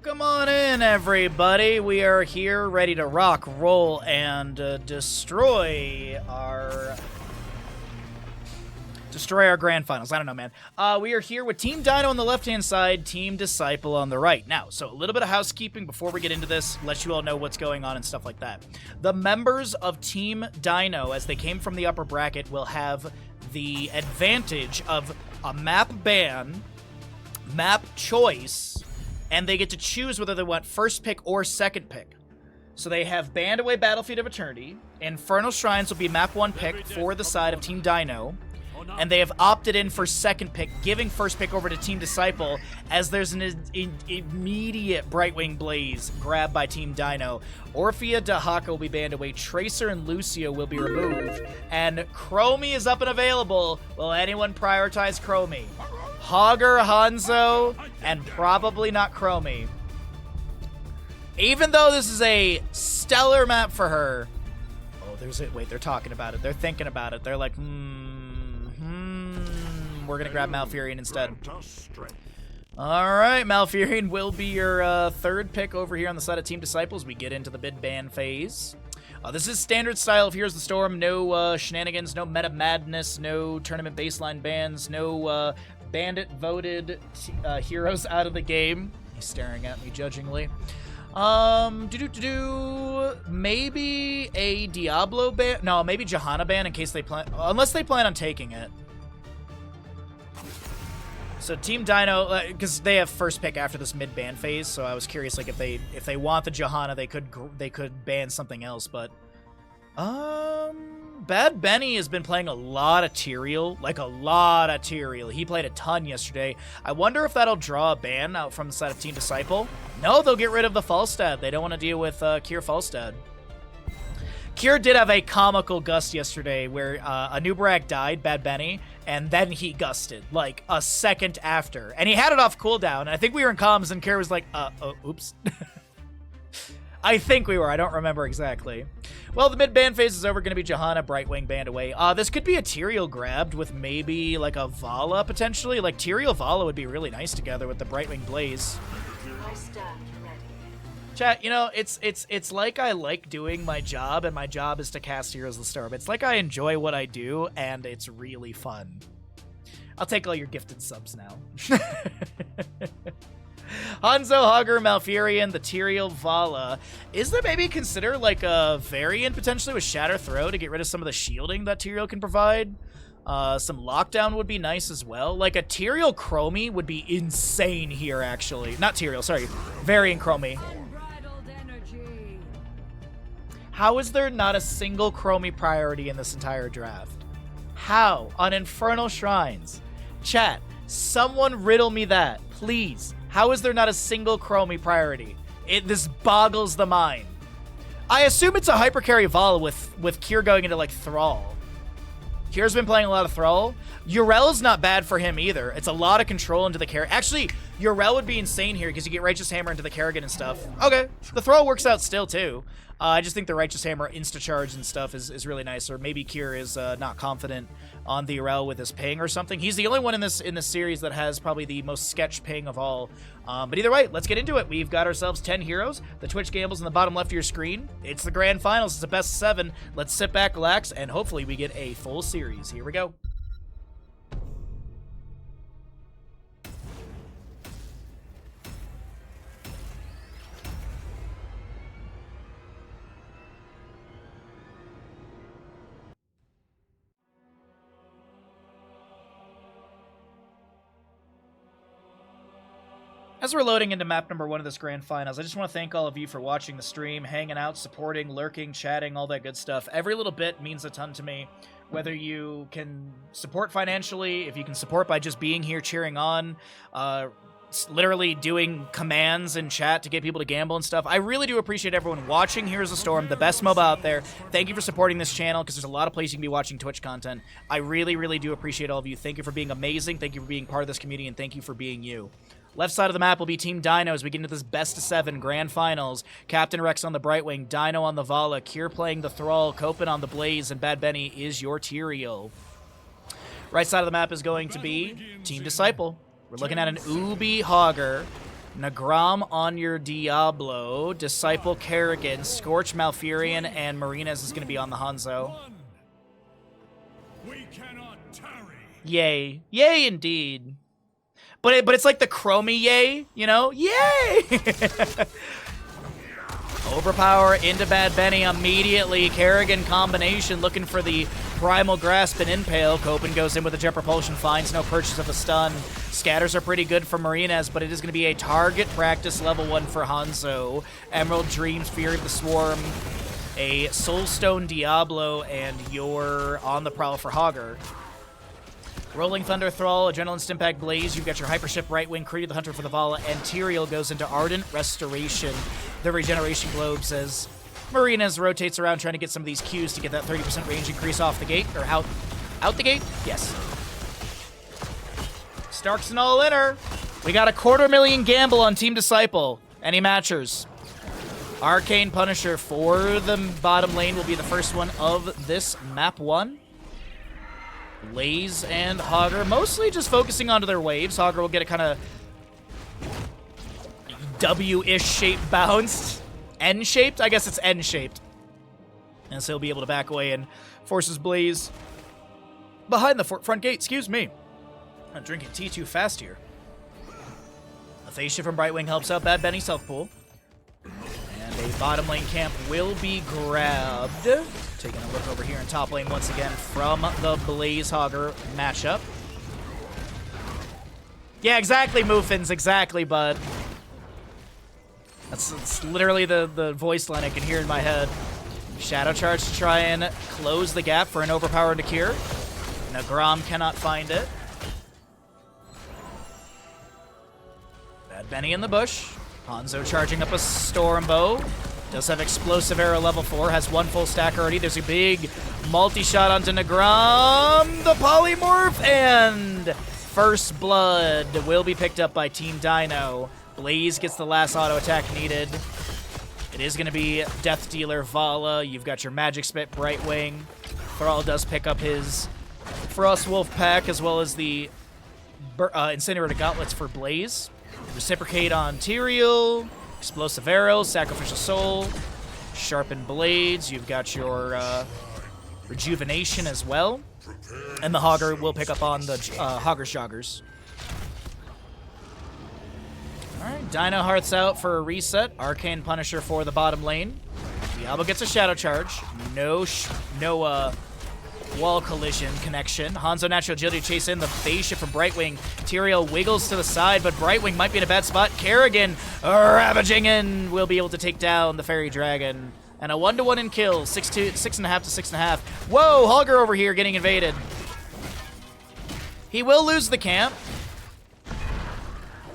Welcome on in, everybody. We are here ready to rock, roll, and destroy our grand finals. I don't know, man. We are here with Team Dino on the left-hand side, Team Disciple on the right. Now, so a little bit of housekeeping before we get into this, let you all know what's going on and stuff like that. The members of Team Dino, as they came from the upper bracket, will have the advantage of a map ban, map choice, and they get to choose whether they want first pick or second pick. So they have banned away Battlefield of Eternity. Infernal Shrines will be map 1 pick for the side of Team Dino. And they have opted in for second pick, giving first pick over to Team Disciple, as there's an immediate Brightwing Blaze grab by Team Dino. Orphea Dahaka will be banned away, Tracer and Lucio will be removed, and Chromie is up and available. Will anyone prioritize Chromie? Hogger, Hanzo, and probably not Chromie. Even though this is a stellar map for her. Oh, wait, they're talking about it. They're thinking about it. They're like, we're going to grab Malfurion instead. All right, Malfurion will be your third pick over here on the side of Team Disciples. We get into the mid-ban phase. This is standard style of Heroes of the Storm. No shenanigans, no meta madness, no tournament baseline bans, no bandit-voted heroes out of the game. He's staring at me judgingly. Maybe a Diablo ban? No, maybe Johanna ban in case they plan, unless they plan on taking it. So Team Dino, because they have first pick after this mid-ban phase, so I was curious, like, if they want the Johanna, they could ban something else, but Bad Benny has been playing a lot of Tyrael, like a lot of Tyrael. He played a ton yesterday. I wonder if that'll draw a ban out from the side of Team Disciple. No, they'll get rid of the Falstad. They don't want to deal with Kier Falstad. Kier did have a comical gust yesterday where Anubarak died, Bad Benny, and then he gusted, like, a second after. And he had it off cooldown, and I think we were in comms, and Kier was like, oops. I think we were. I don't remember exactly. Well, the mid-ban phase is over. Going to be Johanna, Brightwing banned away. This could be a Tyrael grabbed with maybe, like, a Vala, potentially. Like, Tyrael Vala would be really nice together with the Brightwing Blaze. Chat, you know, it's like I like doing my job, and my job is to cast Heroes of the Storm. It's like I enjoy what I do, and it's really fun. I'll take all your gifted subs now. Hanzo, Hogger, Malfurion, the Tyrael Vala. Is there maybe consider like a variant potentially with Shatter Throw to get rid of some of the shielding that Tyrael can provide? Some lockdown would be nice as well. Like a Tyrael Chromie would be insane here, actually. Not Tyrael, sorry. Variant Chromie. How is there not a single Chromie priority in this entire draft? How? On Infernal Shrines. Chat, someone riddle me that, please. How is there not a single Chromie priority? This boggles the mind. I assume it's a hypercarry Vala with Kier going into, like, Thrall. Kier's been playing a lot of Thrall. Urel's not bad for him either. It's a lot of control into the Kerrigan. Actually, Urel would be insane here because you get Righteous Hammer into the Kerrigan and stuff. Okay, the Thrall works out still, too. I just think the Righteous Hammer insta-charge and stuff is really nice, or maybe Kier is not confident on the Urel with his ping or something. He's the only one in this series that has probably the most sketch ping of all. But either way, let's get into it. We've got ourselves 10 heroes. The Twitch Gambles in the bottom left of your screen. It's the grand finals. It's a best of 7. Let's sit back, relax, and hopefully we get a full series. Here we go. As we're loading into map number 1 of this grand finals, I just want to thank all of you for watching the stream, hanging out, supporting, lurking, chatting, all that good stuff. Every little bit means a ton to me. Whether you can support financially, if you can support by just being here cheering on, literally doing commands in chat to get people to gamble and stuff. I really do appreciate everyone watching Heroes of the Storm, the best MOBA out there. Thank you for supporting this channel, because there's a lot of places you can be watching Twitch content. I really, really do appreciate all of you. Thank you for being amazing. Thank you for being part of this community, and thank you for being you. Left side of the map will be Team Dino as we get into this best of 7 grand finals. Captain Rex on the Brightwing, Dino on the Vala, Kier playing the Thrall, Copen on the Blaze, and Bad Benny is your Tyrael. Right side of the map is going to be Team Disciple. We're looking at an Ubi Hogger. Nagram on your Diablo, Disciple Kerrigan, Scorch Malfurion, and Marinas is going to be on the Hanzo. We cannot tarry. Yay. Yay, indeed. But it's like the Chromie yay, you know? Yay! Overpower into Bad Benny immediately. Kerrigan combination looking for the Primal Grasp and Impale. Copen goes in with a Jet Propulsion, finds no purchase of a stun. Scatters are pretty good for Marinas, but it is going to be a target practice level 1 for Hanzo. Emerald Dreams, Fury of the Swarm, a Soulstone Diablo, and you're on the prowl for Hogger. Rolling Thunder Thrall, Adrenaline Stimpack Blaze, you've got your Hypership Right Wing, Creed the Hunter for the Vala, and Tyrael goes into Ardent Restoration, the Regeneration Globes, as Marinas rotates around trying to get some of these Qs to get that 30% range increase off the gate, or out the gate? Yes. Starks and all inner. We got a 250,000 gamble on Team Disciple. Any matchers? Arcane Punisher for the bottom lane will be the first one of this map 1. Blaze and Hogger mostly just focusing onto their waves. Hogger will get a kind of W-ish shape bounced. N-shaped? I guess it's N-shaped. And so he'll be able to back away and forces Blaze behind the front gate. Excuse me. I'm drinking tea too fast here. A phase shift from Brightwing helps out Bad Benny South Pool. And a bottom lane camp will be grabbed. Taking a look over here in top lane once again from the Blaze Hogger matchup. Yeah, exactly, Moofins. Exactly, bud. That's literally the voice line I can hear in my head. Shadow Charge to try and close the gap for an overpowered Akir. Nagram cannot find it. Bad Benny in the bush. Hanzo charging up a Storm Bow. Does have Explosive Arrow level 4. Has 1 full stack already. There's a big multi-shot onto Nagram. The Polymorph and First Blood will be picked up by Team Dino. Blaze gets the last auto attack needed. It is going to be Death Dealer Vala. You've got your Magic Spit Brightwing. Thrall does pick up his Frost Wolf Pack as well as the Incinerator Gauntlets for Blaze. Reciprocate on Tyrael. Explosive Arrows, Sacrificial Soul, Sharpened Blades. You've got your Rejuvenation as well. And the Hogger will pick up on the Hogger's Joggers. Alright, Dino Hearts out for a reset. Arcane Punisher for the bottom lane. Diablo gets a Shadow Charge. No wall collision connection. Hanzo Natural Agility chase in the phase shift from Brightwing. Tyrael wiggles to the side, but Brightwing might be in a bad spot. Kerrigan ravaging in will be able to take down the Fairy Dragon. And a 1-to-1 in kills. 6.5 to 6.5. Whoa, Hogger over here getting invaded. He will lose the camp.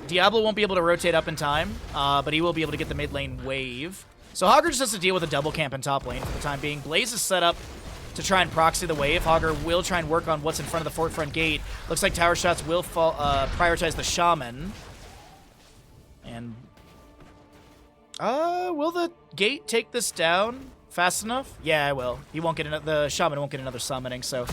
Diablo won't be able to rotate up in time, but he will be able to get the mid lane wave. So Hogger just has to deal with a double camp in top lane for the time being. Blaze is set up to try and proxy the wave. Hogger will try and work on what's in front of the fort front gate. Looks like tower shots will prioritize the Shaman. And will the gate take this down fast enough? Yeah, it will. He won't get the Shaman won't get another summoning, so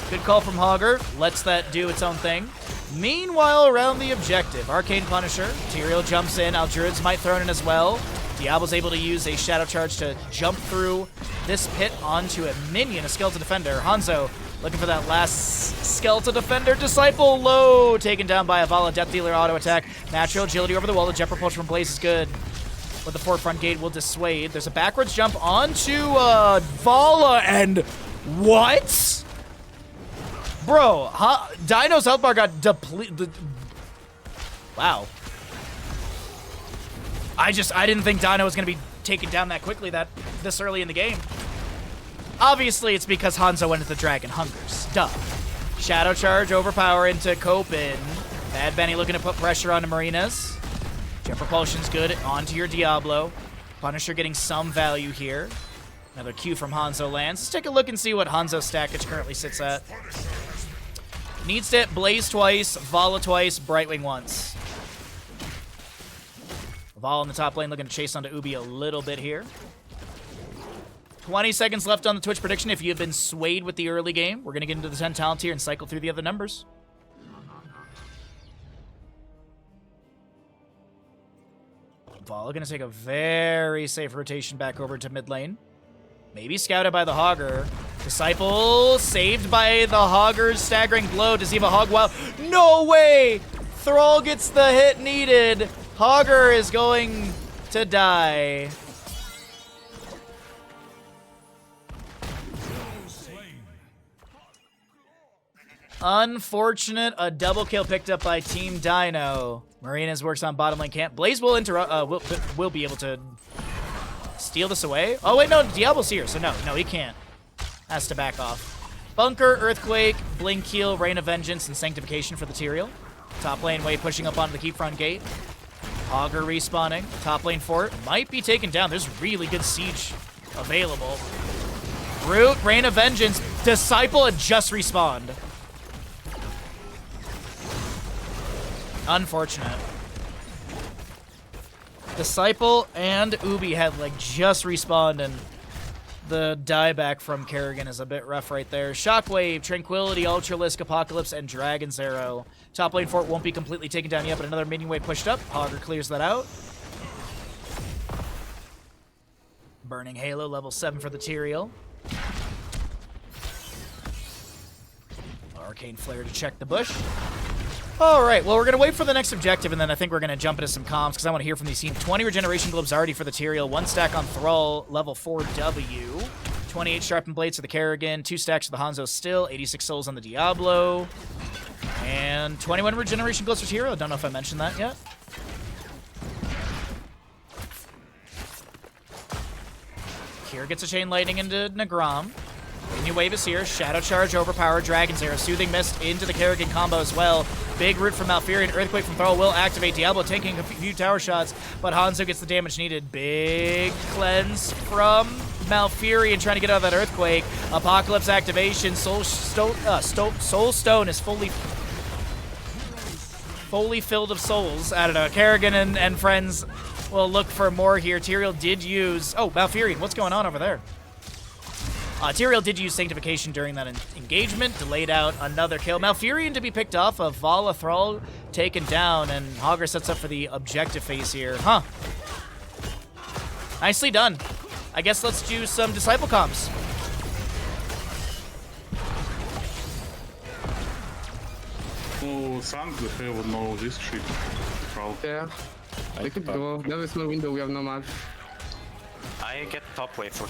good call from Hogger. Lets that do its own thing. Meanwhile, around the objective, Arcane Punisher. Tyrael jumps in. Aldruids might throw in as well. Diablo's able to use a Shadow Charge to jump through this pit onto a minion, a Skeleton Defender. Hanzo looking for that last Skeleton Defender. Disciple low, taken down by a Vala Death Dealer auto attack. Natural Agility over the wall. The Jet Propulsion from Blaze is good. But the forefront gate will dissuade. There's a backwards jump onto Vala, and what? Bro, Dino's health bar got depleted. Wow. I didn't think Dino was going to be taken down that quickly this early in the game. Obviously, it's because Hanzo went into the Dragon Hungers. Duh. Shadow Charge, overpower into Copen. Bad Benny looking to put pressure onto Marinas. Jet Propulsion's good onto your Diablo. Punisher getting some value here. Another Q from Hanzo lands. Let's take a look and see what Hanzo's stackage currently sits at. Needs to hit Blaze twice, Vala twice, Brightwing once. Vala in the top lane looking to chase onto Ubi a little bit here. 20 seconds left on the Twitch prediction. If you've been swayed with the early game, we're going to get into the 10 talent tier and cycle through the other numbers. Vala gonna take a very safe rotation back over to mid lane. Maybe scouted by the Hogger. Disciple saved by the Hogger's staggering blow. Does he have a Hog Wow? No way! Thrall gets the hit needed. Hogger is going to die. Unfortunate, a double kill picked up by Team Dino. Marinas works on bottom lane camp. Blaze will interrupt. Will be able to steal this away. Oh wait, no, Diablo's here, so no, he can't. Has to back off. Bunker, Earthquake, Blink Heal, Rain of Vengeance, and Sanctification for the Tyrael. Top lane Wave pushing up onto the keep front gate. Augur respawning. Top lane fort might be taken down. There's really good siege available. Root, Rain of Vengeance. Disciple had just respawned. Unfortunate. Disciple and Ubi had like just respawned, and the dieback from Kerrigan is a bit rough right there. Shockwave, Tranquility, Ultralisk, Apocalypse, and Dragon's Arrow. Top lane fort won't be completely taken down yet, but another minion wave pushed up. Augur clears that out. Burning Halo, level 7 for the Tyrael. Arcane Flare to check the bush. Alright, well, we're going to wait for the next objective, and then I think we're going to jump into some comms, because I want to hear from these teams. 20 Regeneration Globes already for the Tyrael, 1 stack on Thrall, level 4W. 28 Sharpened Blades for the Kerrigan, 2 stacks for the Hanzo still, 86 souls on the Diablo. And 21 Regeneration Globes for Tyrael, I don't know if I mentioned that yet. Kier gets a Chain Lightning into Nagram. New wave is here. Shadow Charge, Overpower, Dragon's Arrow, Soothing Mist into the Kerrigan combo as well. Big root from Malfurion. Earthquake from Thrall will activate. Diablo taking a few tower shots, but Hanzo gets the damage needed. Big cleanse from Malfurion trying to get out of that Earthquake. Apocalypse activation. Soul Stone is fully filled of souls. I don't know. Kerrigan and friends will look for more here. Tyrael did use... Oh, Malfurion. What's going on over there? Tyrael did use Sanctification during that engagement, delayed out another kill. Malfurion to be picked off of Vala, Thrall taken down, and Hogger sets up for the objective phase here. Huh. Nicely done. I guess let's do some Disciple comps. Oh, Sam, they have no this shit. Yeah, they could go. There is no window, we have no map. I get top wave for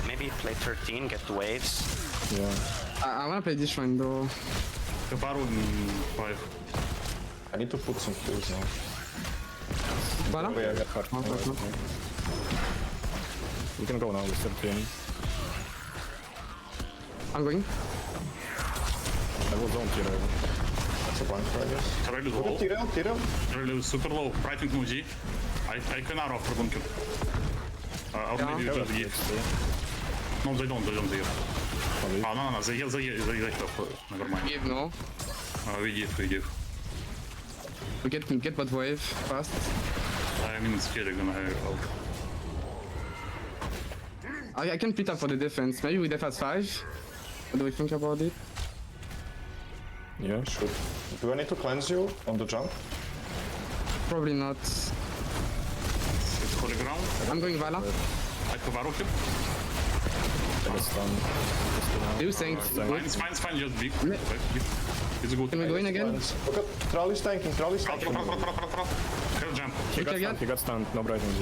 maybe play 13, get the waves. Yeah. I wanna play this one though. The Baron 5. I need to put some kills now. Voilà. Wait, I got hurt. We can go now with 13. I'm going. I will zone here. That's a bunker, I guess. Tyrael is Look low. at Tyrael. Tyrael is super low. Fighting no G. I can arrow after bunker. Or maybe you just give. No, they don't heal. No, they heal, never mind. Give no. We give. We get bot wave fast. I mean, it's here, they're gonna have I can split up for the defense. Maybe we def as 5. What do we think about it? Yeah, should. Do I need to cleanse you on the jump? Probably not. It's holy ground. I'm going Vala. I have arrow him. You think? It's fine, just big. It's good. Can we go in again? Look at Thrall is tanking. Throw. Kill jump. He got stunned, no Brighton G.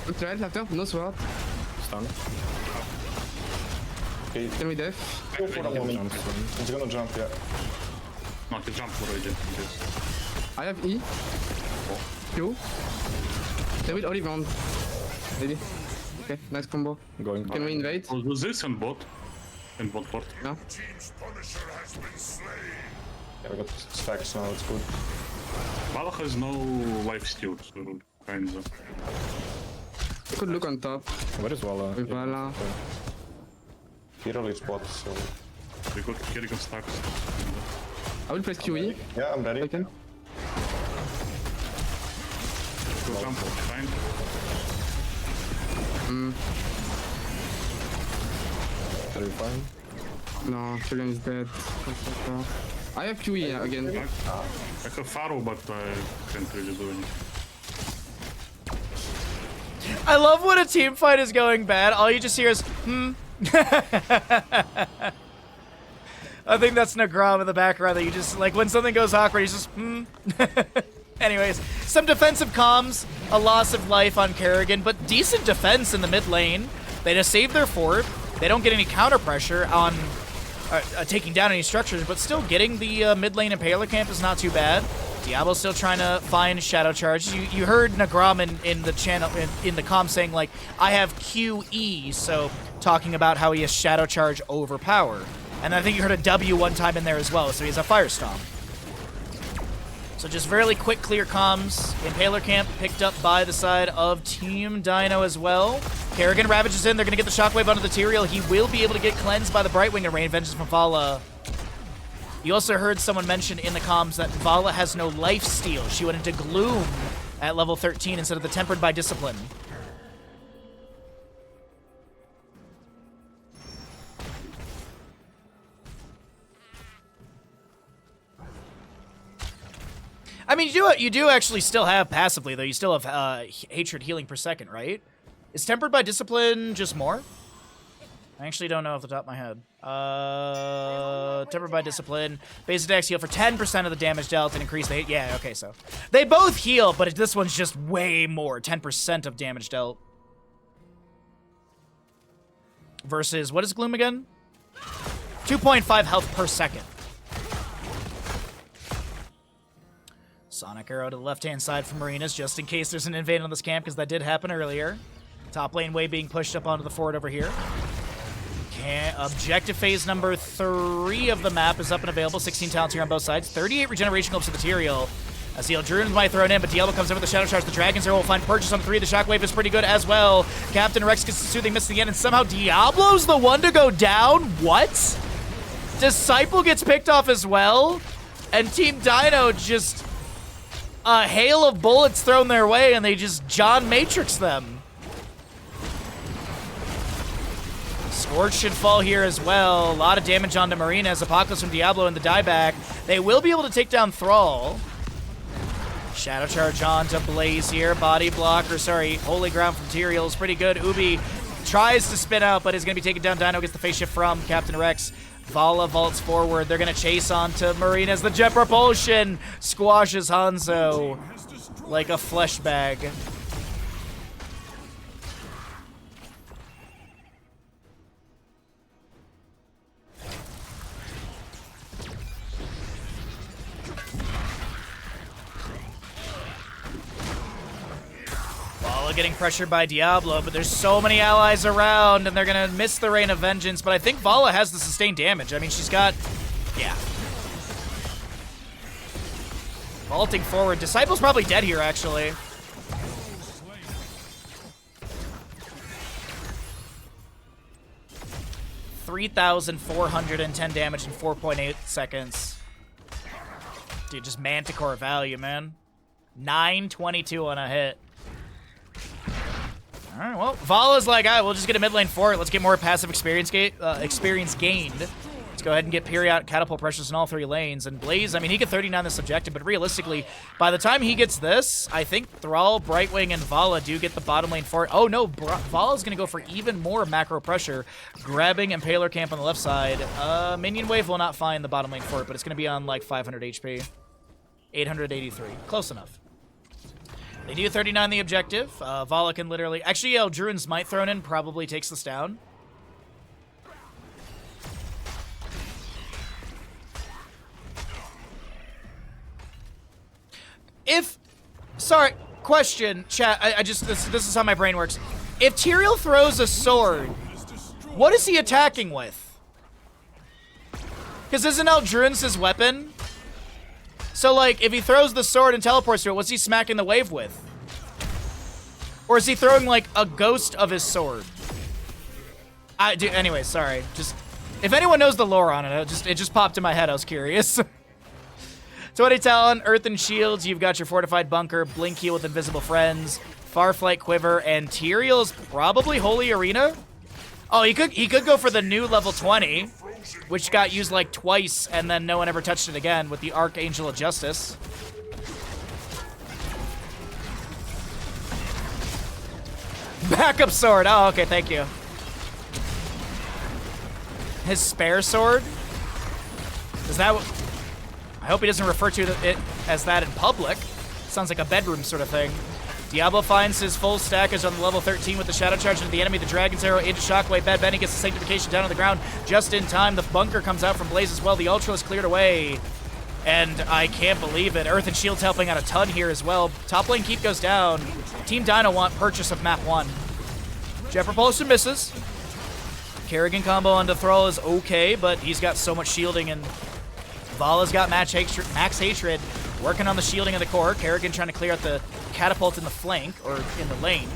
Look right after, no sword. Stunned. Okay, Can we def? go for a moment. He's gonna jump, yeah. No, he jumped already. Yes. I have E. Q. They will only round. Maybe. Okay, nice combo. Going Can we invade? We'll do this and bot. And bot port. No? Yeah, we got stacks now, it's good. Vala has no life steal, so kinda. We could look on top Where is Walla? with Vala. Tyrael is bot, so... We got Kerrigan stacks. I will press QE. Yeah, I'm ready. I can. Go jump, fine. Are you fine? No, Killian is dead. I have QE again. I have Pharaoh, but I can't really do anything. I love when a team fight is going bad. All you just hear is, I think that's Nagram in the background that you just, like, when something goes awkward, he's just, Anyways, some defensive comms, a loss of life on Kerrigan, but decent defense in the mid lane. They just save their fort. They don't get any counter pressure on taking down any structures, but still getting the mid lane Impaler camp is not too bad. Diablo's still trying to find shadow charges. You heard Nagram in the channel in the comm saying, like, I have QE, so talking about how he has shadow charge over power. And I think you heard a W one time in there as well, so he has a fire stomp. So just really quick clear comms. Impaler camp picked up by the side of Team Dino as well. Kerrigan ravages in. They're going to get the shockwave onto the Tyrael. He will be able to get cleansed by the Brightwing and rain vengeance from Vala. You also heard someone mention in the comms that Vala has no life steal. She went into Gloom at level 13 instead of the Tempered by Discipline. I mean, you do actually still have passively, though. You still have Hatred healing per second, right? Is Tempered by Discipline just more? I actually don't know off the top of my head. Tempered by Discipline. Base attacks heal for 10% of the damage dealt and increase the... Yeah, okay, so. They both heal, but this one's just way more. 10% of damage dealt. Versus, what is Gloom again? 2.5 health per second. Sonic Arrow to the left-hand side from Marinas, just in case there's an invade on this camp, because that did happen earlier. Top lane way being pushed up onto the fort over here. Objective phase number 3 of the map is up and available. 16 talents here on both sides. 38 regeneration globes to the Tyrael. As the Eldruins might throw it in, but Diablo comes in with the Shadow Charge. The Dragon's Arrow will find purchase on 3. The Shockwave is pretty good as well. Captain Rex gets the Soothing Mist at the end, and somehow Diablo's the one to go down? What? Disciple gets picked off as well? And Team Dino just... a hail of bullets thrown their way, and they just John Matrix them. Scorch should fall here as well. A lot of damage onto Marina as Apocalypse from Diablo in the dieback. They will be able to take down Thrall. Shadow Charge on to Blaze here. Body block, or sorry, Holy Ground from Tyrael is pretty good. Ubi tries to spin out, but is going to be taken down. Dino gets the face shift from Captain Rex. Vala vaults forward. They're going to chase on to Marina as the Jet Propulsion squashes Hanzo like a flesh bag. Vala getting pressured by Diablo, but there's so many allies around, and they're going to miss the Rain of Vengeance, but I think Vala has the sustained damage. I mean, she's got... yeah. Vaulting forward. Disciple's probably dead here, actually. $3,410 damage in 4.8 seconds. Dude, just Manticore value, man. 922 on a hit. All right, well, Vala's like, we'll just get a mid lane for it. Let's get more passive experience gained. Let's go ahead and get periodic catapult pressures in all 3 lanes. And Blaze, I mean, he could 39 this objective, but realistically, by the time he gets this, I think Thrall, Brightwing, and Vala do get the bottom lane for it. Oh, no, Vala's going to go for even more macro pressure, grabbing Impaler camp on the left side. Minion Wave will not find the bottom lane for it, but it's going to be on, like, 500 HP. 883. Close enough. They do 39 the objective. Vala can literally... actually, Druin's Might thrown in probably takes this down. If... sorry, question, chat. I just... This is how my brain works. If Tyrael throws a sword, what is he attacking with? Because isn't Eldruin's his weapon? So, like, if he throws the sword and teleports to it, what's he smacking the wave with? Or is he throwing, like, a ghost of his sword? Anyway, sorry. Just, if anyone knows the lore on it, it just popped in my head. I was curious. 20 talent, Earth and Shields. You've got your Fortified Bunker, Blink Heal with Invisible Friends, Farflight Quiver, and Tyrael's probably Holy Arena. Oh, he could go for the new level 20. Which got used like twice, and then no one ever touched it again with the Archangel of Justice. Backup sword. Oh, okay, thank you. His spare sword? Is that what... I hope he doesn't refer to it as that in public. Sounds like a bedroom sort of thing. Diablo finds his full stackage on the level 13 with the Shadow Charge into the enemy. The Dragon's Arrow into Shockwave. Bad Benny gets the Sanctification down on the ground just in time. The bunker comes out from Blaze as well. The Ultra is cleared away. And I can't believe it. Earth and Shield's helping out a ton here as well. Top lane keep goes down. Team Dino want purchase of map 1. Jet Propulsion misses. Kerrigan combo onto Thrall is okay, but he's got so much shielding, and Vala's got max hatred working on the shielding of the core. Kerrigan trying to clear out the catapult in the flank, or in the lane.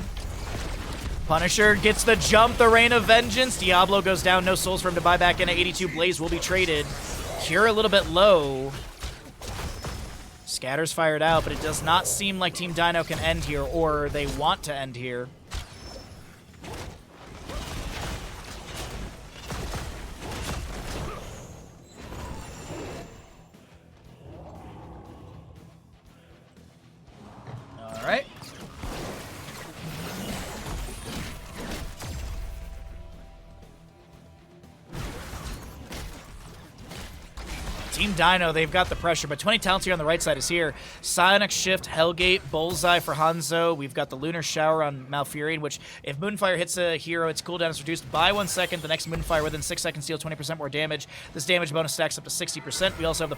Punisher gets the jump, the Rain of Vengeance. Diablo goes down, no souls for him to buy back in at 82. Blaze will be traded. Cure a little bit low. Scatter's fired out, but it does not seem like Team Dino can end here, or they want to end here. All right. Team Dino, they've got the pressure, but 20 talents here on the right side is here. Psionic Shift, Hellgate, Bullseye for Hanzo. We've got the Lunar Shower on Malfurion, which if Moonfire hits a hero, its cooldown is reduced by 1 second. The next Moonfire within 6 seconds deals 20% more damage. This damage bonus stacks up to 60%. We also have the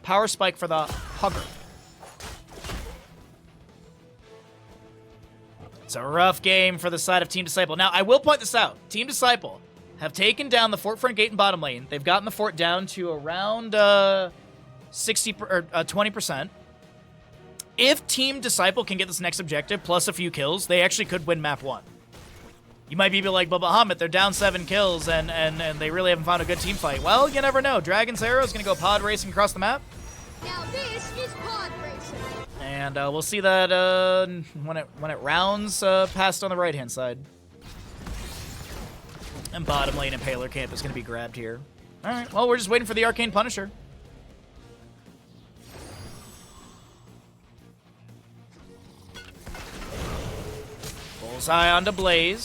Power Spike for the Hugger. It's a rough game for the side of Team Disciple. Now, I will point this out. Team Disciple have taken down the fort front gate and bottom lane. They've gotten the fort down to around 20%. If Team Disciple can get this next objective plus a few kills, they actually could win map 1. You might be like, but Bahamut, they're down 7 kills and they really haven't found a good team fight. Well, you never know. Dragon's Arrow is going to go pod racing across the map. Now this is pod racing. And we'll see that when it rounds past on the right-hand side. And bottom lane Impaler Camp is going to be grabbed here. All right, well, we're just waiting for the Arcane Punisher. Bullseye onto Blaze.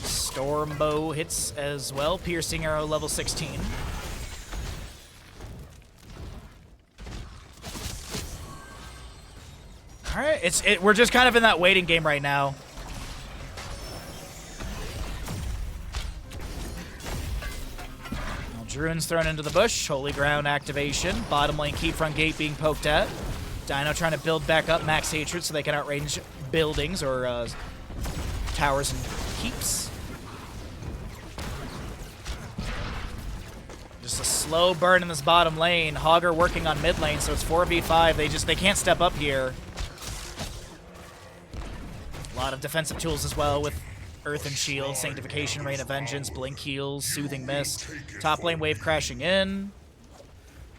Storm Bow hits as well. Piercing Arrow level 16. All right, we're just kind of in that waiting game right now. Druin's thrown into the bush. Holy Ground activation. Bottom lane keep front gate being poked at. Dino trying to build back up max hatred so they can outrange buildings or towers and keeps. Just a slow burn in this bottom lane. Hogger working on mid lane, so it's 4v5. They can't step up here. A lot of defensive tools as well with Earth and Shield, Sanctification, Rain of Vengeance, Blink Heals, Soothing Mist. Top lane wave crashing in.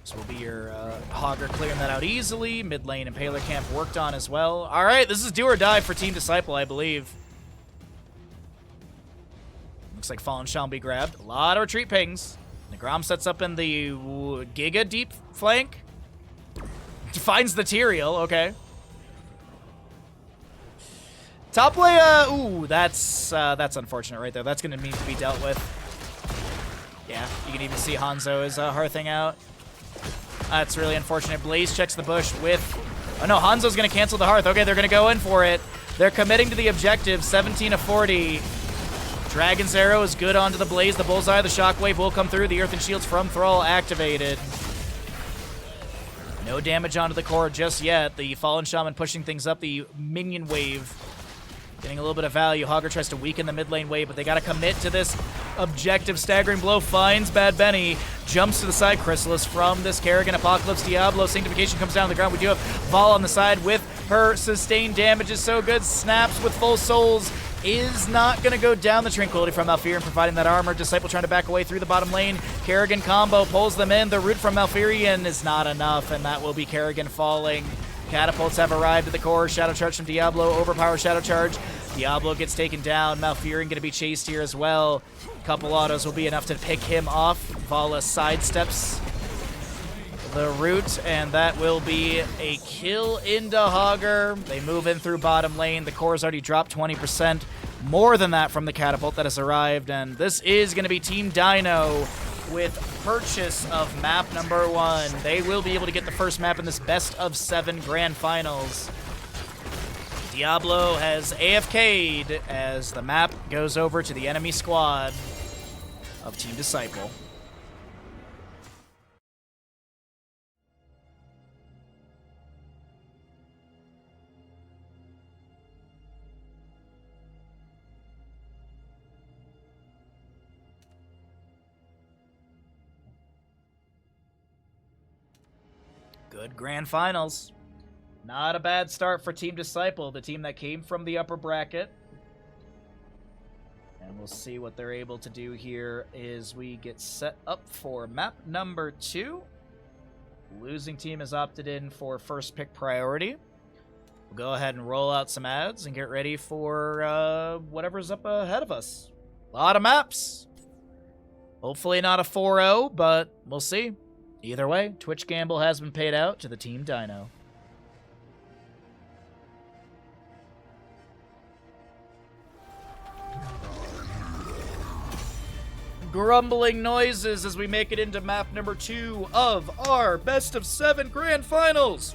This will be your Hogger clearing that out easily. Mid lane Impaler Camp worked on as well. All right, this is do or die for Team Disciple, I believe. Looks like Fallen Shaman be grabbed. A lot of retreat pings. Negrom sets up in the Giga deep flank. Finds the Tyrael, okay. Top lane, ooh, that's unfortunate right there. That's going to need to be dealt with. Yeah, you can even see Hanzo is hearthing out. That's really unfortunate. Blaze checks the bush with... Oh no, Hanzo's going to cancel the hearth. Okay, they're going to go in for it. They're committing to the objective, 17 of 40. Dragon's Arrow is good onto the Blaze. The Bullseye, the Shockwave will come through. The Earth and Shields from Thrall activated. No damage onto the core just yet. The Fallen Shaman pushing things up. The minion wave getting a little bit of value. Hogger tries to weaken the mid lane wave, but they got to commit to this objective. Staggering blow finds Bad Benny. Jumps to the side. Chrysalis from this Kerrigan. Apocalypse Diablo. Sanctification comes down to the ground. We do have Val on the side with her sustained damage is so good. Snaps with full souls. Is not going to go down. The Tranquility from Malfurion providing that armor. Disciple trying to back away through the bottom lane. Kerrigan combo pulls them in. The root from Malfurion is not enough, and that will be Kerrigan falling. Catapults have arrived at the core. Shadow Charge from Diablo. Overpower Shadow Charge. Diablo gets taken down. Malfurion going to be chased here as well. A couple autos will be enough to pick him off. Vala sidesteps the root, and that will be a kill into Hogger. They move in through bottom lane. The core's already dropped 20%. More than that from the catapult that has arrived, and this is going to be Team Dino with purchase of map number 1. They will be able to get the first map in this best of 7 grand finals. Diablo has AFK'd as the map goes over to the enemy squad of Team Disciple. Good grand finals. Not a bad start for Team Disciple, the team that came from the upper bracket. And we'll see what they're able to do here as we get set up for map number 2. Losing team has opted in for first pick priority. We'll go ahead and roll out some ads and get ready for whatever's up ahead of us. A lot of maps. Hopefully not a 4-0, but we'll see. Either way, Twitch Gamble has been paid out to the Team Dino. Grumbling noises as we make it into map number 2 of our best of 7 grand finals.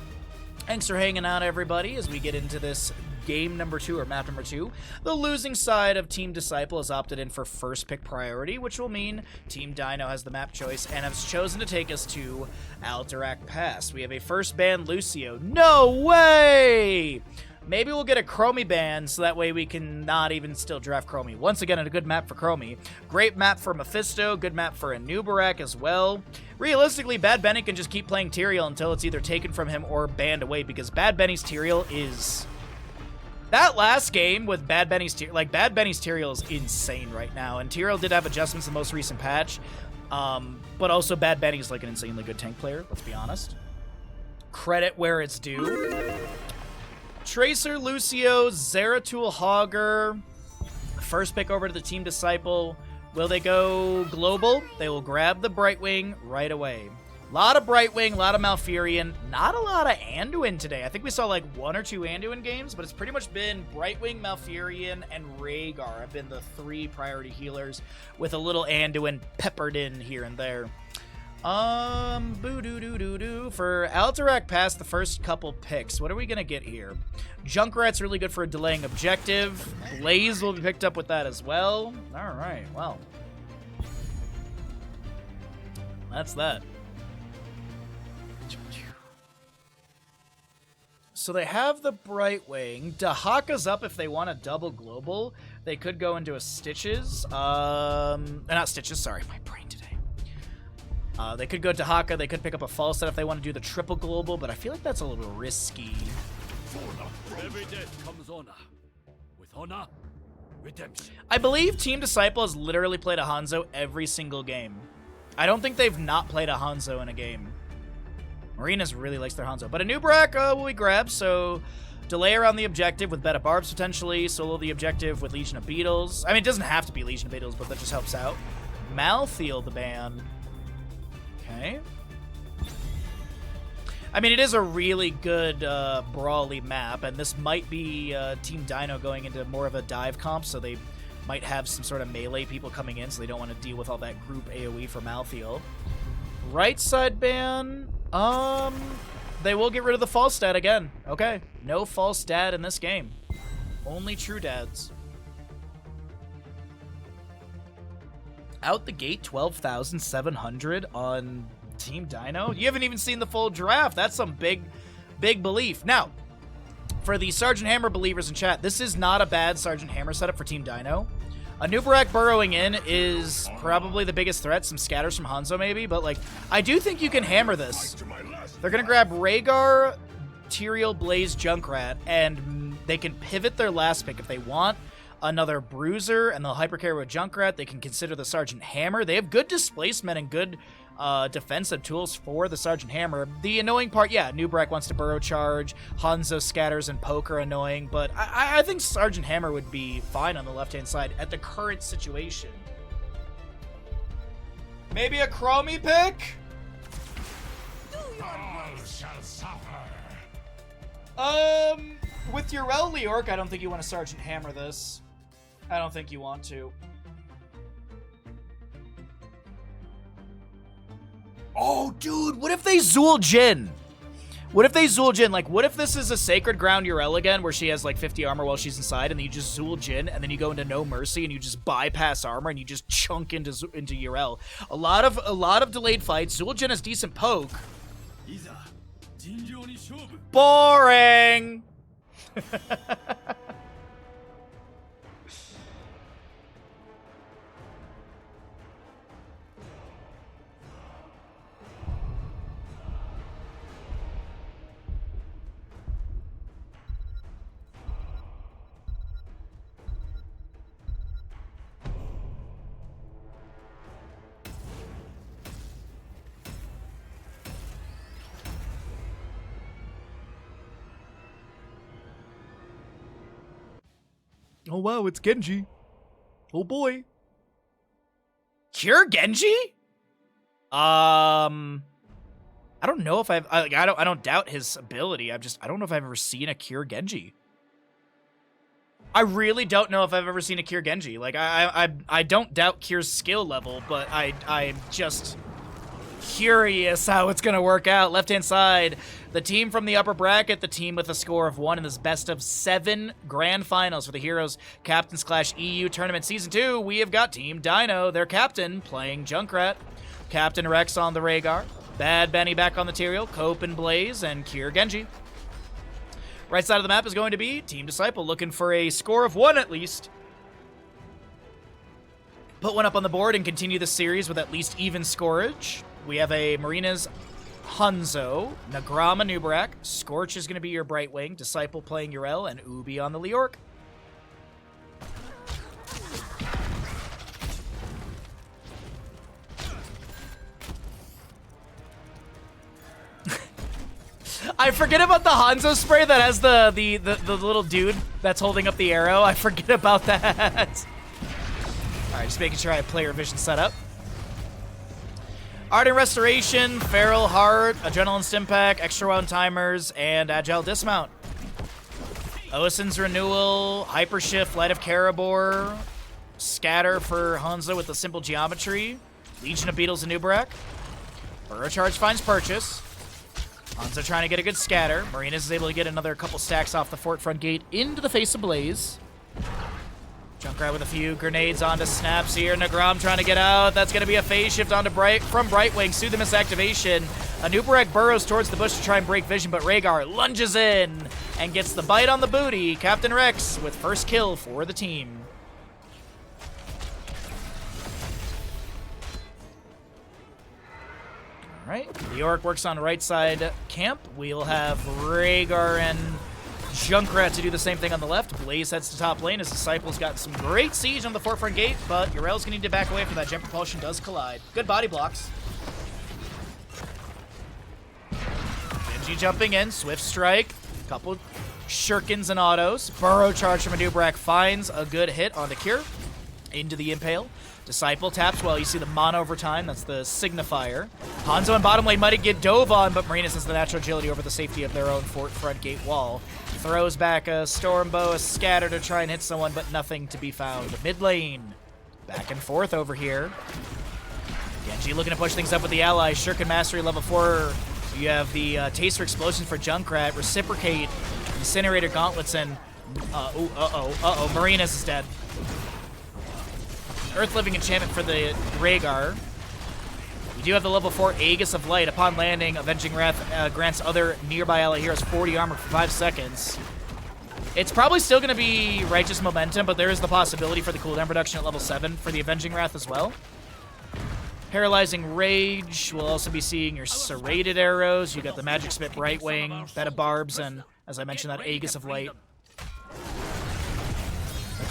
Thanks for hanging out, everybody, as we get into this game number 2, or map number 2. The losing side of Team Disciple has opted in for first pick priority, which will mean Team Dino has the map choice and has chosen to take us to Alterac Pass. We have a first ban Lucio. No way! Maybe we'll get a Chromie ban, so that way we can not even still draft Chromie. Once again, a good map for Chromie. Great map for Mephisto, good map for Anubarak as well. Realistically, Bad Benny can just keep playing Tyrael until it's either taken from him or banned away, because Bad Benny's Tyrael is... That last game with Bad Benny's Tyrael is insane right now, and Tyrael did have adjustments in the most recent patch, but also Bad Benny's like an insanely good tank player, let's be honest. Credit where it's due. Tracer, Lucio, Zeratul, Hogger. First pick over to the Team Disciple. Will they go global? They will grab the Brightwing right away. A lot of Brightwing, a lot of Malfurion. Not a lot of Anduin today. I think we saw like 1 or 2 Anduin games, but it's pretty much been Brightwing, Malfurion, and Rhaegar have been the 3 priority healers, with a little Anduin peppered in here and there. Boo-doo-doo-doo-doo. For Alterac Pass, the first couple picks, what are we going to get here? Junkrat's really good for a delaying objective. Blaze will be picked up with that as well. All right, well. That's that. So they have the Brightwing. Dahaka's up if they want a double global. They could go into a Stitches. Not Stitches, sorry, my brain today. They could go to Dahaka, they could pick up a false set if they want to do the triple global, but I feel like that's a little risky. Every death comes honor. With honor, redemption. I believe Team Disciple has literally played a Hanzo every single game. I don't think they've not played a Hanzo in a game. Marinas really likes their Hanzo. But Anubarak will be grabbed, so delay around the objective with Beta Barbs potentially, solo the objective with Legion of Beetles. I mean, it doesn't have to be Legion of Beetles, but that just helps out. Malthael the ban. Okay. I mean, it is a really good brawly map, and this might be Team Dino going into more of a dive comp, so they might have some sort of melee people coming in, so they don't want to deal with all that group AoE for Malthael. Right side ban, they will get rid of the false stat again. Okay, no false stat in this game. Only true dads. Out the gate, 12,700 on Team Dino. You haven't even seen the full draft. That's some big belief. Now, for the Sergeant Hammer believers in chat, this is not a bad Sergeant Hammer setup for Team Dino. Anubarak burrowing in is probably the biggest threat. Some scatters from Hanzo maybe, but like, I do think you can hammer this. They're gonna grab Rhaegar, Tyrael, Blaze, Junkrat, and they can pivot their last pick if they want another Bruiser, and they'll hypercarry with Junkrat. They can consider the Sergeant Hammer. They have good displacement and good defensive tools for the Sergeant Hammer. The annoying part, yeah, Anubarak wants to burrow charge, Hanzo scatters and poke are annoying, but I think Sergeant Hammer would be fine on the left-hand side at the current situation. Maybe a Chromie pick? With Yrel Leorc, I don't think you want to Sergeant Hammer this. I don't think you want to. Oh, dude, what if they Zool Jin? What if they Zool Jin? Like, what if this is a Sacred Ground Yrel again, where she has, like, 50 armor while she's inside, and then you just Zool Jin, and then you go into No Mercy, and you just bypass armor, and you just chunk into Yrel. A lot of delayed fights. Zool Jin has decent poke. Boring! Oh wow, it's Genji. Oh boy. Cure Genji? I don't know if I don't doubt his ability. I don't know if I've ever seen a Cure Genji. I really don't know if I've ever seen a Cure Genji. Like I don't doubt Cure's skill level, but I'm just curious how it's gonna work out. Left-hand side, the team from the upper bracket, the team with a score of 1 in this best of 7 grand finals for the Heroes Captains Clash EU Tournament Season 2. We have got Team Dino, their captain, playing Junkrat, Captain Rex on the Rhaegar, Bad Benny back on the Tyrael, Cope and Blaze, and Cure Genji. Right side of the map is going to be Team Disciple, looking for a score of 1 at least. Put one up on the board and continue the series with at least even scorage. We have a Marina's Hanzo, Nagrama Nubarak, Scorch is going to be your Brightwing, Disciple playing Yrel, and Ubi on the Leorc. I forget about the Hanzo spray that has the little dude that's holding up the arrow. I forget about that. Alright, just making sure I have player vision set up. Ardent Restoration, Feral Heart, Adrenaline Stimpack, Extra Wound Timers, and Agile Dismount. Osin's Renewal, Hypershift, Light of Karabor, Scatter for Hanzo with the Simple Geometry, Legion of Beetles and Nubarak. Burrow Charge finds purchase. Hanzo trying to get a good scatter. Marinas is able to get another couple stacks off the fort front gate into the face of Blaze. Junkrat with a few grenades onto snaps here. Nagram trying to get out. That's going to be a phase shift onto from Brightwing. Soothe miss activation. Anubarak burrows towards the bush to try and break vision, but Rhaegar lunges in and gets the bite on the booty. Captain Rex with first kill for the team. All right, Leorc works on right side camp. We'll have Rhaegar and Junkrat to do the same thing on the left. Blaze heads to top lane as Disciple's got some great siege on the forefront gate, but Yrel's gonna need to back away from that. Jet Propulsion does collide. Good body blocks. Genji jumping in, Swift Strike, couple shurikens and autos. Burrow Charge from Anubarak finds a good hit on the Cure. Into the Impale. Disciple taps well. You see the mono over time. That's the signifier. Hanzo and bottom lane might get dove on, but Marinas has the natural agility over the safety of their own fort front gate wall. Throws back a Stormbow, a Scatter to try and hit someone, but nothing to be found. Mid lane. Back and forth over here. Genji looking to push things up with the allies. Shuriken Mastery level 4. You have the Taster Explosion for Junkrat. Reciprocate. Incinerator Gauntlets and... Marinas is dead. Earth Living Enchantment for the Rhaegar. We do have the level 4 Aegis of Light. Upon landing, Avenging Wrath grants other nearby ally heroes 40 armor for 5 seconds. It's probably still going to be Righteous Momentum, but there is the possibility for the cooldown reduction at level 7 for the Avenging Wrath as well. Paralyzing Rage. We'll also be seeing your Serrated Arrows. You got the Magic Spit Brightwing, Bed of Barbs, and as I mentioned, that Aegis of Light.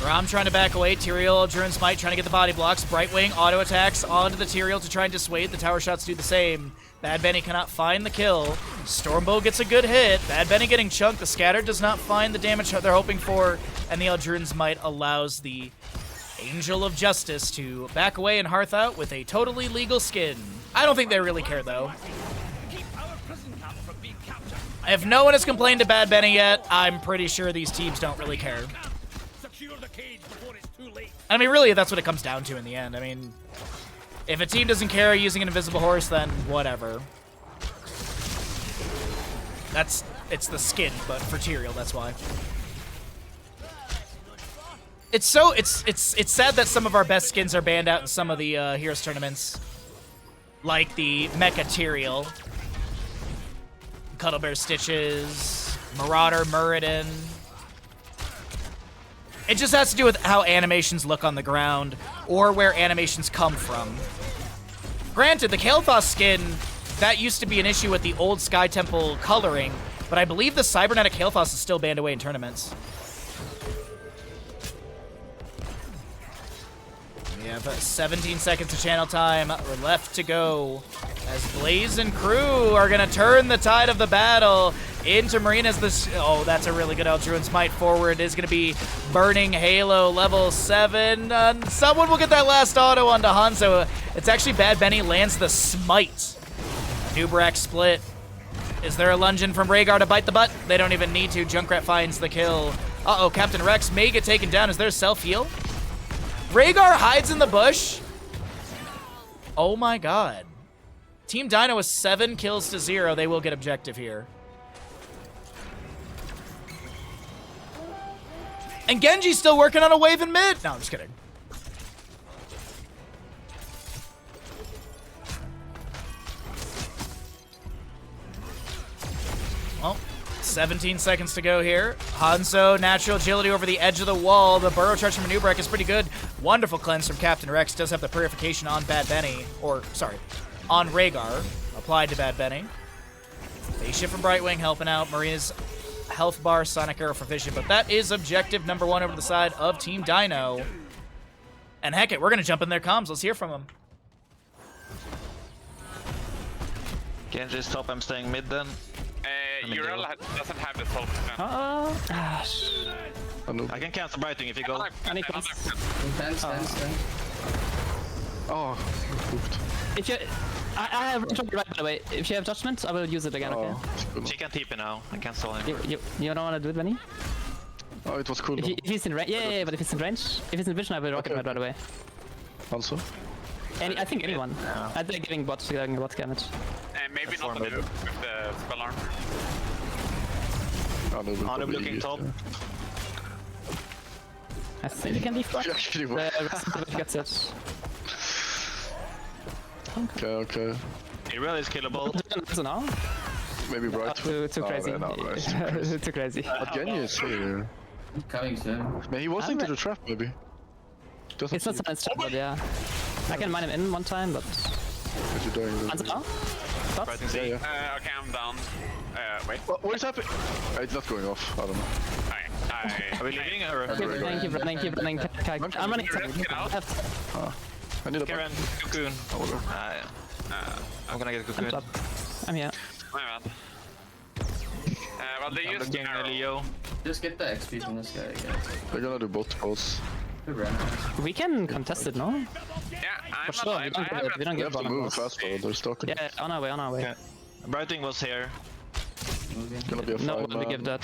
Ram trying to back away. Tyrael, Druin's Might trying to get the body blocks. Brightwing auto attacks onto the Tyrael to try and dissuade. The tower shots do the same. Bad Benny cannot find the kill. Stormbow gets a good hit. Bad Benny getting chunked. The Scatter does not find the damage they're hoping for. And the Eldruin's Might allows the Angel of Justice to back away and hearth out with a totally legal skin. I don't think they really care, though. Keep our prison camp from being captured. If no one has complained to Bad Benny yet, I'm pretty sure these teams don't really care. Secure the cage before it's too late. I mean, really, that's what it comes down to in the end. I mean, if a team doesn't care using an invisible horse, then whatever. It's the skin, but for Tyrael, that's why. It's sad that some of our best skins are banned out in some of the Heroes tournaments. Like the Mecha Tyrael, Cuddle Bear Stitches, Marauder Muradin. It just has to do with how animations look on the ground, or where animations come from. Granted, the Kael'thas skin, that used to be an issue with the old Sky Temple coloring, but I believe the Cybernetic Kael'thas is still banned away in tournaments. We have 17 seconds of channel time left to go, as Blaze and crew are going to turn the tide of the battle into Marine as this... Oh, that's a really good Eldruin Smite forward. Is going to be Burning Halo level 7. Someone will get that last auto onto Hanzo. It's actually Bad Benny lands the Smite. Nubrak split. Is there a lunge in from Rhaegar to bite the butt? They don't even need to. Junkrat finds the kill. Uh-oh, Captain Rex may get taken down. Is there a self-heal? Rhaegar hides in the bush. Oh my god. Team Dino with 7 kills to 0. They will get objective here. And Genji's still working on a wave in mid. No, I'm just kidding. Well, 17 seconds to go here. Hanzo, natural agility over the edge of the wall. The burrow charge from Nubrak is pretty good. Wonderful cleanse from Captain Rex. Does have the purification on Bad Benny. Or, sorry, on Rhaegar. Applied to Bad Benny. Phase shift from Brightwing helping out. Marina's health bar, Sonic Arrow for vision. But that is objective number 1 over the side of Team Dino. And heck it, we're going to jump in their comms. Let's hear from them. Genji's top, I'm staying mid then. Ural doesn't have the soul. I can cancel Brightwing if you go. I need cleanse. Dance. Oh, pooped. If you... I have right, by the way. If you have judgment, I will use it again, okay? She can TP now. I cancel him. You don't want to do it, Benny? Oh, it was cool. If he's in range, yeah, but if he's in range, if he's in vision, I will rocket right away. Also? I think anyone. I think giving bot damage. Maybe not the noob with the spell arm. Hanub looking top. I think you can leave bot. Actually, The rest of it gets it. Okay. He really is killable. So now? Maybe Bright. Too crazy. Too crazy. But Genji is here. Coming soon. Man, he was into the trap, maybe. It's not science trap, but yeah. I can mine him in one time, but... What you doing? Hanzo now? Thoughts? Yeah. Okay, I'm down. Wait. What is happening? It's not going off. I don't know. Are we leaving or? Keep running. I'm running. I need a Karen, Cocoon. I'm gonna get Cocoon. I'm here. My bad. Well, they I'm used looking arrow. Leo. Just get the XP from this guy again. They're gonna do both pulls. We can contest it, no? Yeah, I'm For sure, we don't get it. We don't They get have to move bonus. fast though. They're stalking. Yeah, on our way. Okay. Brightwing was here. It's gonna be a No, fight. we give that.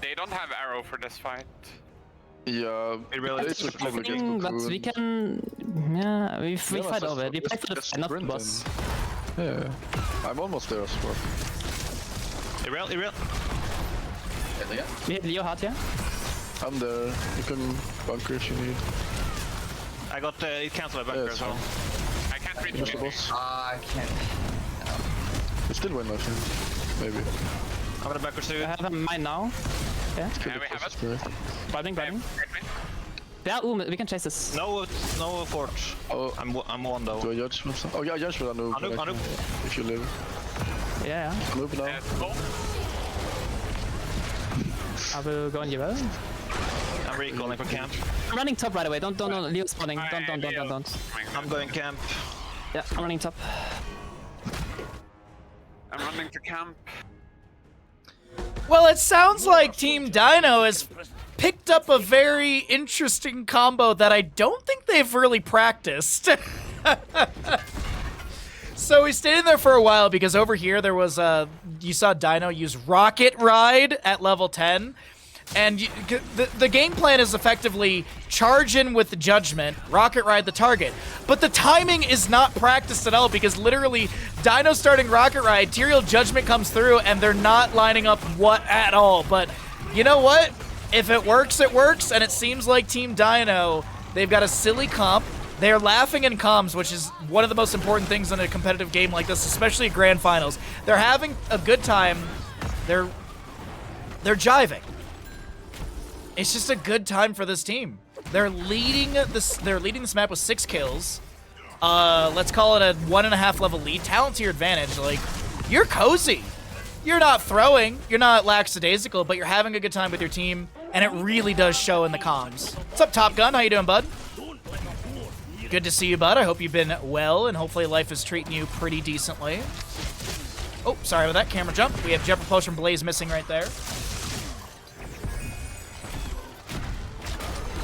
They don't have arrow for this fight. Yeah, It really this will probably get But Cocoon. we can... Yeah, we fight that's over it. We just- fight for the just fight, not the sprint boss. Yeah, I'm almost there as well. Irreal. We hit Leo hard here. I'm there. You can bunker if you need. I got it cancelled by bunker it's as well. I can't reach Finish the him. boss. I can't. You still win, I think. Maybe. I'm gonna bunker I soon. have a mine now. Yeah, we have it. Spirit. Bribing. Wait. Yeah, we can chase this. No fort. Oh, I'm one though. do I judge myself? Oh yeah, I judge with Anu. Anu. If you live. Yeah. Anu now. I will go on you well. I'm recalling for camp. I'm running top right away. Don't. Leo spawning. Don't. I'm going camp. Yeah, I'm running top. I'm running to camp. Well, it sounds like Team Dino has picked up a very interesting combo that I don't think they've really practiced. So we stayed in there for a while because over here there was you saw Dino use Rocket Ride at level 10. And the game plan is effectively charge in with the Judgment, Rocket Ride the target. But the timing is not practiced at all because literally Dino starting Rocket Ride, Tyrael Judgment comes through, and they're not lining up at all. But you know what? If it works, it works. And it seems like Team Dino, they've got a silly comp. They're laughing in comms, which is one of the most important things in a competitive game like this, especially grand finals. They're having a good time. They're jiving. It's just a good time for this team. They're leading this map with 6 kills. Let's call it a 1.5 level lead. Talent to your advantage. Like, you're cozy. You're not throwing. You're not lackadaisical, but you're having a good time with your team, and it really does show in the comms. What's up, Top Gun? How you doing, bud? Good to see you, bud. I hope you've been well, and hopefully life is treating you pretty decently. Oh, sorry about that. Camera jump. We have jet propulsion Blaze missing right there.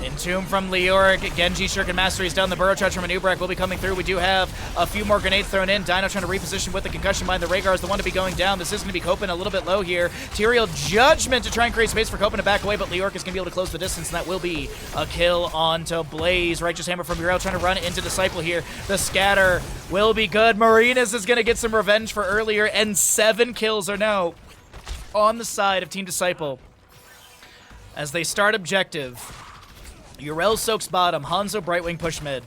Entomb from Leoric, Genji, Shuriken Mastery's done. The Burrow Charge from Anubrak will be coming through. We do have a few more grenades thrown in. Dino trying to reposition with the concussion mine. The Rhaegar is the one to be going down. This is going to be Copen a little bit low here. Tyrael Judgment to try and create space for Copen to back away, but Leoric is going to be able to close the distance, and that will be a kill onto Blaze. Righteous Hammer from Uriel trying to run into Disciple here. The scatter will be good. Marinas is going to get some revenge for earlier, and 7 kills are now on the side of Team Disciple. As they start objective, Uriel soaks bottom. Hanzo Brightwing push mid.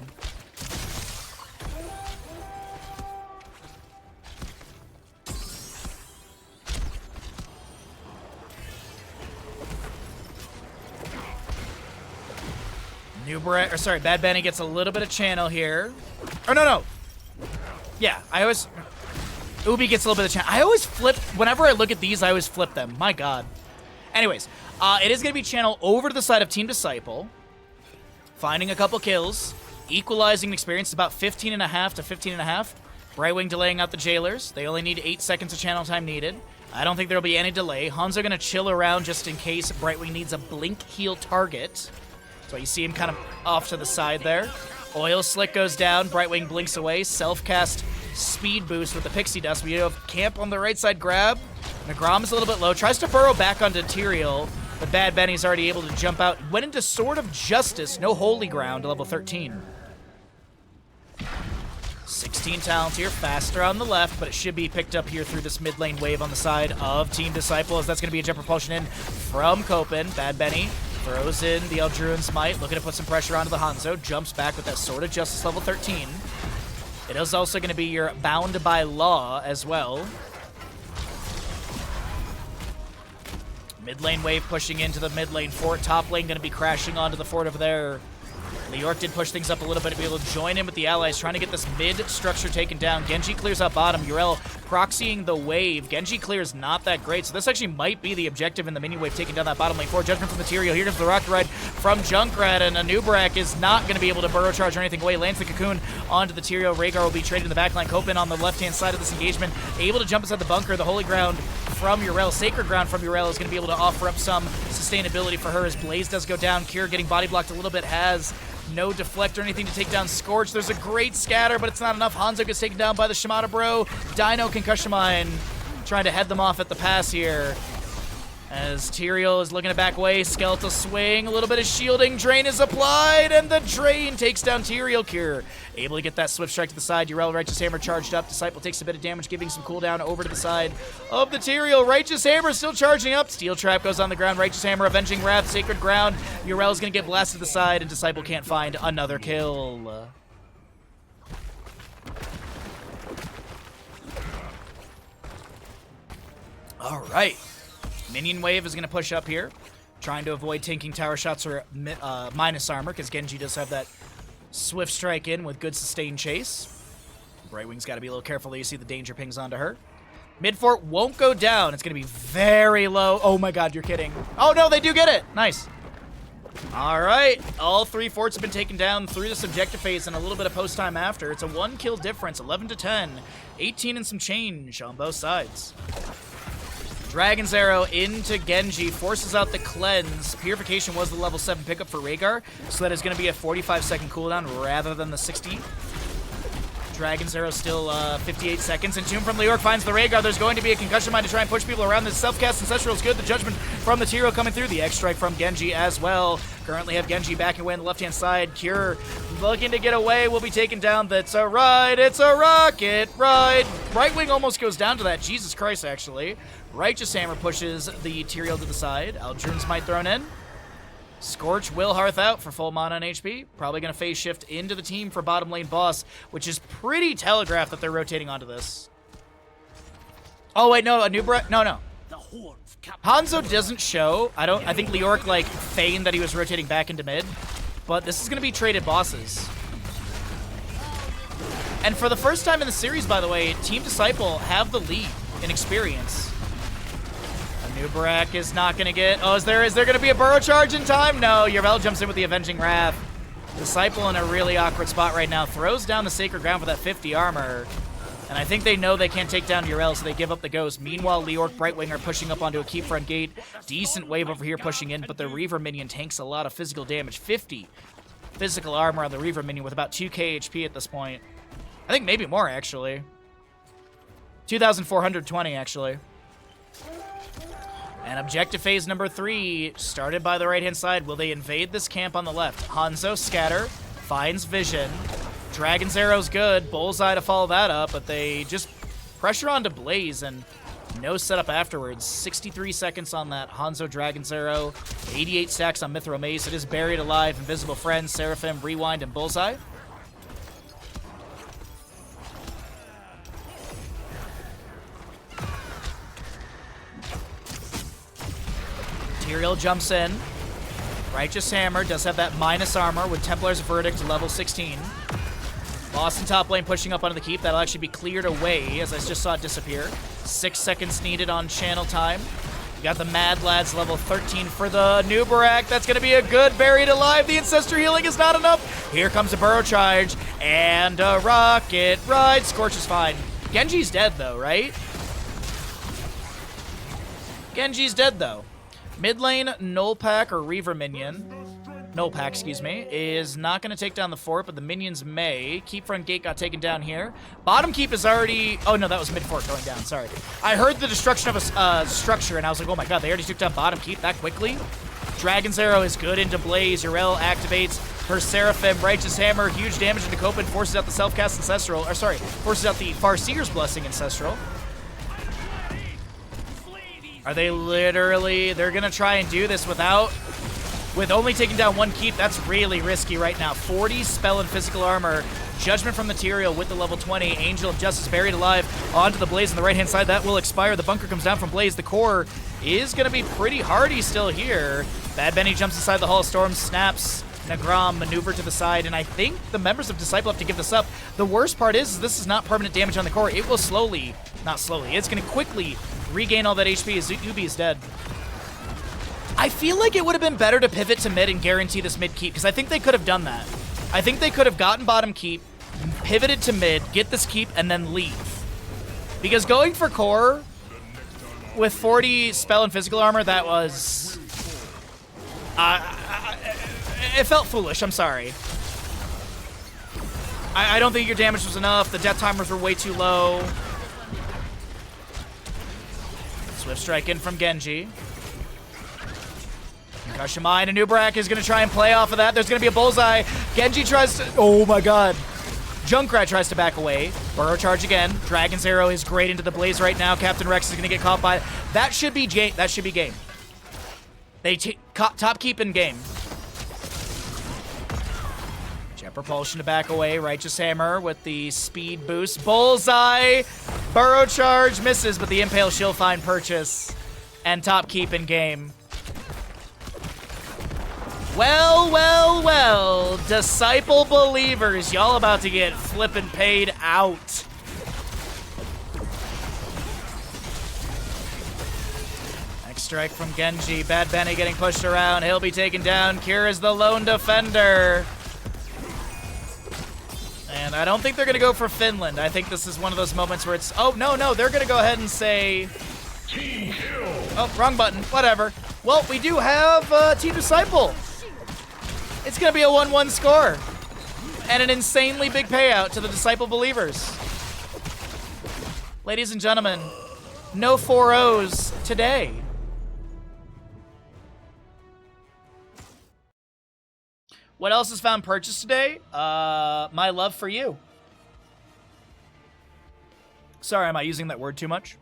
Bad Benny gets a little bit of channel here. Oh, no. Yeah, Ubi gets a little bit of channel. I always flip, whenever I look at these, I always flip them. My God. Anyways, it is going to be channel over to the side of Team Disciple. Finding a couple kills, equalizing experience, about 15.5 to 15.5. Brightwing delaying out the Jailers. They only need 8 seconds of channel time needed. I don't think there'll be any delay. Hanzo going to chill around just in case Brightwing needs a blink heal target. So you see him kind of off to the side there. Oil Slick goes down. Brightwing blinks away. Self-cast speed boost with the Pixie Dust. We have Camp on the right side grab. Nagram is a little bit low. Tries to burrow back onto Tyrael. But Bad Benny's already able to jump out. Went into Sword of Justice, no holy ground, level 13. 16 talents here, faster on the left, but it should be picked up here through this mid lane wave on the side of Team Disciple, as that's going to be a jet propulsion in from Copen. Bad Benny throws in the Eldruin Smite, looking to put some pressure onto the Hanzo. Jumps back with that Sword of Justice, level 13. It is also going to be your Bound by Law as well. Mid lane wave pushing into the mid lane fort. Top lane going to be crashing onto the fort over there. Leoric did push things up a little bit to be able to join in with the allies, trying to get this mid structure taken down. Genji clears up bottom. Uriel proxying the wave. Genji clears not that great, so this actually might be the objective in the mini wave, taking down that bottom lane fort. Judgment from the Tyrael. Here comes the rocket ride from Junkrat, and Anubrak is not going to be able to burrow charge or anything away. Lands the cocoon onto the Tyrael. Rhaegar will be traded in the backline. Copen on the left-hand side of this engagement, able to jump inside the bunker. The holy ground from Uriel, sacred ground from Uriel, is going to be able to offer up some sustainability for her as Blaze does go down. Kira getting body blocked a little bit, has no deflect or anything to take down Scorch. There's a great scatter, but it's not enough. Hanzo gets taken down by the Shimada Bro. Dino Concussion Mine trying to head them off at the pass here. As Tyrael is looking to back away. Skeletal Swing, a little bit of shielding. Drain is applied, and the Drain takes down Tyrael. Cure able to get that Swift Strike to the side. Uriel Righteous Hammer charged up. Disciple takes a bit of damage, giving some cooldown over to the side of the Tyrael. Righteous Hammer still charging up. Steel Trap goes on the ground. Righteous Hammer avenging Wrath. Sacred Ground. Uriel's going to get blasted to the side, and Disciple can't find another kill. All right. Minion wave is going to push up here, trying to avoid tanking tower shots or minus armor, because Genji does have that Swift Strike in with good sustained chase. Brightwing's got to be a little careful. You see the danger pings onto her. Mid fort won't go down. It's going to be very low. Oh my God, you're kidding. Oh no, they do get it. Nice. All right, all 3 forts have been taken down through this objective phase and a little bit of post time after. It's a 1 kill difference, 11 to 10, 18 and some change on both sides. Dragon's Arrow into Genji, forces out the cleanse. Purification was the level 7 pickup for Rhaegar, so that is going to be a 45-second cooldown rather than the 60. Dragon Zero still 58 seconds. And Tomb from Leorc finds the Rhaegar. There's going to be a concussion mine to try and push people around. The self-cast Ancestral is good. The Judgment from the Tyrael coming through. The X-Strike from Genji as well. Currently have Genji backing away on the left-hand side. Cure looking to get away. Will be taken down. That's a ride. It's a rocket ride. Right wing almost goes down to that. Jesus Christ, actually. Righteous Hammer pushes the Tyrael to the side. Aldrune's Might thrown in. Scorch will Hearth out for full mana and HP. Probably going to phase shift into the team for bottom lane boss, which is pretty telegraphed that they're rotating onto this. Oh, wait, no, a new no. Hanzo doesn't show. I think Leorc, like, feigned that he was rotating back into mid. But this is going to be traded bosses. And for the first time in the series, by the way, Team Disciple have the lead in experience. Nubarak is not going to get... Oh, is there going to be a burrow charge in time? No, Yarvel jumps in with the Avenging Wrath. Disciple in a really awkward spot right now. Throws down the Sacred Ground for that 50 armor. And I think they know they can't take down Yarvel, so they give up the Ghost. Meanwhile, Leorc, Brightwing are pushing up onto a keep front gate. Decent wave over here pushing in, but the Reaver minion tanks a lot of physical damage. 50 physical armor on the Reaver minion with about 2k HP at this point. I think maybe more, actually. 2,420, actually. And objective phase number 3, started by the right-hand side. Will they invade this camp on the left? Hanzo scatter, finds vision. Dragon's Arrow's good. Bullseye to follow that up, but they just pressure onto Blaze and no setup afterwards. 63 seconds on that Hanzo Dragon's Arrow. 88 stacks on Mithril Mace. It is buried alive. Invisible Friend, Seraphim, Rewind, and Bullseye. Tyrael jumps in. Righteous Hammer does have that minus armor with Templar's Verdict to level 16. Lost in top lane pushing up onto the keep. That'll actually be cleared away as I just saw it disappear. 6 seconds needed on channel time. We got the Mad Lads level 13 for the Nubarak. That's going to be a good buried alive. The Ancestor healing is not enough. Here comes a burrow charge and a rocket ride. Scorch is fine. Genji's dead though, right? Genji's dead though. Mid lane, Nullpack or Reaver minion, Nullpack, excuse me, is not going to take down the fort, but the minions may. Keep front gate got taken down here. Bottom keep is already... Oh, no, that was mid fort going down, sorry. I heard the destruction of a structure, and I was like, oh my god, they already took down bottom keep that quickly? Dragon's Arrow is good into Blaze. Urel activates her Seraphim. Righteous Hammer, huge damage into Copen, forces out the self-cast Ancestral, or sorry, forces out the Farseer's Blessing Ancestral. Are they literally... They're going to try and do this with only taking down one keep. That's really risky right now. 40 spell and physical armor. Judgment from the Tyrael with the level 20. Angel of Justice buried alive onto the Blaze on the right-hand side. That will expire. The bunker comes down from Blaze. The core is going to be pretty hardy still here. Bad Benny jumps inside the Hall of Storm, snaps. Nagram maneuver to the side, and I think the members of Disciple have to give this up. The worst part is this is not permanent damage on the core. It will slowly, not slowly, it's going to quickly regain all that HP as Ubi is dead. I feel like it would have been better to pivot to mid and guarantee this mid keep, because I think they could have done that. I think they could have gotten bottom keep, pivoted to mid, get this keep, and then leave. Because going for core with 40 spell and physical armor, that was... it felt foolish, I'm sorry. I don't think your damage was enough. The death timers were way too low. Swift strike in from Genji. Concussion Mine, and Nubarak is going to try and play off of that. There's going to be a bullseye. Genji tries to... Oh my god. Junkrat tries to back away. Burrow charge again. Dragon's Arrow is great into the Blaze right now. Captain Rex is going to get caught by... That should be game. That should be game. They top keep in game. Jet Propulsion to back away. Righteous Hammer with the speed boost. Bullseye. Burrow charge misses, but the Impale she'll find purchase. And top keep in game. Well, well, well. Disciple believers, y'all about to get flippin' paid out. Next strike from Genji. Bad Benny getting pushed around. He'll be taken down. Cure is the lone defender. And I don't think they're going to go for Finland. I think this is one of those moments where it's... Oh, no, no. They're going to go ahead and say... Oh, wrong button. Whatever. Well, we do have Team Disciple. It's going to be a 1-1 score. and an insanely big payout to the Disciple believers. Ladies and gentlemen, no 4-0s today. What else is found purchased today? My love for you. Sorry, am I using that word too much?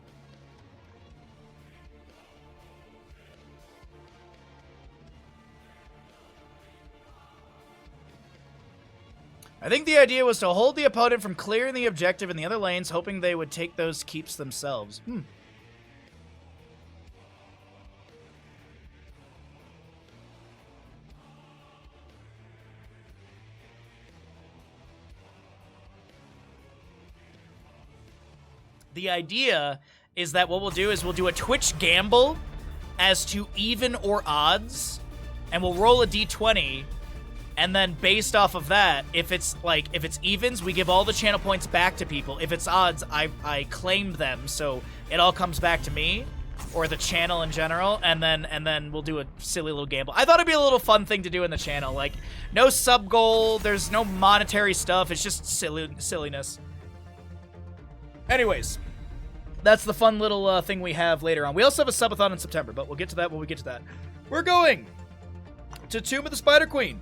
I think the idea was to hold the opponent from clearing the objective in the other lanes, hoping they would take those keeps themselves. The idea is that what we'll do is we'll do a Twitch gamble as to even or odds, and we'll roll a d20, and then based off of that, if it's evens, we give all the channel points back to people. If it's odds, I claim them, so it all comes back to me or the channel in general, and then we'll do a silly little gamble. I thought it'd be a little fun thing to do in the channel, like no sub goal, there's no monetary stuff, it's just silliness. Anyways, that's the fun little thing we have later on. We also have a subathon in September, but we'll get to that when we get to that. We're going to Tomb of the Spider Queen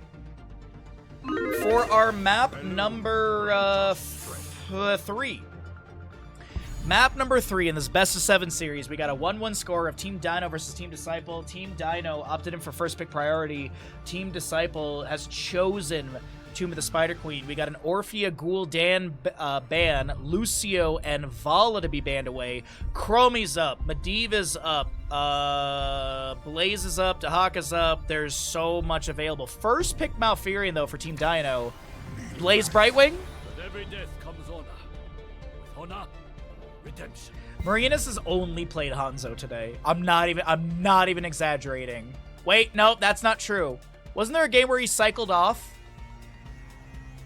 for our map number 3. Map number 3 in this best of 7 series. We got a 1-1 score of Team Dino versus Team Disciple. Team Dino opted in for first pick priority. Team Disciple has chosen Tomb of the Spider Queen. We got an Orphea Gul'dan ban, Lucio and Vala to be banned away. Chromie's up, Medivh's up, Blaze is up, Dahaka's up. There's so much available. First pick Malfurion though for Team Dino. Blaze Brightwing. With every death comes honor. With honor, redemption. Marinas has only played Hanzo today. I'm not even exaggerating. Wait, no, that's not true. Wasn't there a game where he cycled off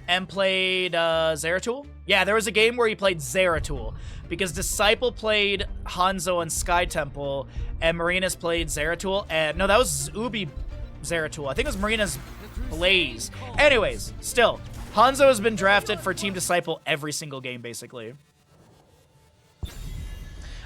and played Zeratul? Yeah, there was a game where he played Zeratul because Disciple played Hanzo and Sky Temple and Marinas played Zeratul. And no, that was Ubi Zeratul. I think it was Marinas Blaze. Anyways, still, Hanzo has been drafted for Team Disciple every single game, basically.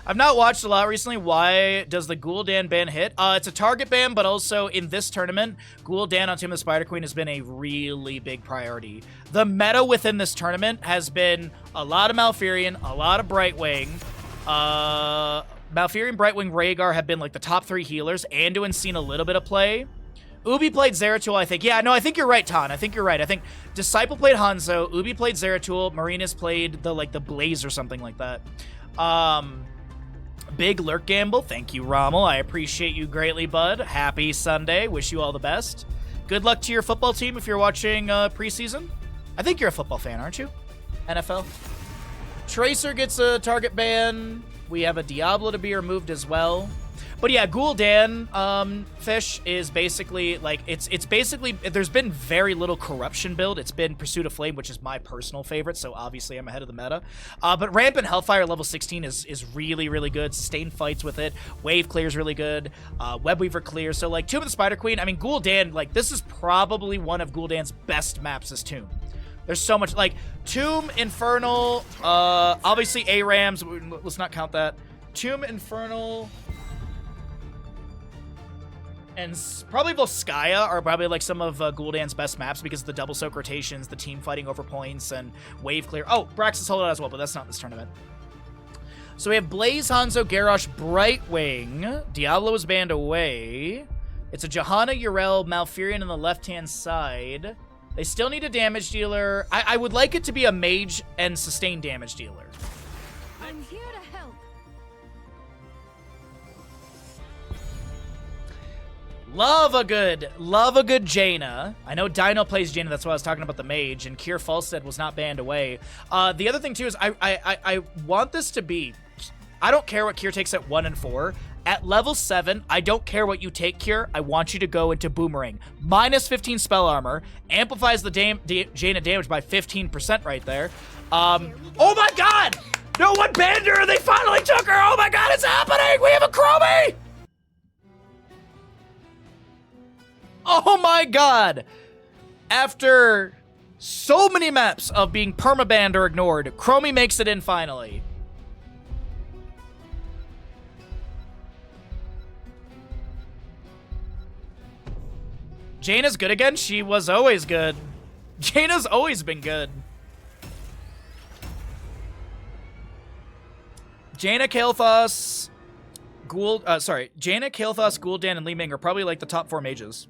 I've not watched a lot recently. Why does the Gul'dan ban hit? It's a target ban, but also in this tournament, Gul'dan on Tomb of the Spider Queen has been a really big priority. The meta within this tournament has been a lot of Malfurion, a lot of Brightwing. Malfurion, Brightwing, Rhaegar have been like the top 3 healers. Anduin's seen a little bit of play. Ubi played Zeratul, I think. Yeah, no, I think you're right, Tan. I think you're right. I think Disciple played Hanzo, Ubi played Zeratul, Marinas played the Blaze or something like that. Big lurk gamble. Thank you, Rommel. I appreciate you greatly, bud. Happy Sunday. Wish you all the best. Good luck to your football team if you're watching preseason. I think you're a football fan, aren't you? NFL. Tracer gets a target ban. We have a Diablo to be removed as well. But yeah, Gul'dan fish is basically like it's basically there's been very little corruption build. It's been Pursuit of Flame, which is my personal favorite, so obviously I'm ahead of the meta. But Rampant Hellfire level 16 is really good. Sustained fights with it. Wave clear is really good. Webweaver clear. So like Tomb of the Spider Queen, I mean Gul'dan, like this is probably one of Gul'dan's best maps as Tomb. There's so much like Tomb, Infernal, obviously ARAMs, let's not count that. Tomb, Infernal, and probably Volskaya are probably like some of Gul'dan's best maps because of the double soak rotations, the team fighting over points, and wave clear. Oh, Brax is holding out as well, but that's not this tournament. So we have Blaze, Hanzo, Garrosh, Brightwing. Diablo is banned away. It's a Johanna, Yrel, Malfurion on the left-hand side. They still need a damage dealer. I would like it to be a mage and sustained damage dealer. I'm here to help. Love a good Jaina. I know Dino plays Jaina, that's why I was talking about the mage, and Kier Falstead was not banned away. The other thing too is I want this to be, I don't care what Kier takes at 1 and 4. At level 7, I don't care what you take, Kier. I want you to go into Boomerang. Minus 15 spell armor, amplifies the Jaina damage by 15% right there. Oh my god! No one banned her! They finally took her! Oh my god, it's happening! We have a Chromie! Oh my god! After So many maps of being permabanned or ignored. Chromie makes it in finally. Jaina's good again? She was always good. Jaina's always been good. Jaina, Kael'thas, Jaina, Kael'thas, Gul'dan, and Li Ming are probably like the top 4 mages.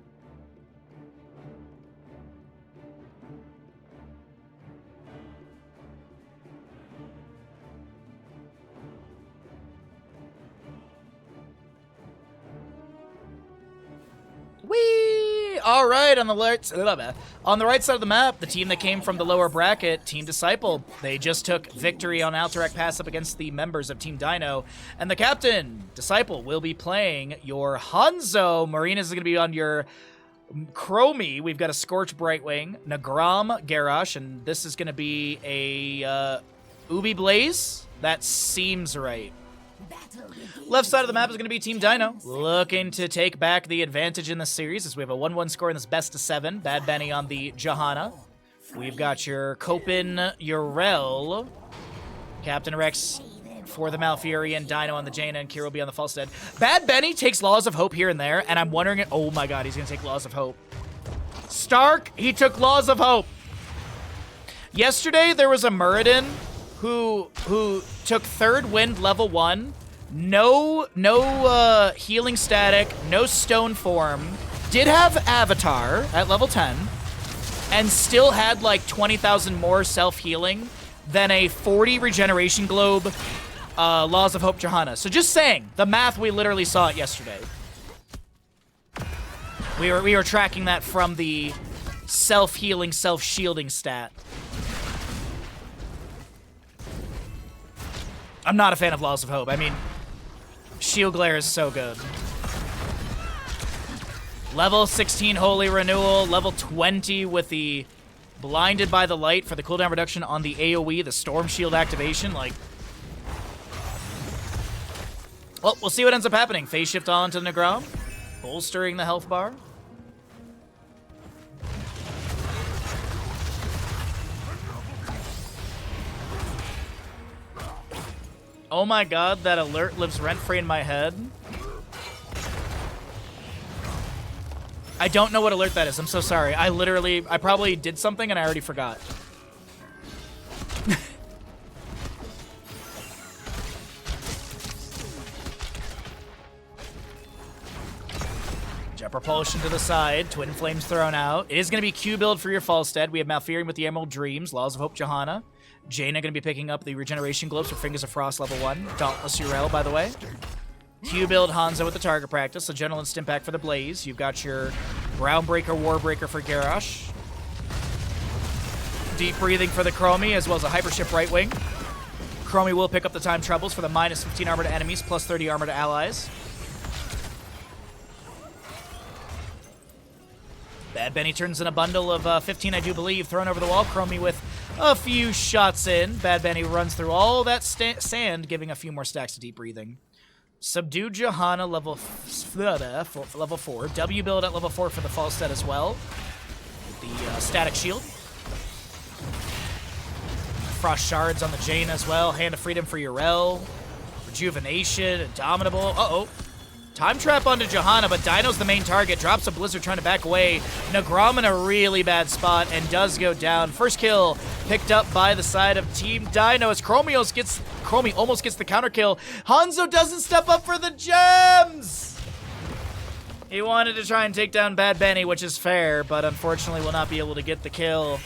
Whee! All right, on the right side of the map, the team that came from the lower bracket, Team Disciple, they just took victory on Alterac Pass up against the members of Team Dino, and the captain, Disciple, will be playing your Hanzo. Marinas is going to be on your Chromie. We've got a Scorch Brightwing, Nagram, Garrosh, and this is going to be a Ubi Blaze. That seems right. Left side of the map is going to be Team Dino, looking to take back the advantage in the series as we have a 1-1 score in this best of 7. Bad Benny on the Johanna. We've got your Copen, Urel, Captain Rex for the Malfurion, Dino on the Jaina, and Kira will be on the Falstead. Bad Benny takes Laws of Hope here and there, and I'm wondering, oh my god, he's going to take Laws of Hope. Stark, he took Laws of Hope. Yesterday, there was a Muradin who took Third Wind level 1, no healing static, no stone form, did have Avatar at level 10, and still had like 20,000 more self-healing than a 40 regeneration globe Laws of Hope Johanna. So just saying, the math, we literally saw it yesterday. We were tracking that from the self-healing, self-shielding stat. I'm not a fan of Laws of Hope. I mean, Shield Glare is so good. Level 16 Holy Renewal, level 20 with the Blinded by the Light for the cooldown reduction on the AoE, the Storm Shield activation, like... Well, we'll see what ends up happening. Phase shift on to Nagram, bolstering the health bar. Oh my god, that alert lives rent-free in my head. I don't know what alert that is. I'm so sorry. I probably did something and I already forgot. Jet Propulsion to the side. Twin Flames thrown out. It is going to be Q build for your Falstead. We have Malfurion with the Emerald Dreams. Laws of Hope Johanna. Jaina going to be picking up the Regeneration Globes for Fingers of Frost level 1. Dauntless Urel, by the way. Q build Hanzo with the target practice. The General Instant Pack for the Blaze. You've got your Groundbreaker Warbreaker for Garrosh. Deep Breathing for the Chromie, as well as a Hypership Brightwing. Chromie will pick up the Time Troubles for the minus 15 armor to enemies, plus 30 armor to allies. Bad Benny turns in a bundle of 15, I do believe, thrown over the wall. Chromie with a few shots in. Bad Benny runs through all that sand, giving a few more stacks of Deep Breathing. Subdue Johanna, level 4. W build at level 4 for the Falstead as well. With the Static Shield. Frost Shards on the Jaina as well. Hand of Freedom for Urel. Rejuvenation, Indomitable. Uh-oh. Time Trap onto Johanna, but Dino's the main target. Drops a Blizzard trying to back away. Nagram in a really bad spot and does go down. First kill picked up by the side of Team Dino as Chromie almost gets the counter kill. Hanzo doesn't step up for the gems! He wanted to try and take down Bad Benny, which is fair, but unfortunately will not be able to get the kill.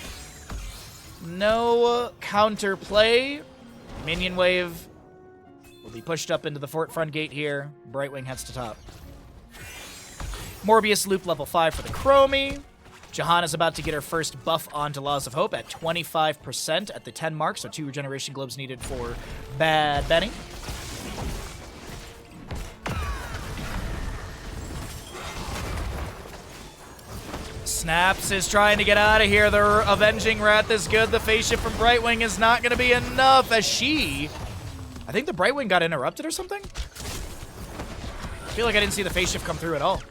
No counter play. Minion wave will be pushed up into the front gate here. Brightwing heads to top. Morbius Loop level 5 for the Chromie. Johanna's about to get her first buff onto Laws of Hope at 25% at the 10 mark, so 2 regeneration globes needed for Bad Benny. Snaps is trying to get out of here. The Avenging Wrath is good. The phase shift from Brightwing is not going to be enough as I think the Brightwing got interrupted or something? I feel like I didn't see the phase shift come through at all.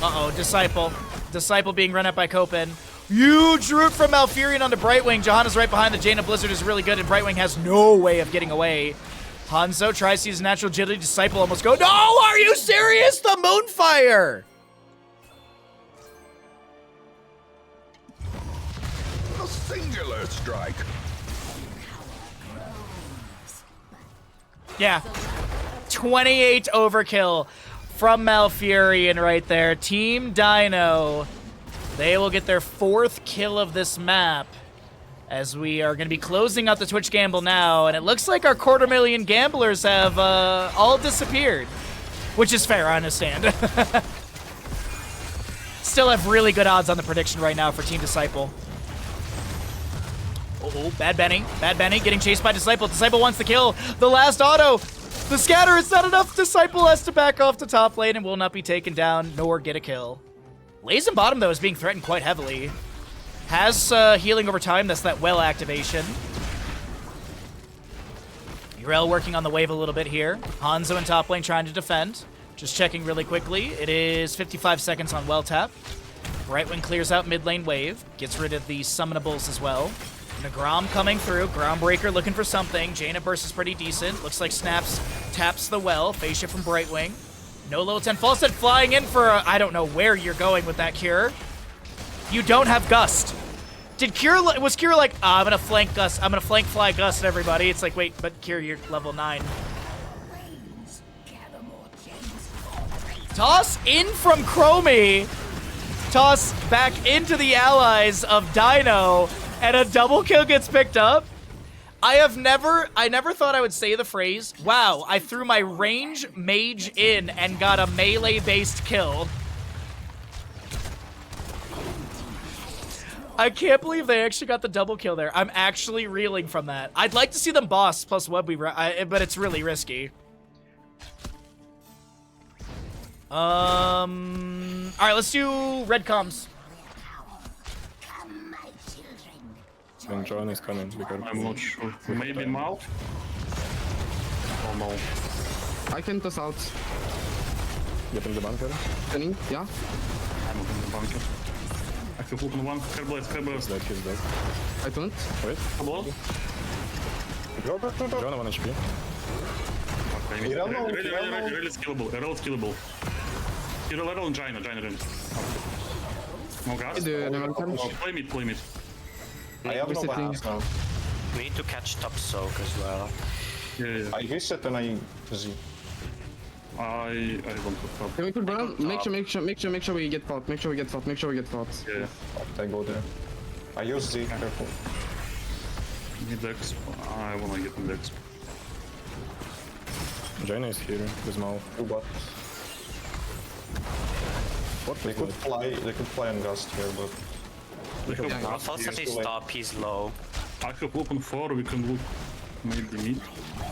Uh-oh, Disciple. Disciple being run out by Copen. Huge root from Malfurion onto Brightwing. Johanna's right behind. The Jaina Blizzard is really good, and Brightwing has no way of getting away. Hanzo tries to use natural agility. Disciple almost go. No, are you serious? The Moonfire! A singular strike. Yeah. 28 overkill from Malfurion right there. Team Dino. They will get their 4th kill of this map as we are going to be closing out the Twitch Gamble now. And it looks like our 250,000 gamblers have all disappeared, which is fair, I understand. Still have really good odds on the prediction right now for Team Disciple. Oh, Bad Benny. Bad Benny getting chased by Disciple. Disciple wants the kill. The last auto. The scatter is not enough. Disciple has to back off to top lane and will not be taken down nor get a kill. Lays in bottom, though, is being threatened quite heavily. Has healing over time. That's that well activation. Urel working on the wave a little bit here. Hanzo in top lane trying to defend. Just checking really quickly. It is 55 seconds on well tap. Brightwing clears out mid lane wave. Gets rid of the summonables as well. Nagram coming through. Groundbreaker looking for something. Jaina burst is pretty decent. Looks like Snaps taps the well. Phase shift from Brightwing. No level 10 Falstad flying in for a, I don't know where you're going with that Cure. You don't have Gust. Was Cure like, I'm gonna flank Gust. I'm gonna flank fly Gust everybody. It's like, wait, but Cure, you're level 9. Toss in from Chromie. Toss back into the allies of Dino. And a double kill gets picked up. I never thought I would say the phrase, wow, I threw my range mage in and got a melee-based kill. I can't believe they actually got the double kill there. I'm actually reeling from that. I'd like to see them boss plus Webweaver, but it's really risky. All right, let's do red comms. And John is coming. I'm not sure. Maybe mouth? Oh no. I can toss out. Get in the bunker. Turning, yeah. I'm not in the bunker. I can hook on one. Herblast. Dead, he's dead. I don't. Wait. Hello? Go. John, 1 HP. Okay. Really skillable. Really skillable. Hero level and Jaina. No gas. Play mid. I have no bans now. We need to catch top soak as well. Yeah. I reset and I Z. I don't put top. Can we put brown? Make sure we get fought. Make sure we get fought. Yeah. I go there. I use Z, careful. Need Dex. I wanna get in Dex. Jaina is here with Mao. Two bots. What? They could fly and gust here, but... Falstad is top, he's low. I have open 4, we can look maybe mid.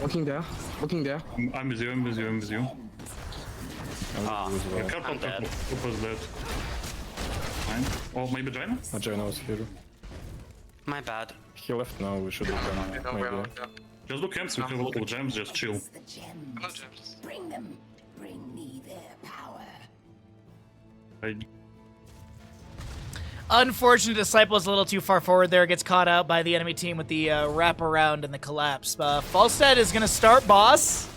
Looking there. I'm with you. I'm dead. What was that? Fine. Oh, maybe Jaina? Jaina was here. My bad. He left now, we should have done maybe. Just do camps, we have a lot of gems, just chill. No gems. Bring them. Bring me their power. Unfortunate Disciple is a little too far forward there. Gets caught out by the enemy team with the wraparound and the collapse. Falstad is going to start boss.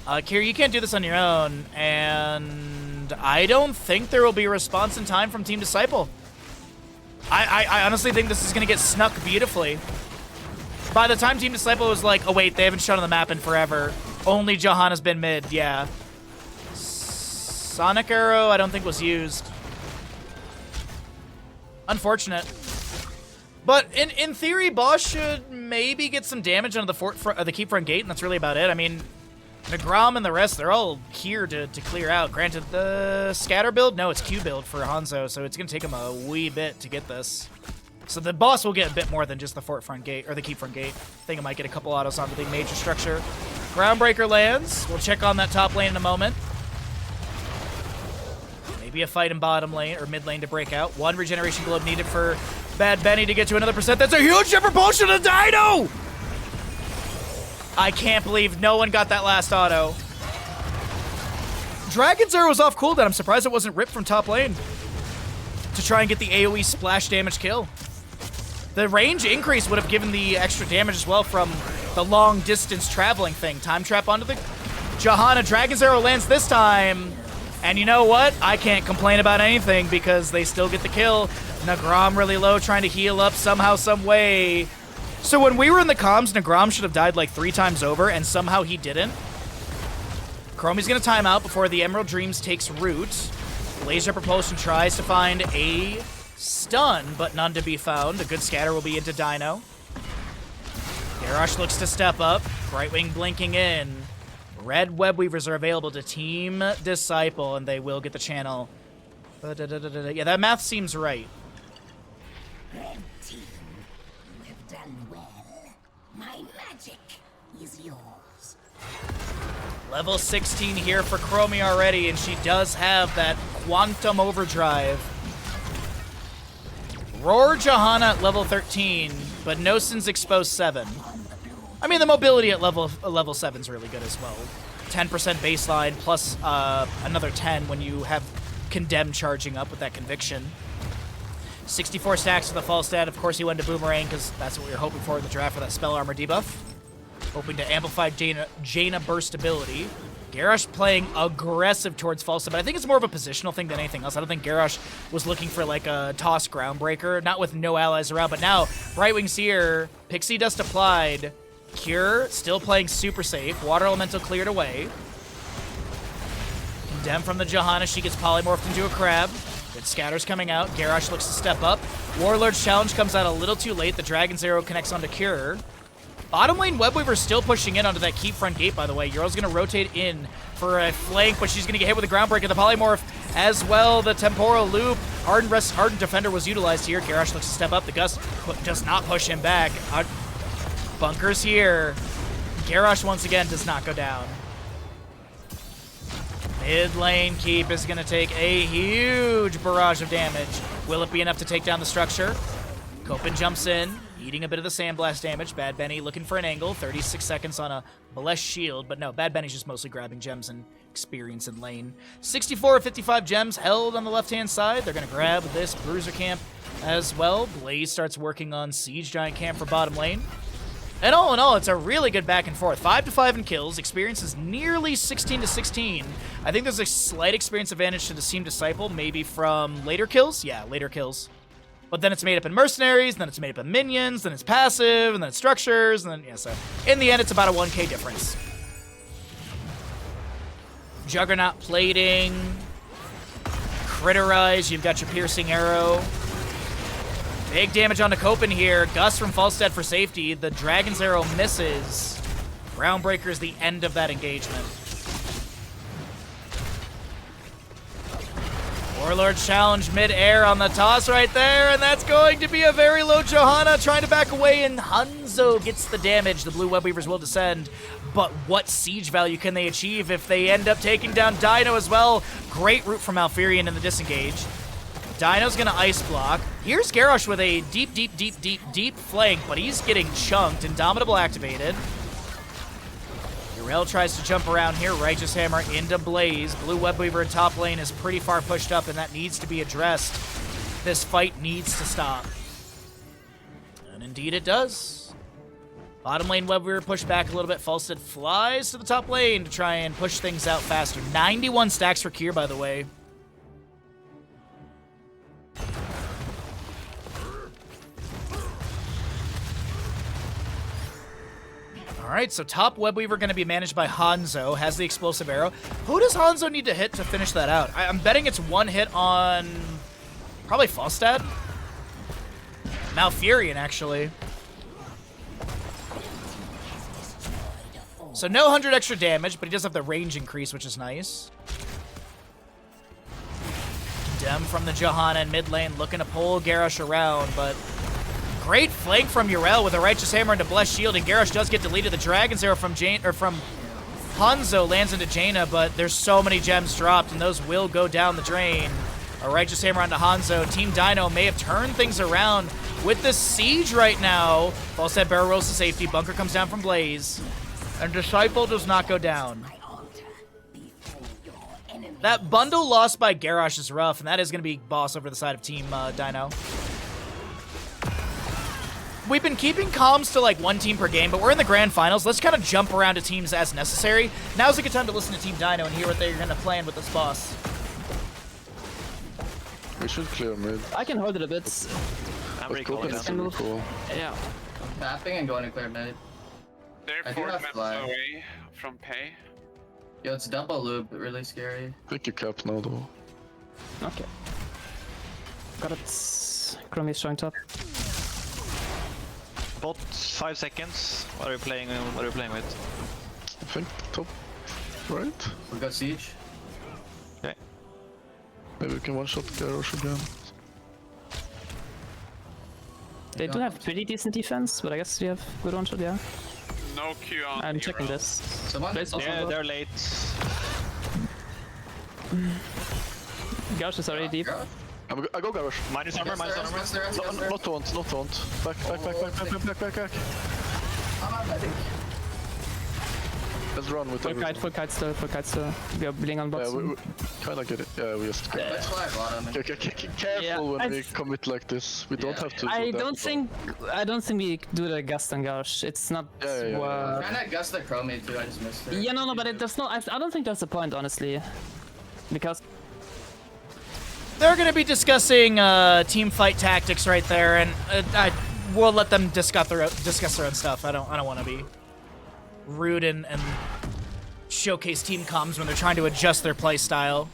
Kira, you can't do this on your own. And I don't think there will be a response in time from Team Disciple. I honestly think this is going to get snuck beautifully. By the time Team Disciple was like, oh wait, they haven't shown on the map in forever. Only Johanna's been mid, yeah. Sonic Arrow I don't think was used. Unfortunate. But in theory, boss should maybe get some damage onto the keep front gate, and that's really about it. I mean, Nagram and the rest, they're all here to clear out. Granted, the scatter build, no, it's Q build for Hanzo, so it's going to take him a wee bit to get this. So the boss will get a bit more than just the fort front gate, or the keep front gate. I think it might get a couple autos onto the major structure. Groundbreaker lands. We'll check on that top lane in a moment. Maybe a fight in bottom lane or mid lane to break out. 1 regeneration globe needed for Bad Benny to get to another percent. That's a huge different potion to Dino! I can't believe no one got that last auto. Dragon's Arrow was off cooldown. I'm surprised it wasn't ripped from top lane to try and get the AoE splash damage kill. The range increase would have given the extra damage as well from the long distance traveling thing. Time trap onto the Johanna. Dragon's Arrow lands this time. And you know what? I can't complain about anything because they still get the kill. Nagram really low, trying to heal up somehow, some way. So when we were in the comms, Nagram should have died like 3 times over, and somehow he didn't. Chromie's going to time out before the Emerald Dreams takes root. Laser Propulsion tries to find a stun, but none to be found. A good scatter will be into Dino. Garrosh looks to step up. Brightwing blinking in. Red Web Weavers are available to Team Disciple, and they will get the channel. Yeah, that math seems right. Red team, you have done well. My magic is yours. Level 16 here for Chromie already, and she does have that Quantum Overdrive. Roar Johanna at level 13, but Nosen's exposed 7. I mean, the mobility at level 7 is really good as well. 10% baseline plus another 10 when you have Condemn charging up with that Conviction. 64 stacks to the false stat. Of course, he went to Boomerang because that's what we were hoping for in the draft for that Spell Armor debuff. Hoping to amplify Jaina burst ability. Garrosh playing aggressive towards Falstad, but I think it's more of a positional thing than anything else. I don't think Garrosh was looking for like a toss Groundbreaker, not with no allies around, but now Brightwing's here. Pixie Dust applied. Cure still playing super safe. Water Elemental cleared away. Condemn from the Johanna. She gets polymorphed into a crab. Good scatters coming out. Garrosh looks to step up. Warlord's Challenge comes out a little too late. The Dragon's Arrow connects onto Cure. Bottom lane Webweaver still pushing in onto that keep front gate, by the way. Euro's going to rotate in for a flank, but she's going to get hit with a Groundbreaker. The Polymorph as well. The Temporal Loop. Hardened Defender was utilized here. Garrosh looks to step up. The Gust does not push him back. Bunkers here. Garrosh once again does not go down. Mid lane keep is going to take a huge barrage of damage. Will it be enough to take down the structure? Copen jumps in, eating a bit of the Sandblast damage. Bad Benny looking for an angle. 36 seconds on a Blessed Shield, but no, Bad Benny's just mostly grabbing gems and experience in lane. 64 of 55 gems held on the left-hand side. They're going to grab this Bruiser Camp as well. Blaze starts working on Siege Giant Camp for bottom lane. And all in all, it's a really good back and forth. 5-5 in kills. Experience is nearly 16-16. I think there's a slight experience advantage to the Team Disciple, maybe from later kills. Yeah, later kills. But then it's made up in mercenaries, then it's made up in minions, then it's passive, and then it's structures, and then, yeah, so in the end, it's about a 1k difference. Juggernaut plating. Critterize, you've got your piercing arrow. Big damage onto Copen here. Gust from Falstad for safety. The Dragon's Arrow misses. Groundbreaker is the end of that engagement. Warlord Challenge mid-air on the toss right there, and that's going to be a very low Johanna trying to back away, and Hanzo gets the damage. The blue Webweavers will descend, but what siege value can they achieve if they end up taking down Dino as well? Great route from Malfurion in the disengage. Dino's gonna ice block. Here's Garrosh with a deep flank, but he's getting chunked. Indomitable activated. Yrel tries to jump around here. Righteous Hammer into Blaze. Blue Webweaver in top lane is pretty far pushed up, and that needs to be addressed. This fight needs to stop. And indeed it does. Bottom lane Webweaver pushed back a little bit. Falstad flies to the top lane to try and push things out faster. 91 stacks for Kier, by the way. All right, so top Webweaver going to be managed by Hanzo, has the explosive arrow. Who does Hanzo need to hit to finish that out? I'm betting it's one hit on probably Falstad. Malfurion, actually. So no 100 extra damage, but he does have the range increase, which is nice. Condemn from the Johanna in mid lane, looking to pull Garrosh around, but great flank from Yrel with a Righteous Hammer into Blessed Shield, and Garrosh does get deleted. The Dragon's Arrow from Hanzo lands into Jaina, but there's so many gems dropped, and those will go down the drain. A Righteous Hammer onto Hanzo. Team Dino may have turned things around with the siege right now. Falstad barrel rolls to safety. Bunker comes down from Blaze. And Disciple does not go down. That bundle lost by Garrosh is rough, and that is going to be boss over the side of Team Dino. We've been keeping comms to like one team per game, but we're in the grand finals. Let's kind of jump around to teams as necessary. Now's a good time to listen to Team Dino and hear what they're going to plan with this boss. We should clear mid. I can hold it a bit. I'm recalling that. Cool. Yeah. Mapping and going to clear mid. They're I do 4 have minutes fly. away from pay. Yo, it's double loop, really scary. I think you cap now though. Okay. Got it. Chromie's showing top. Bot 5 seconds. What are you playing? What are you playing with? I think top right. We got siege. Okay. Maybe we can one-shot Garrosh again. They do have pretty decent defense, but I guess we have good one shot, yeah. No Q on. I'm checking hero. this. Someone? Place also Yeah, low. they're late. Garrosh is already deep. I go Garrosh. Minus armor, minus armor. Not taunt, not taunt. Back. I think. Let's run with Full everything. kite still. We are bleeding on bots. Yeah, we kinda get it. Yeah, we just... Let's fly bottom. Okay, careful Yeah, when we commit like this. We don't have to. I do that, don't think we do the Gust on Garrosh. It's not. I'm trying to gust the chromie too, I just missed it. Yeah, no, but it does not. I don't think that's the point, honestly, because They're going to be discussing team fight tactics right there, and we'll let them discuss their own stuff. I don't want to be rude and showcase team comms when they're trying to adjust their play style.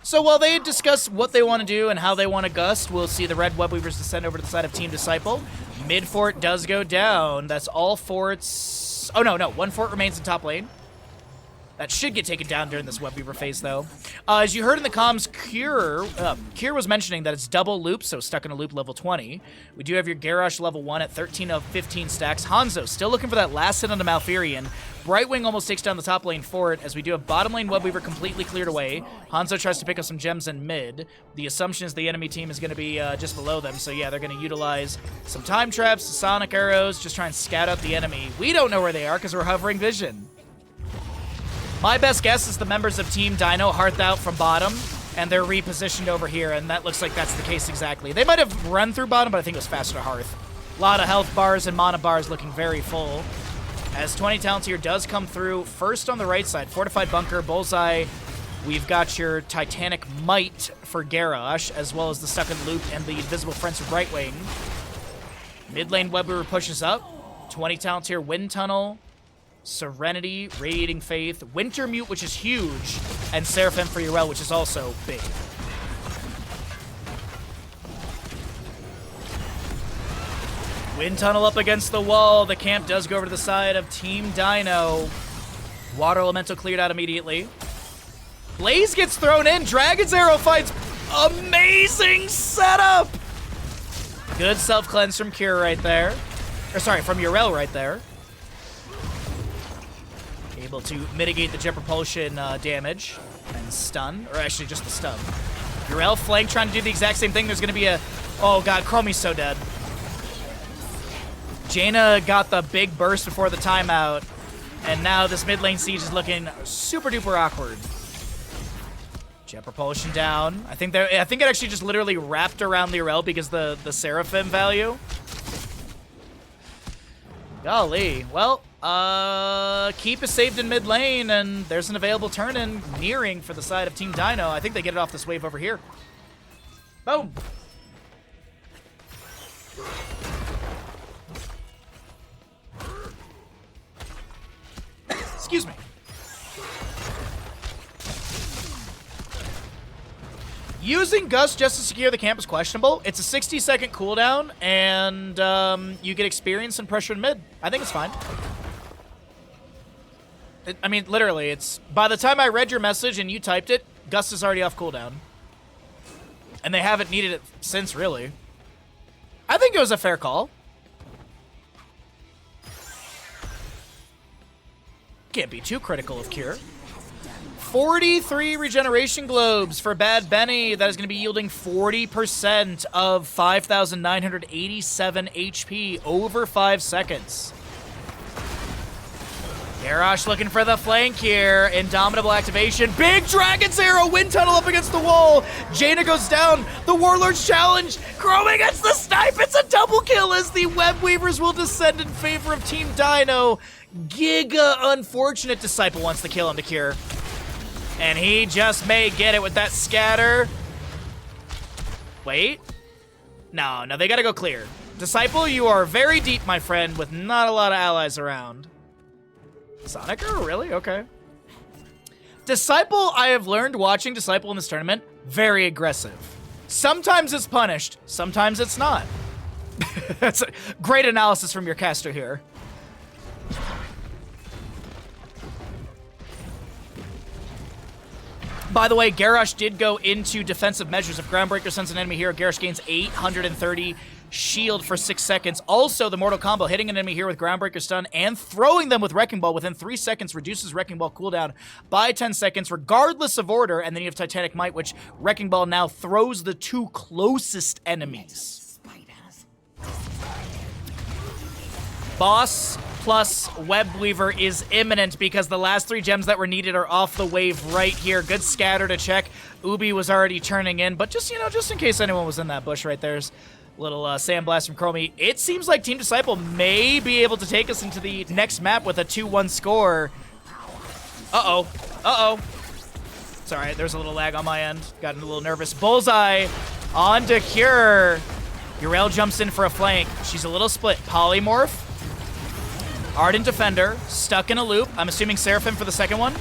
So while they discuss what they want to do and how they want to gust, we'll see the red web weavers descend over to the side of Team Disciple. Mid fort does go down. That's all forts. Oh no, one fort remains in top lane. That should get taken down during this web weaver phase, though. As you heard in the comms, Kier was mentioning that it's double loop, so stuck in a loop level 20. We do have your Garrosh level 1 at 13 of 15 stacks. Hanzo still looking for that last hit on the Malfurion. Brightwing almost takes down the top lane fort, as we do have bottom lane web weaver completely cleared away. Hanzo tries to pick up some gems in mid. The assumption is the enemy team is going to be just below them, so yeah, they're going to utilize some time traps, sonic arrows, just try and scout out the enemy. We don't know where they are because we're hovering vision. My best guess is the members of Team Dino hearth out from bottom, and they're repositioned over here, and that looks like that's the case exactly. They might have run through bottom, but I think it was faster to hearth. A lot of health bars and mana bars looking very full. As 20 talents here does come through, first on the right side, Fortified Bunker, Bullseye. We've got your Titanic Might for Garrosh, as well as the Stuck in Loop and the Invisible Friends for Brightwing. Mid lane Web Weaver pushes up. 20 talents here, Wind Tunnel. Serenity, Radiating Faith, Winter Mute, which is huge, and Seraphim for Urel, which is also big. Wind Tunnel up against the wall. The camp does go over to the side of Team Dino. Water Elemental cleared out immediately. Blaze gets thrown in. Dragon's Arrow fights. Amazing setup! Good self-cleanse from Cure right there. Or sorry, from Urel right there. Able to mitigate the jet propulsion damage and stun, or actually just the stun. Urel flank trying to do the exact same thing. There's going to be a... Oh god, Chromie's so dead. Jaina got the big burst before the timeout, and now this mid lane siege is looking super duper awkward. Jet propulsion down. I think it actually just literally wrapped around the Urel because the Seraphim value. Golly. Well, Keep is saved in mid lane, and there's an available turn-in nearing for the side of Team Dino. I think they get it off this wave over here. Boom. Excuse me. Using Gust just to secure the camp is questionable. It's a 60-second cooldown, and you get experience and pressure in mid. I think it's fine. I mean, literally, it's... By the time I read your message and you typed it, Gust is already off cooldown. And they haven't needed it since, really. I think it was a fair call. Can't be too critical of Cure. 43 regeneration globes for Bad Benny. That is going to be yielding 40% of 5,987 HP over 5 seconds. Garrosh looking for the flank here. Indomitable activation. Big Dragon's Arrow. Wind tunnel up against the wall. Jaina goes down. The Warlord's challenge. Chromie gets the snipe. It's a double kill as the Web Weavers will descend in favor of Team Dino. Giga unfortunate Disciple wants to kill him to cure. And he just may get it with that scatter. Wait. No, they gotta go clear. Disciple, you are very deep, my friend, with not a lot of allies around. Sonicer? Really? Okay. Disciple, I have learned watching Disciple in this tournament, very aggressive. Sometimes it's punished, sometimes it's not. That's a great analysis from your caster here. By the way, Garrosh did go into defensive measures. If Groundbreaker sends an enemy here, Garrosh gains 830 shield for 6 seconds. Also, the Mortal Combo, hitting an enemy here with Groundbreaker stun and throwing them with Wrecking Ball within 3 seconds reduces Wrecking Ball cooldown by 10 seconds, regardless of order. And then you have Titanic Might, which Wrecking Ball now throws the 2 closest enemies. Boss plus Web Weaver is imminent because the last 3 gems that were needed are off the wave right here. Good scatter to check. Ubi was already turning in, but just, just in case anyone was in that bush right there's little sandblast from Chromie. It seems like Team Disciple may be able to take us into the next map with a 2-1 score. Uh-oh. Sorry, there's a little lag on my end. Got a little nervous. Bullseye on to Cure. Yrel jumps in for a flank. She's a little split. Polymorph. Ardent Defender. Stuck in a loop. I'm assuming Seraphim for the second one.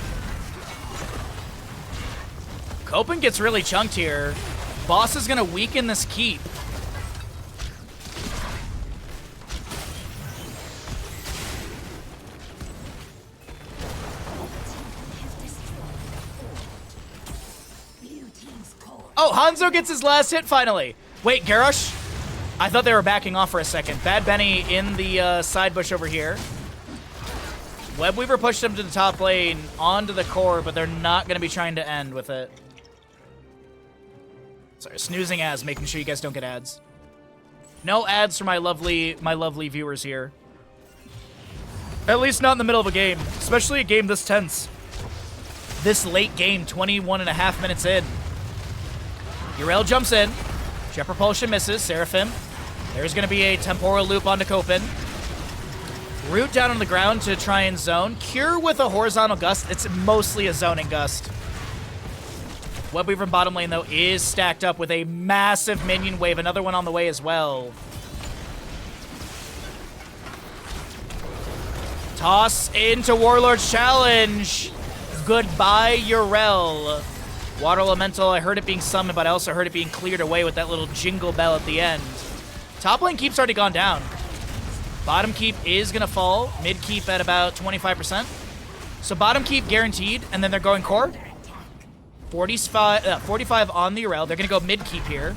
Copen gets really chunked here. Boss is going to weaken this keep. Oh, Hanzo gets his last hit finally. Wait, Garrosh? I thought they were backing off for a second. Bad Benny in the side bush over here. Webweaver pushed him to the top lane, onto the core, but they're not going to be trying to end with it. Sorry, snoozing ads, making sure you guys don't get ads. No ads for my lovely viewers here. At least not in the middle of a game, especially a game this tense. This late game, 21.5 minutes in. Yrel jumps in. Jet Propulsion misses. Seraphim. There's going to be a temporal loop onto Copen. Root down on the ground to try and zone. Cure with a horizontal gust. It's mostly a zoning gust. Webweaver in bottom lane, though, is stacked up with a massive minion wave. Another one on the way as well. Toss into Warlord's challenge. Goodbye, Yrel. Water Elemental, I heard it being summoned, but I also heard it being cleared away with that little jingle bell at the end. Top lane keep's already gone down. Bottom keep is going to fall. Mid keep at about 25%. So bottom keep guaranteed, and then they're going core. 45 on the Yrel. They're going to go mid keep here.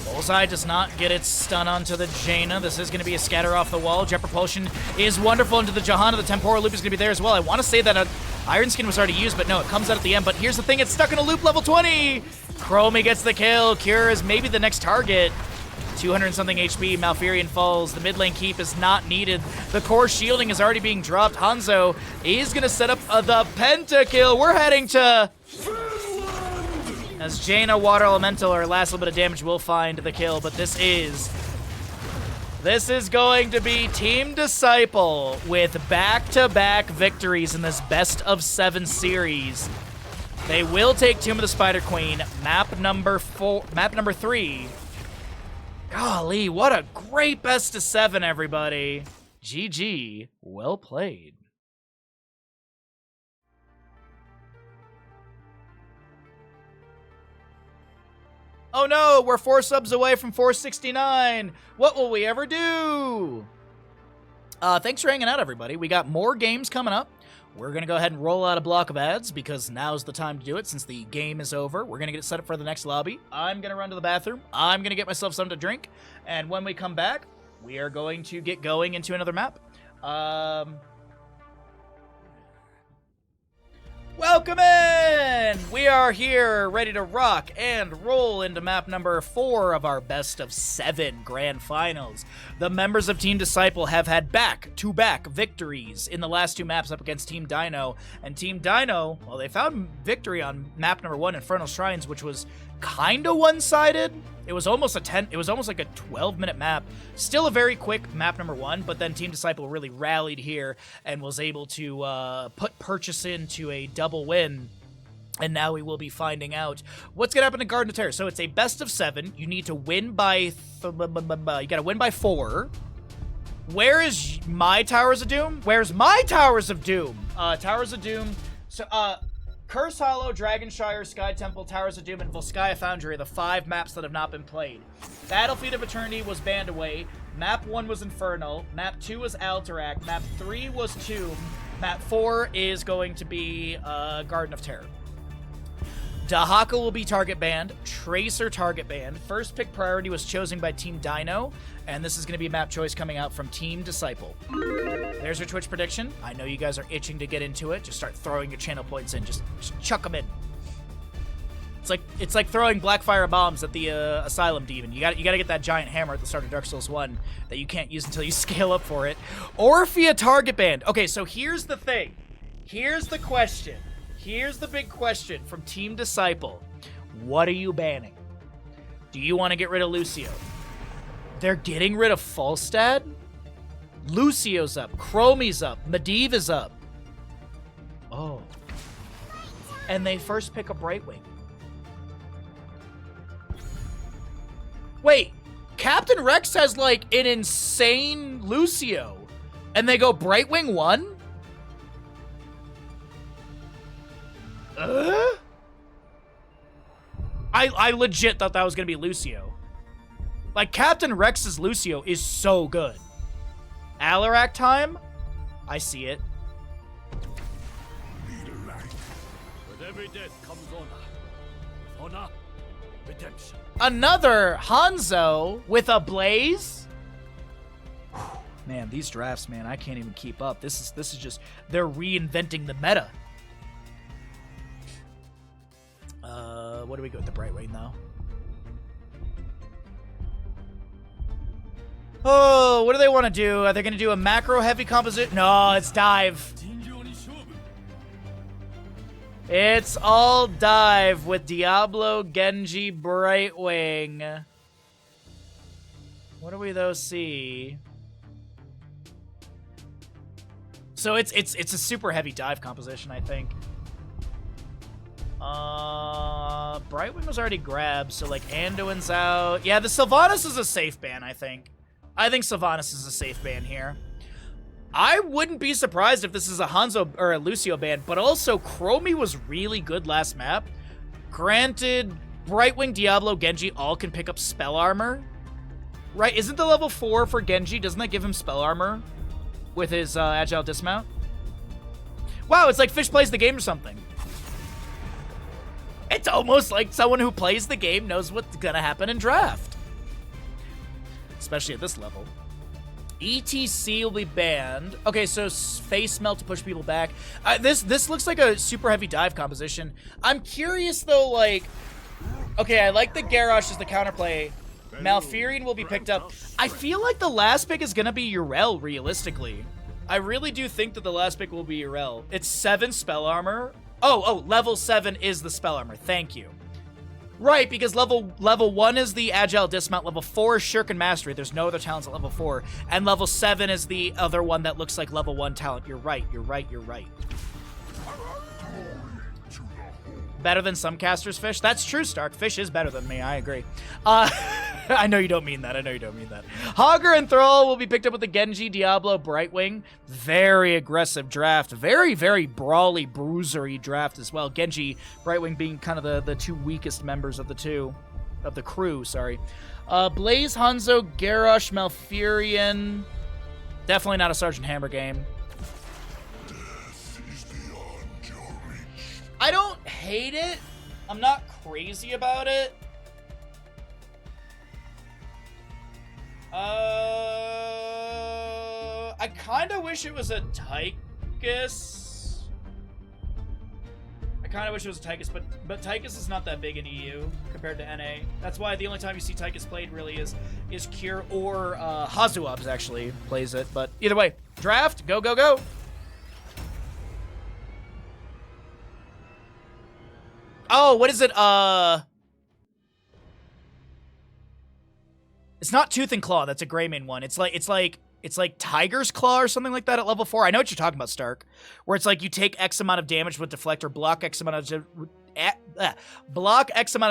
Bullseye does not get its stun onto the Jaina. This is going to be a scatter off the wall. Jet Propulsion is wonderful into the Johanna. The Temporal Loop is going to be there as well. I want to say that Iron Skin was already used, but no, it comes out at the end. But here's the thing, it's stuck in a loop, level 20! Chromie gets the kill. Cure is maybe the next target. 200-something HP, Malfurion falls. The mid lane keep is not needed. The core shielding is already being dropped. Hanzo is going to set up the pentakill. We're heading to... As Jaina, Water Elemental, our last little bit of damage will find the kill, but this is going to be Team Disciple with back-to-back victories in this best-of-7 series. They will take Tomb of the Spider Queen, map number 3. Golly, what a great best-of-7, everybody. GG, well played. Oh no, we're 4 subs away from 469. What will we ever do? Thanks for hanging out, everybody. We got more games coming up. We're going to go ahead and roll out a block of ads because now's the time to do it since the game is over. We're going to get it set up for the next lobby. I'm going to run to the bathroom. I'm going to get myself something to drink. And when we come back, we are going to get going into another map. Welcome in! gentlemen, we are here ready to rock and roll into map number 4 of our best of 7 grand finals. The members of Team Disciple have had back-to-back victories in the last 2 maps up against Team Dino. And Team Dino, well, they found victory on map number 1, Infernal Shrines, which was kind of one-sided. It was almost like a 12-minute map. Still a very quick map number 1, but then Team Disciple really rallied here and was able to put Purchase into a double win. And now we will be finding out what's going to happen in Garden of Terror. So it's a best of 7. You need to win by... you got to win by 4. Where is my Towers of Doom? Where's my Towers of Doom? Towers of Doom... So, Curse Hollow, Dragonshire, Sky Temple, Towers of Doom, and Volskaya Foundry are the 5 maps that have not been played. Battlefield of Eternity was banned away. Map 1 was Infernal. Map 2 was Alterac. Map 3 was Tomb. Map 4 is going to be Garden of Terror. Dahaka will be target banned. Tracer target banned. First pick priority was chosen by Team Dino, and this is going to be a map choice coming out from Team Disciple. There's your Twitch prediction. I know you guys are itching to get into it. Just start throwing your channel points in. Just chuck them in. It's like throwing Blackfire bombs at the Asylum Demon. You got to get that giant hammer at the start of Dark Souls 1 that you can't use until you scale up for it. Orphea target banned. Okay, so here's the thing. Here's the question. Here's the big question from Team Disciple. What are you banning? Do you want to get rid of Lucio? They're getting rid of Falstad? Lucio's up. Chromie's up. Medivh is up. Oh. And they first pick a Brightwing. Wait. Captain Rex has, like, an insane Lucio. And they go Brightwing 1? I legit thought that was going to be Lucio. Like, Captain Rex's Lucio is so good. Alarak time? I see it. With every death comes honor. With honor, redemption. Another Hanzo with a Blaze? Man, these drafts, man, I can't even keep up. This is just, they're reinventing the meta. What do we go with the Brightwing, though? Oh, what do they want to do? Are they going to do a macro-heavy composition? No, it's dive. It's all dive with Diablo, Genji, Brightwing. What do we, though, see? So it's a super heavy dive composition, I think. Brightwing was already grabbed, so like Anduin's out. Yeah, the Sylvanas is a safe ban, I think. I think Sylvanas is a safe ban here. I wouldn't be surprised if this is a Hanzo or a Lucio ban, but also Chromie was really good last map. Granted, Brightwing, Diablo, Genji all can pick up spell armor. Right, isn't the level 4 for Genji, doesn't that give him spell armor with his agile dismount? Wow, it's like Fish plays the game or something. It's almost like someone who plays the game knows what's gonna happen in draft. Especially at this level. ETC will be banned. Okay, so face melt to push people back. This looks like a super heavy dive composition. I'm curious though, like, okay, I like the Garrosh as the counterplay. Malfurion will be picked up. I feel like the last pick is gonna be Yrel, realistically. I really do think that the last pick will be Yrel. It's 7 spell armor. Oh, level 7 is the spell armor. Thank you. Right, because level 1 is the Agile Dismount, level 4 is Shuriken Mastery, there's no other talents at level 4, and level 7 is the other one that looks like level 1 talent. You're right. Better than some casters, Fish? That's true, Stark. Fish is better than me, I agree. I know you don't mean that. Hogger and Thrall will be picked up with the Genji, Diablo, Brightwing. Very aggressive draft. Very, very brawly, bruisery draft as well. Genji, Brightwing being kind of the 2 weakest members of the crew, sorry. Blaze, Hanzo, Garrosh, Malfurion. Definitely not a Sergeant Hammer game. I don't hate it. I'm not crazy about it. I kind of wish it was a Tychus. I kind of wish it was Tychus, but Tychus is not that big in EU compared to NA. That's why the only time you see Tychus played really is Cure or Hazuabs actually plays it. But either way, draft, go, go, go. Oh, what is it? It's not Tooth and Claw. That's a Greymane one. It's like Tiger's Claw or something like that at level 4. I know what you're talking about, Stark. Where it's like you take X amount of damage with Deflect or block X amount of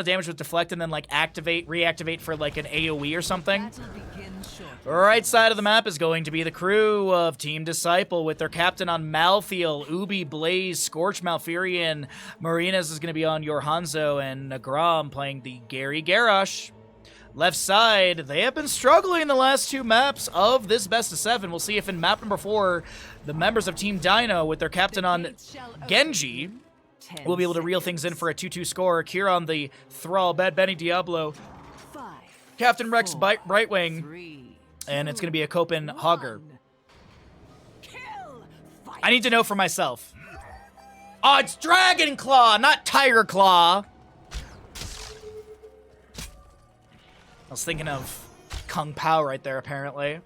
damage with Deflect and then like reactivate for like an AoE or something. Right side of the map is going to be the crew of Team Disciple with their captain on Malthael, Ubi, Blaze, Scorch, Malfurion. Marinas is going to be on your Hanzo, and Nagram playing the Gary Garrosh. Left side, they have been struggling in the last 2 maps of this best of 7. We'll see if in map number 4, the members of Team Dino with their captain on Genji will be able to reel things in for a 2-2 score. Kira on the Thrall, Bad Benny Diablo, Captain Rex Brightwing, and it's going to be a Copen Hogger. I need to know for myself. Oh, it's Dragon Claw, not Tiger Claw. I was thinking of Kung Pao right there, apparently.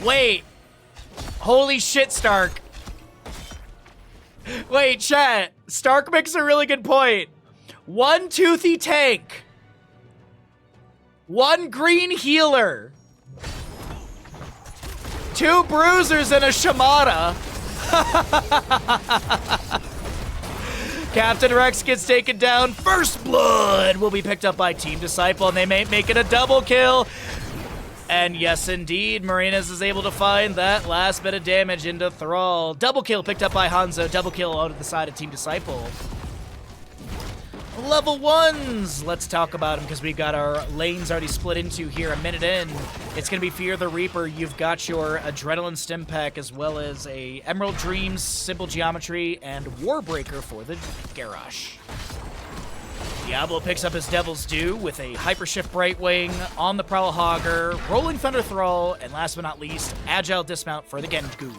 Wait. Holy shit, Stark. Wait, chat. Stark makes a really good point. 1 toothy tank. 1 green healer. 2 bruisers and a Shamata. Captain Rex gets taken down. First blood will be picked up by Team Disciple, and they may make it a double kill. And yes, indeed, Marinas is able to find that last bit of damage into Thrall. Double kill picked up by Hanzo. Double kill out of the side of Team Disciple. Level 1s. Let's talk about them because we've got our lanes already split into here a minute in. It's going to be Fear the Reaper. You've got your Adrenaline Stim Pack as well as a Emerald Dreams, Simple Geometry, and Warbreaker for the Garrosh. Diablo picks up his Devil's Due with a Hypershift Brightwing, On the Prowl Hogger, Rolling Thunder Thrall, and last but not least, Agile Dismount for the Gengu.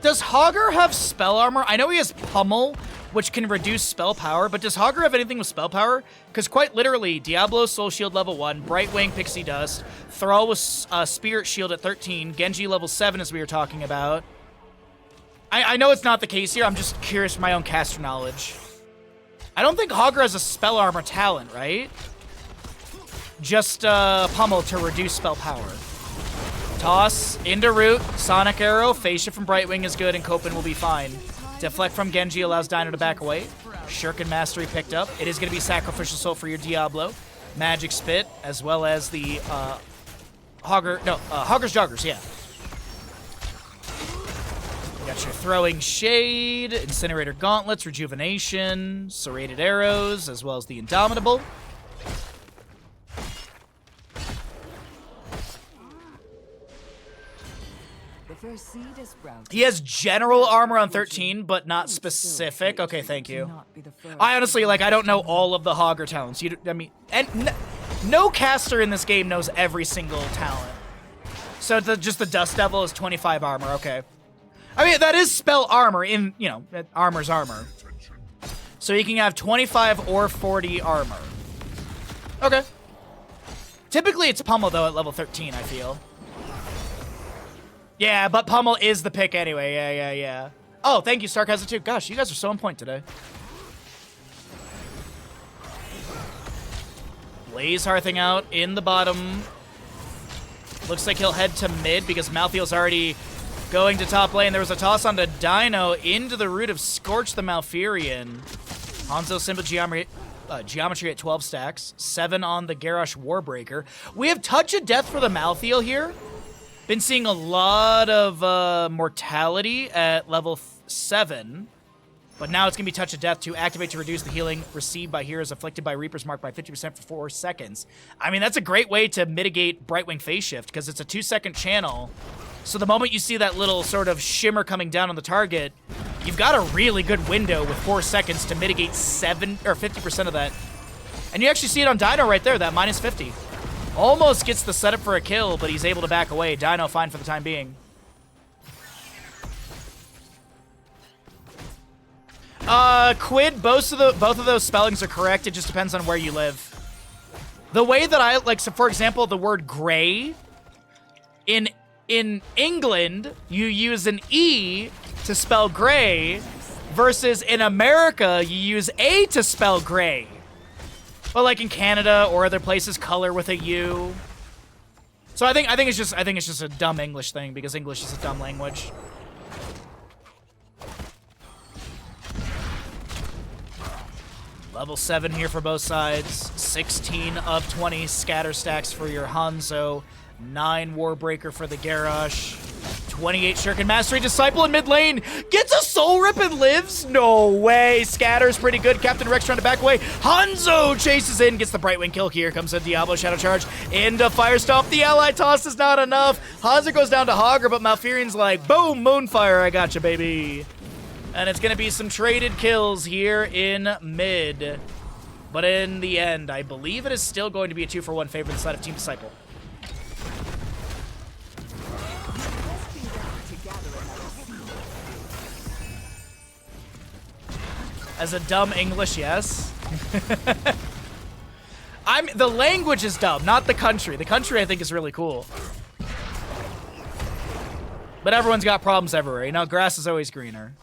Does Hogger have spell armor? I know he has Pummel, which can reduce spell power, but does Hogger have anything with spell power? Because quite literally, Diablo Soul Shield level 1, Brightwing Pixie Dust, Thrall with Spirit Shield at 13, Genji level 7 as we were talking about. I know it's not the case here, I'm just curious for my own caster knowledge. I don't think Hogger has a spell armor talent, right? Just Pummel to reduce spell power. Toss into root, Sonic Arrow, Phase Shift from Brightwing is good, and Copen will be fine. Deflect from Genji allows Dino to back away. Shuriken Mastery picked up. It is going to be Sacrificial Soul for your Diablo. Magic Spit, as well as the Hogger's Joggers, yeah. You got your Throwing Shade, Incinerator Gauntlets, Rejuvenation, Serrated Arrows, as well as the Indomitable. He has general armor on 13, but not specific. Okay, thank you. I honestly, I don't know all of the Hogger talents. No caster in this game knows every single talent. So just the Dust Devil is 25 armor, okay. I mean, that is spell armor in, armor's armor. So you can have 25 or 40 armor. Okay. Typically it's Pummel, though, at level 13, I feel. Yeah, but Pummel is the pick anyway. Yeah. Oh, thank you, Stark has it too. Gosh, you guys are so on point today. Blaze Hearthing out in the bottom. Looks like he'll head to mid because Malthael's already going to top lane. There was a toss onto Dino into the root of Scorch the Malfurion. Hanzo Simple Geometry at 12 stacks. 7 on the Garrosh Warbreaker. We have Touch of Death for the Malthael here. Been seeing a lot of mortality at level 7, but now it's going to be Touch of Death to activate to reduce the healing received by heroes afflicted by Reaper's Mark by 50% for 4 seconds. I mean, that's a great way to mitigate Brightwing Phase Shift because it's a 2-second channel. So the moment you see that little sort of shimmer coming down on the target, you've got a really good window with 4 seconds to mitigate 7 or 50% of that. And you actually see it on Dino right there, that minus 50. Almost gets the setup for a kill, but he's able to back away. Dino fine for the time being. Quid, both of those spellings are correct. It just depends on where you live. The way that I, like, so for example, the word gray, in England, you use an E to spell gray, versus in America, you use A to spell gray. But like in Canada or other places, color with a U. So I think it's just a dumb English thing, because English is a dumb language. Level 7 here for both sides. 16 of 20 scatter stacks for your Hanzo. 9 Warbreaker for the Garrosh. 28 Shuriken Mastery. Disciple in mid lane gets a Soul Rip and lives? No way. Scatter's pretty good. Captain Rex trying to back away. Hanzo chases in, gets the Brightwing kill. Here comes a Diablo Shadow Charge into Fire Stomp. The ally toss is not enough. Hanzo goes down to Hogger, but Malfurion's like, boom, Moonfire, I gotcha, baby. And it's going to be some traded kills here in mid. But in the end, I believe it is still going to be a 2-for-1 favor on the side of Team Disciple. As a dumb English, yes. The language is dumb, not the country. The country, I think, is really cool. But everyone's got problems everywhere. You know, grass is always greener.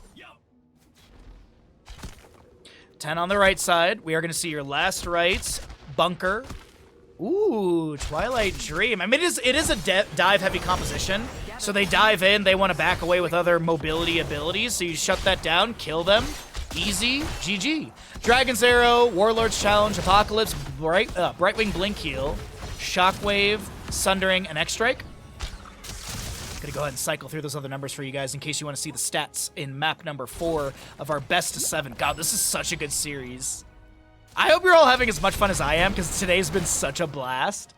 10 on the right side. We are going to see your last rights. Bunker. Ooh, Twilight Dream. I mean, it is a dive-heavy composition. So they dive in. They want to back away with other mobility abilities. So you shut that down, kill them. Easy. GG. Dragon's Arrow, Warlord's Challenge, Apocalypse, Brightwing Blink Heal, Shockwave, Sundering, and X-Strike. Gonna go ahead and cycle through those other numbers for you guys in case you want to see the stats in map number 4 of our best of 7. God, this is such a good series. I hope you're all having as much fun as I am, because today's been such a blast.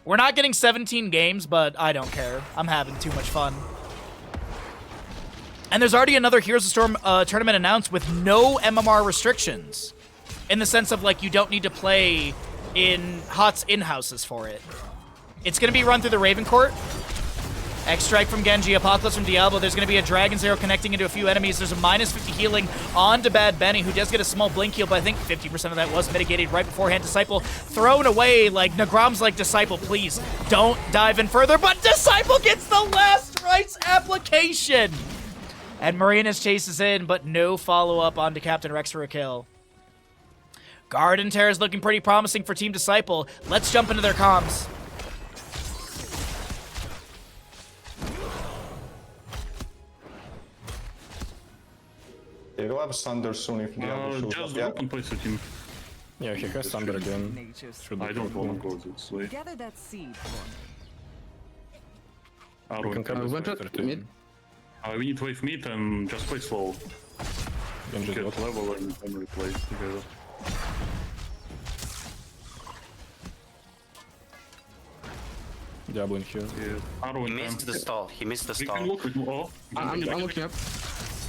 We're not getting 17 games, but I don't care. I'm having too much fun. And there's already another Heroes of Storm tournament announced with no MMR restrictions. In the sense of, like, you don't need to play in HOTS in-houses for it. It's going to be run through the Raven Court. X-Strike from Genji, Apocalypse from Diablo. There's going to be a Dragon's Arrow connecting into a few enemies. There's a minus 50 healing on to Bad Benny, who does get a small blink heal, but I think 50% of that was mitigated right beforehand. Disciple thrown away. Like, Nagram's like, Disciple, please don't dive in further. But Disciple gets the last rights application. And Marinas chases in, but no follow-up onto Captain Rex for a kill. Garden Terror is looking pretty promising for Team Disciple. Let's jump into their comms. They will have Thunder soon if they have a Just drop and place a team. Yeah, he has Thunder again. I don't want to go this way. Gather that seed for me. We can come one with shot 13. mid. We need wave mid and just play slow. Genji Get bot. level and replay together. Diablo in here. Yeah. Arrow He in missed hand. the stall. He missed the We stall. can look with I'm looking up.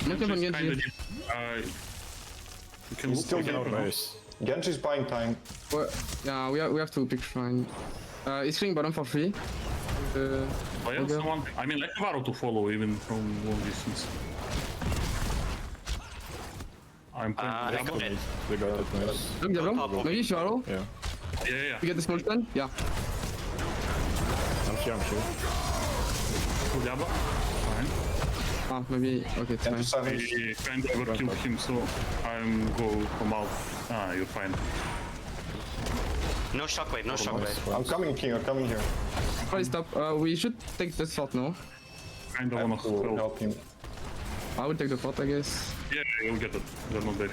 Looking for Kinda Genji. deep. We can He's look still together. deep. Nice. Genji's buying time. Yeah, we have to pick shrine. He's killing bottom for free. Play on someone. I mean, I have arrow to follow even from long distance. I'm playing I Diablo. got it. They got it, nice. Look, Diablo. Maybe Sharrow. Yeah. Yeah. You get the small stun? Yeah. I'm here. Kill Diablo. Fine. Ah, maybe. Okay, it's fine. Savage. I kind of overkilled him, so I'm go come out. Ah, you're fine. No shockwave, no shockwave. I'm coming here. Probably stop. We should take this fort now. Kind of I wanna have to help. help him. I will take the fort, I guess. Yeah, you'll get it. They're not dead.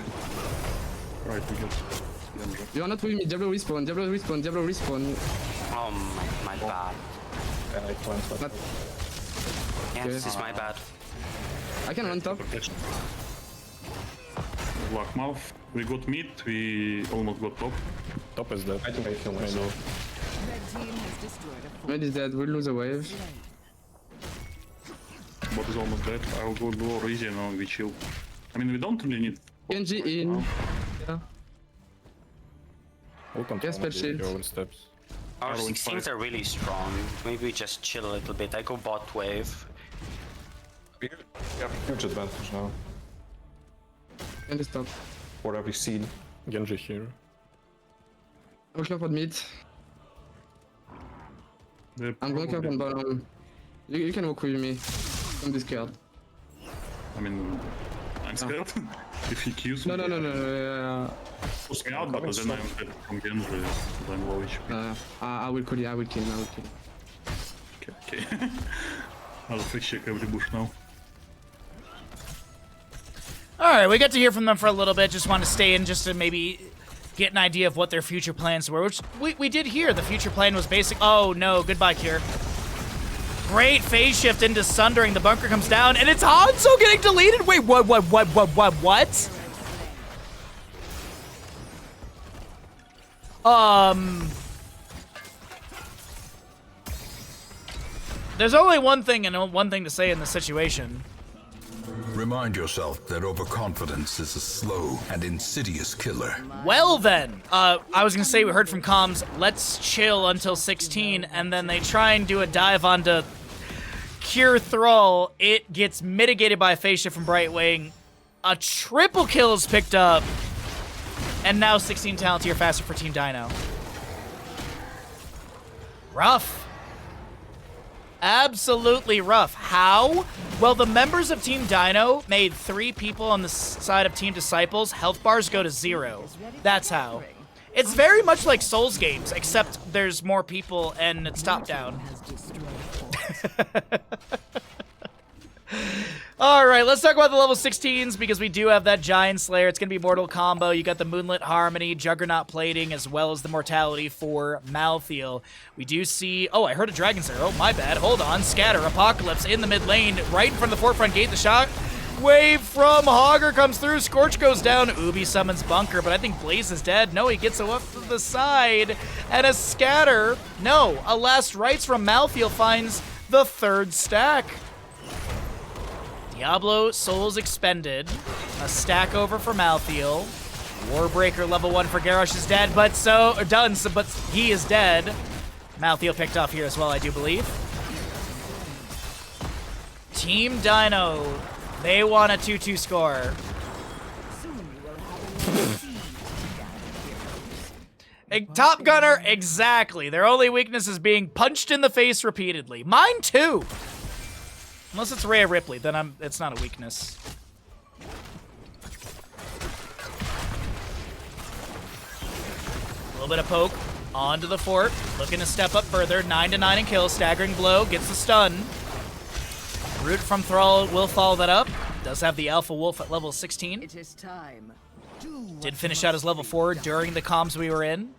Right, we get it. You are not with me. Diablo respawn. Oh my bad. Yeah, I can't. But Not. Yeah, this is my bad. I can run top. Black mouth. We got mid, we almost got top. Top is dead. I think I kill myself. Red team has destroyed a fort. Mid is dead. We'll lose a wave. Bottom Bot is almost dead. I will go low region and we chill. I mean, we don't really need... Genji in. Yeah. Yes, but shield. Our Arrow in 16s five. are really strong. Maybe we just chill a little bit. I go bot wave. We have a huge advantage now. Genji stop. For every seed. Genji here. I will clear on mid. I'm going to clear on bottom. You can walk with me. Don't be scared. I mean, I'm scared. If he kills me, No. push me out, but then I'm dead from Genji, so I'm low HP. I will kill you. I will kill you. Okay. I'll fix check every bush now. Alright, we got to hear from them for a little bit. Just want to stay in just to maybe get an idea of what their future plans were, which we did hear. The future plan was basic. Oh no, goodbye, Kier. Great phase shift into Sundering. The bunker comes down, and it's Hanzo getting deleted. Wait, what? There's only one thing and one thing to say in this situation. Remind yourself that overconfidence is a slow and insidious killer. Well then, I was gonna say we heard from comms, let's chill until 16, and then they try and do a dive onto Cure Thrall. It gets mitigated by a phase shift from Brightwing. A triple kill is picked up, and now 16 talent tier faster for Team Dino. Rough. Absolutely rough. How? Well, the members of Team Dino made 3 people on the side of Team Disciples. Health bars go to 0. That's how. It's very much like Souls games, except there's more people and it's top-down. Alright, let's talk about the level 16s because we do have that Giant Slayer. It's going to be Mortal Combo. You got the Moonlit Harmony, Juggernaut Plating, as well as the Mortality for Malthael. We do see... Oh, I heard a Dragon's Arrow. My bad. Hold on. Scatter. Apocalypse in the mid lane. Right in front of the forefront gate. The shot wave from Hogger comes through. Scorch goes down. Ubi summons Bunker, but I think Blaze is dead. No, he gets off to the side. And a Scatter. No, a Last Rites from Malthael finds the 3rd stack. Diablo Souls expended. A stack over for Malthael. Warbreaker level 1 for Garrosh is dead, but but he is dead. Malthael picked off here as well, I do believe. Team Dino, they want a 2-2 score. Top Gunner, exactly. Their only weakness is being punched in the face repeatedly. Mine too. Unless it's Rhea Ripley, then it's not a weakness. A little bit of poke onto the fort, looking to step up further. 9-9 and kill, staggering blow, gets the stun. Root from Thrall will follow that up. Does have the Alpha Wolf at level 16. It is time. Did finish out his level 4 during the comms we were in.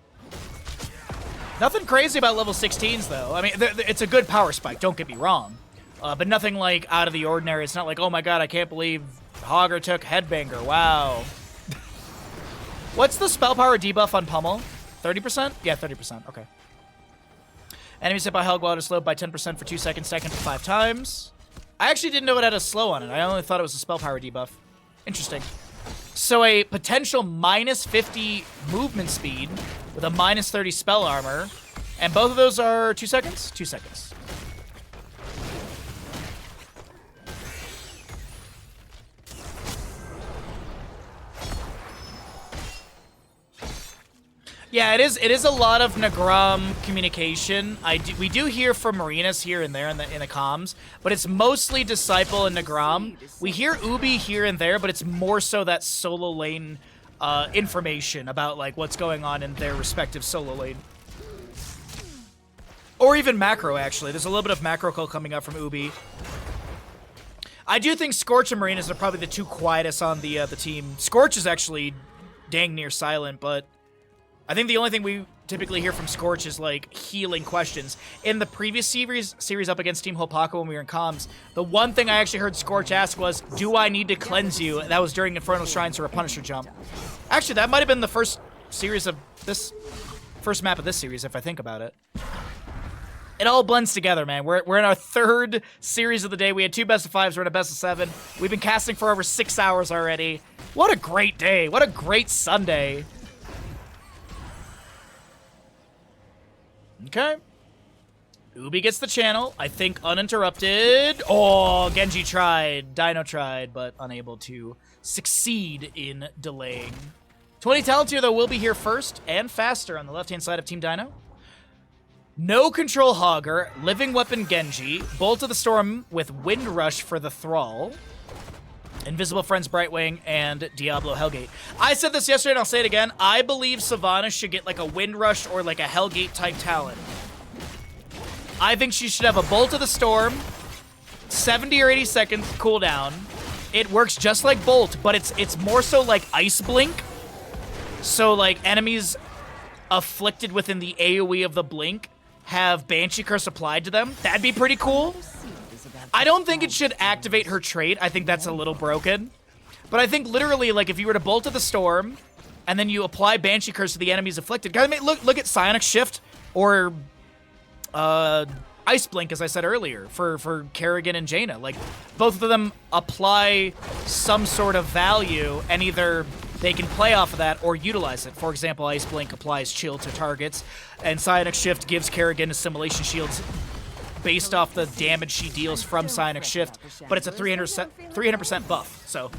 Nothing crazy about level 16s though. I mean, it's a good power spike, don't get me wrong. But nothing like out of the ordinary. It's not like, oh my god, I can't believe Hogger took Headbanger. Wow. What's the spell power debuff on Pummel? 30%? Yeah, 30%. Okay. Enemies hit by Hellglow is slowed by 10% for 2 seconds, second for 5 times. I actually didn't know it had a slow on it. I only thought it was a spell power debuff. Interesting. So a potential minus 50 movement speed with a minus 30 spell armor. And both of those are 2 seconds? 2 seconds. Yeah, it is a lot of Nagram communication. We do hear from Marinas here and there in the comms, but it's mostly Disciple and Nagram. We hear Ubi here and there, but it's more so that solo lane information about like what's going on in their respective solo lane. Or even macro, actually. There's a little bit of macro call coming up from Ubi. I do think Scorch and Marinas are probably the 2 quietest on the team. Scorch is actually dang near silent, but I think the only thing we typically hear from Scorch is, like, healing questions. In the previous series up against Team Hopaka when we were in comms, the one thing I actually heard Scorch ask was, do I need to cleanse you? That was during Infernal Shrines or a Punisher jump. Actually, that might have been the first map of this series, if I think about it. It all blends together, man. We're in our third series of the day. We had 2 best of 5s. We're in a best of 7. We've been casting for over 6 hours already. What a great day. What a great Sunday. Okay. Ubi gets the channel. I think uninterrupted. Oh, Genji tried. Dino tried, but unable to succeed in delaying. 20 talent tier, though, will be here first and faster on the left-hand side of Team Dino. No Control Hogger, Living Weapon Genji, Bolt of the Storm with Wind Rush for the Thrall, Invisible Friends Brightwing, and Diablo Hellgate. I said this yesterday and I'll say it again. I believe Sivana should get like a Wind Rush or like a Hellgate type talent. I think she should have a Bolt of the Storm, 70 or 80 seconds cooldown. It works just like Bolt, but it's more so like Ice Blink. So like enemies afflicted within the AoE of the blink have Banshee Curse applied to them. That'd be pretty cool. I don't think it should activate her trait. I think that's a little broken. But I think literally, like, if you were to Bolt of the Storm, and then you apply Banshee Curse to the enemies afflicted. I mean, look at Psionic Shift, or Ice Blink, as I said earlier, for Kerrigan and Jaina. Like, both of them apply some sort of value, and either they can play off of that or utilize it. For example, Ice Blink applies chill to targets, and Psionic Shift gives Kerrigan Assimilation Shields based off the damage she deals from Psionic Shift, but it's a 300% buff. So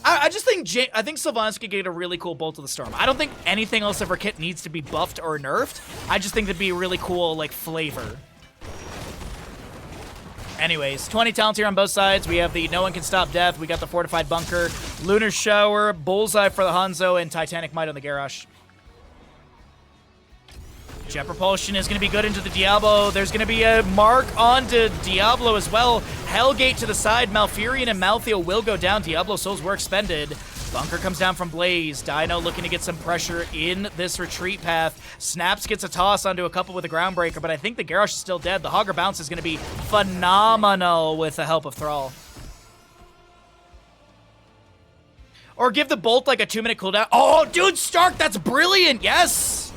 I just think Sylvanas could get a really cool Bolt of the Storm. I don't think anything else of her kit needs to be buffed or nerfed. I just think that'd be a really cool, like, flavor. Anyways, 20 talents here on both sides. We have the No One Can Stop Death. We got the Fortified Bunker, Lunar Shower, Bullseye for the Hanzo, and Titanic Might on the Garrosh. Jet Propulsion is going to be good into the Diablo. There's going to be a mark onto Diablo as well. Hellgate to the side. Malfurion and Malthael will go down. Diablo souls were expended. Bunker comes down from Blaze. Dino looking to get some pressure in this retreat path. Snaps gets a toss onto a couple with a Groundbreaker, but I think the Garrosh is still dead. The Hogger bounce is going to be phenomenal with the help of Thrall. Or give the Bolt like a 2-minute cooldown. Oh, dude, Stark, that's brilliant. Yes.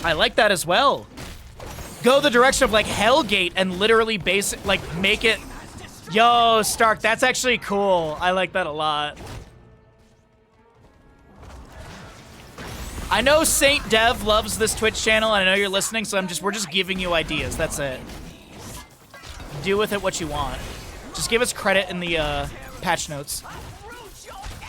I like that as well. Go the direction of like Hellgate and literally make it. Yo, Stark, that's actually cool. I like that a lot. I know Saint Dev loves this Twitch channel, and I know you're listening, so we're just giving you ideas. That's it. Do with it what you want. Just give us credit in the patch notes.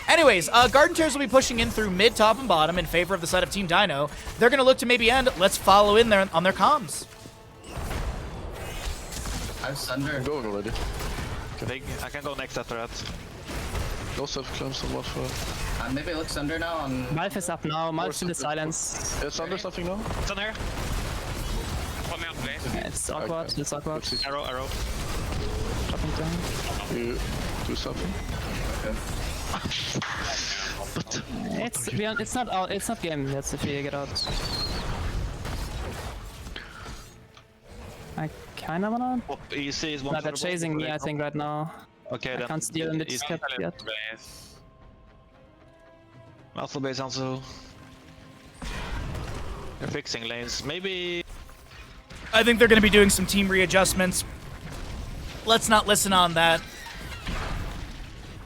Anyways, Garden Tears will be pushing in through mid, top, and bottom in favor of the side of Team Dino. They're going to look to maybe end. Let's follow in there on their comms. I have Sunder. I'm going already. I can go next after that. Go self-climb somewhat for... Maybe look Sunder now on... Malf is up now. Malf's in the silence. Is Sunder something now? It's on here. Put me on place. It's awkward. Okay. It's awkward. Arrow. Dropping down. You do something? It's not out. It's not game. That's if you get out. I kind of wanna. Easy is one. No, they're chasing me. I think right now. Okay, I then. can't steal in the discap yet. Alpha base also. They're fixing lanes. Maybe. I think they're going to be doing some team readjustments. Let's not listen on that.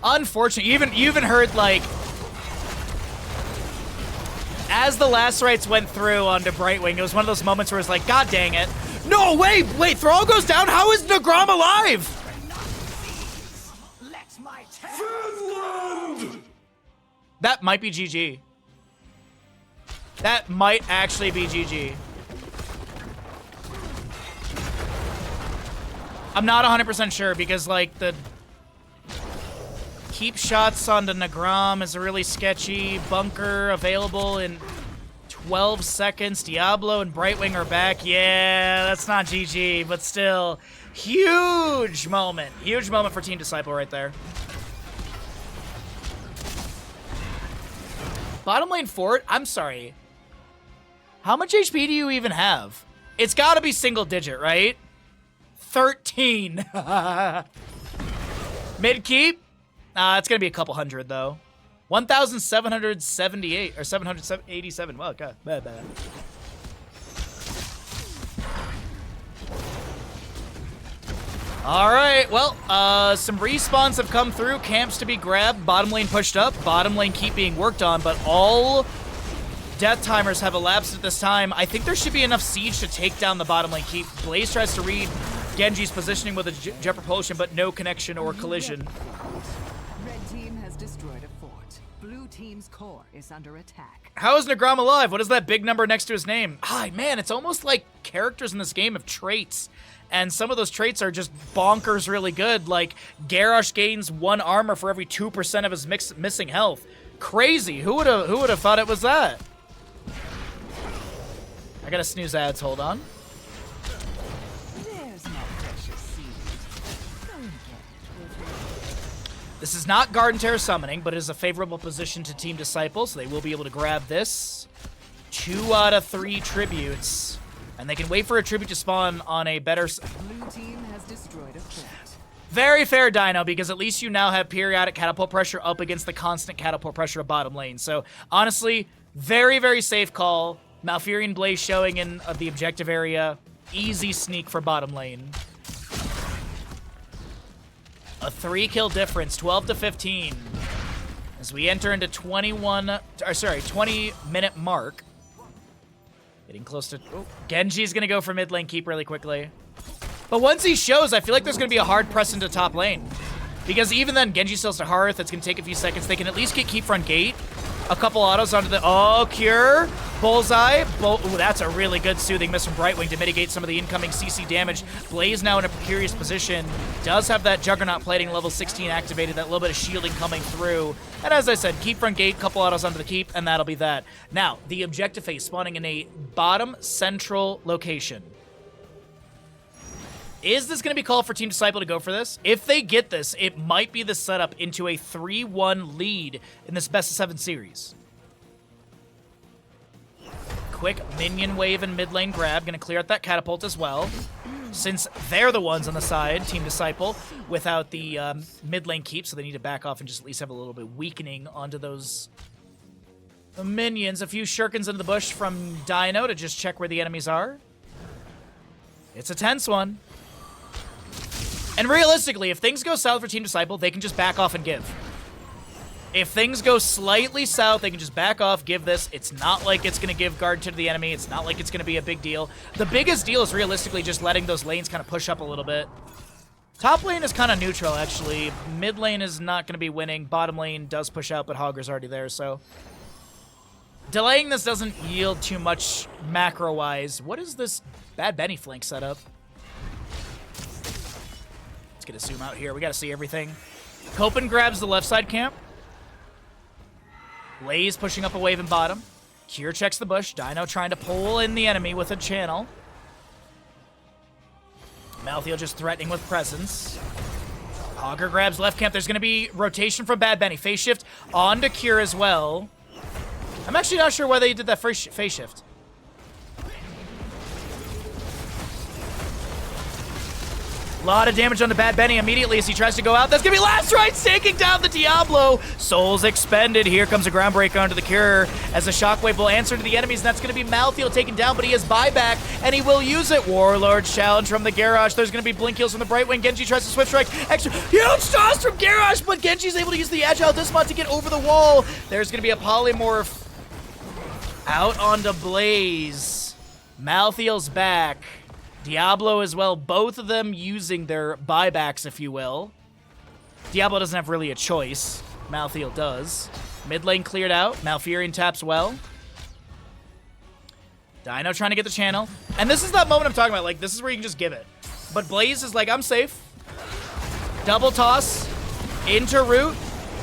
Unfortunately, you even heard, like, as the Lacerates went through onto Brightwing, it was one of those moments where it's like, God dang it. No, wait, Thrall goes down? How is Nagram alive? That might be GG. That might actually be GG. I'm not 100% sure because, like, the keep shots onto Nagram is really sketchy. Bunker available in 12 seconds. Diablo and Brightwing are back. Yeah, that's not GG, but still, huge moment. Huge moment for Team Disciple right there. Bottom lane Fort, I'm sorry. How much HP do you even have? It's gotta be single digit, right? 13. Mid keep? It's gonna be a couple hundred though. 1,778 or 787. Well, God, bad. All right, well, some respawns have come through. Camps to be grabbed. Bottom lane pushed up. Bottom lane keep being worked on, but all death timers have elapsed at this time. I think there should be enough siege to take down the bottom lane keep. Blaze tries to read Genji's positioning with a jet propulsion, but no connection or collision. Red team has destroyed a fort. Blue team's core is under attack. How is Nagram alive? What is that big number next to his name? Ah, man, it's almost like characters in this game have traits. And some of those traits are just bonkers really good. Like, Garrosh gains 1 armor for every 2% of his missing health. Crazy. Who would have thought it was that? I gotta snooze ads, hold on. There's no precious seed. Go and get it. This is not Garden Terror summoning, but it is a favorable position to Team Disciple, so they will be able to grab this. 2 out of 3 tributes. And they can wait for a tribute to spawn on a better... Blue team has destroyed a fort. Very fair, Dino, because at least you now have periodic catapult pressure up against the constant catapult pressure of bottom lane. So, honestly, very, very safe call. Malfurion Blaze showing in the objective area. Easy sneak for bottom lane. A 3-kill difference, 12 to 15. As we enter into 20-minute mark. Getting close to... Oh, Genji's going to go for mid lane keep really quickly. But once he shows, I feel like there's going to be a hard press into top lane. Because even then, Genji sells to Hearth. It's going to take a few seconds. They can at least get keep front gate. A couple autos onto the... Oh, Cure. Bullseye. Ooh, that's a really good soothing miss from Brightwing to mitigate some of the incoming CC damage. Blaze now in a precarious position. Does have that Juggernaut plating level 16 activated. That little bit of shielding coming through. And as I said, keep front gate, couple autos onto the keep, and that'll be that. Now, the objective phase spawning in a bottom central location. Is this going to be called for Team Disciple to go for this? If they get this, it might be the setup into a 3-1 lead in this best of 7 series. Quick minion wave and mid lane grab. Going to clear out that catapult as well. Since they're the ones on the side, Team Disciple, without the mid lane keep, so they need to back off and just at least have a little bit weakening onto those minions. A few shurikens into the bush from Dino to just check where the enemies are. It's a tense one. And realistically, if things go south for Team Disciple, they can just back off and give. If things go slightly south, they can just back off, give this. It's not like it's going to give guard to the enemy. It's not like it's going to be a big deal. The biggest deal is realistically just letting those lanes kind of push up a little bit. Top lane is kind of neutral, actually. Mid lane is not going to be winning. Bottom lane does push out, but Hogger's already there, so... Delaying this doesn't yield too much macro-wise. What is this Bad Benny flank setup? Let's get a zoom out here. We got to see everything. Copen grabs the left side camp. Blaze pushing up a wave in bottom. Cure checks the bush. Dino trying to pull in the enemy with a channel. Malthael just threatening with presence. Hogger grabs left camp. There's going to be rotation from Bad Benny. Phase shift onto Cure as well. I'm actually not sure why they did that first phase shift. A lot of damage on the Bad Benny immediately as he tries to go out. That's going to be last rites taking down the Diablo. Souls expended. Here comes a Groundbreaker onto the Cure as a Shockwave will answer to the enemies. And that's going to be Malthael taken down, but he has buyback, and he will use it. Warlord's challenge from the Garrosh. There's going to be Blink Heals from the Brightwing. Genji tries to Swift Strike. Extra huge toss from Garrosh, but Genji's able to use the Agile Dismount to get over the wall. There's going to be a Polymorph out onto Blaze. Malthael's back. Diablo as well, both of them using their buybacks, if you will. Diablo doesn't have really a choice. Malthael does. Mid lane cleared out. Malfurion taps well. Dino trying to get the channel. And this is that moment I'm talking about. Like, this is where you can just give it. But Blaze is like, I'm safe. Double toss. Into root.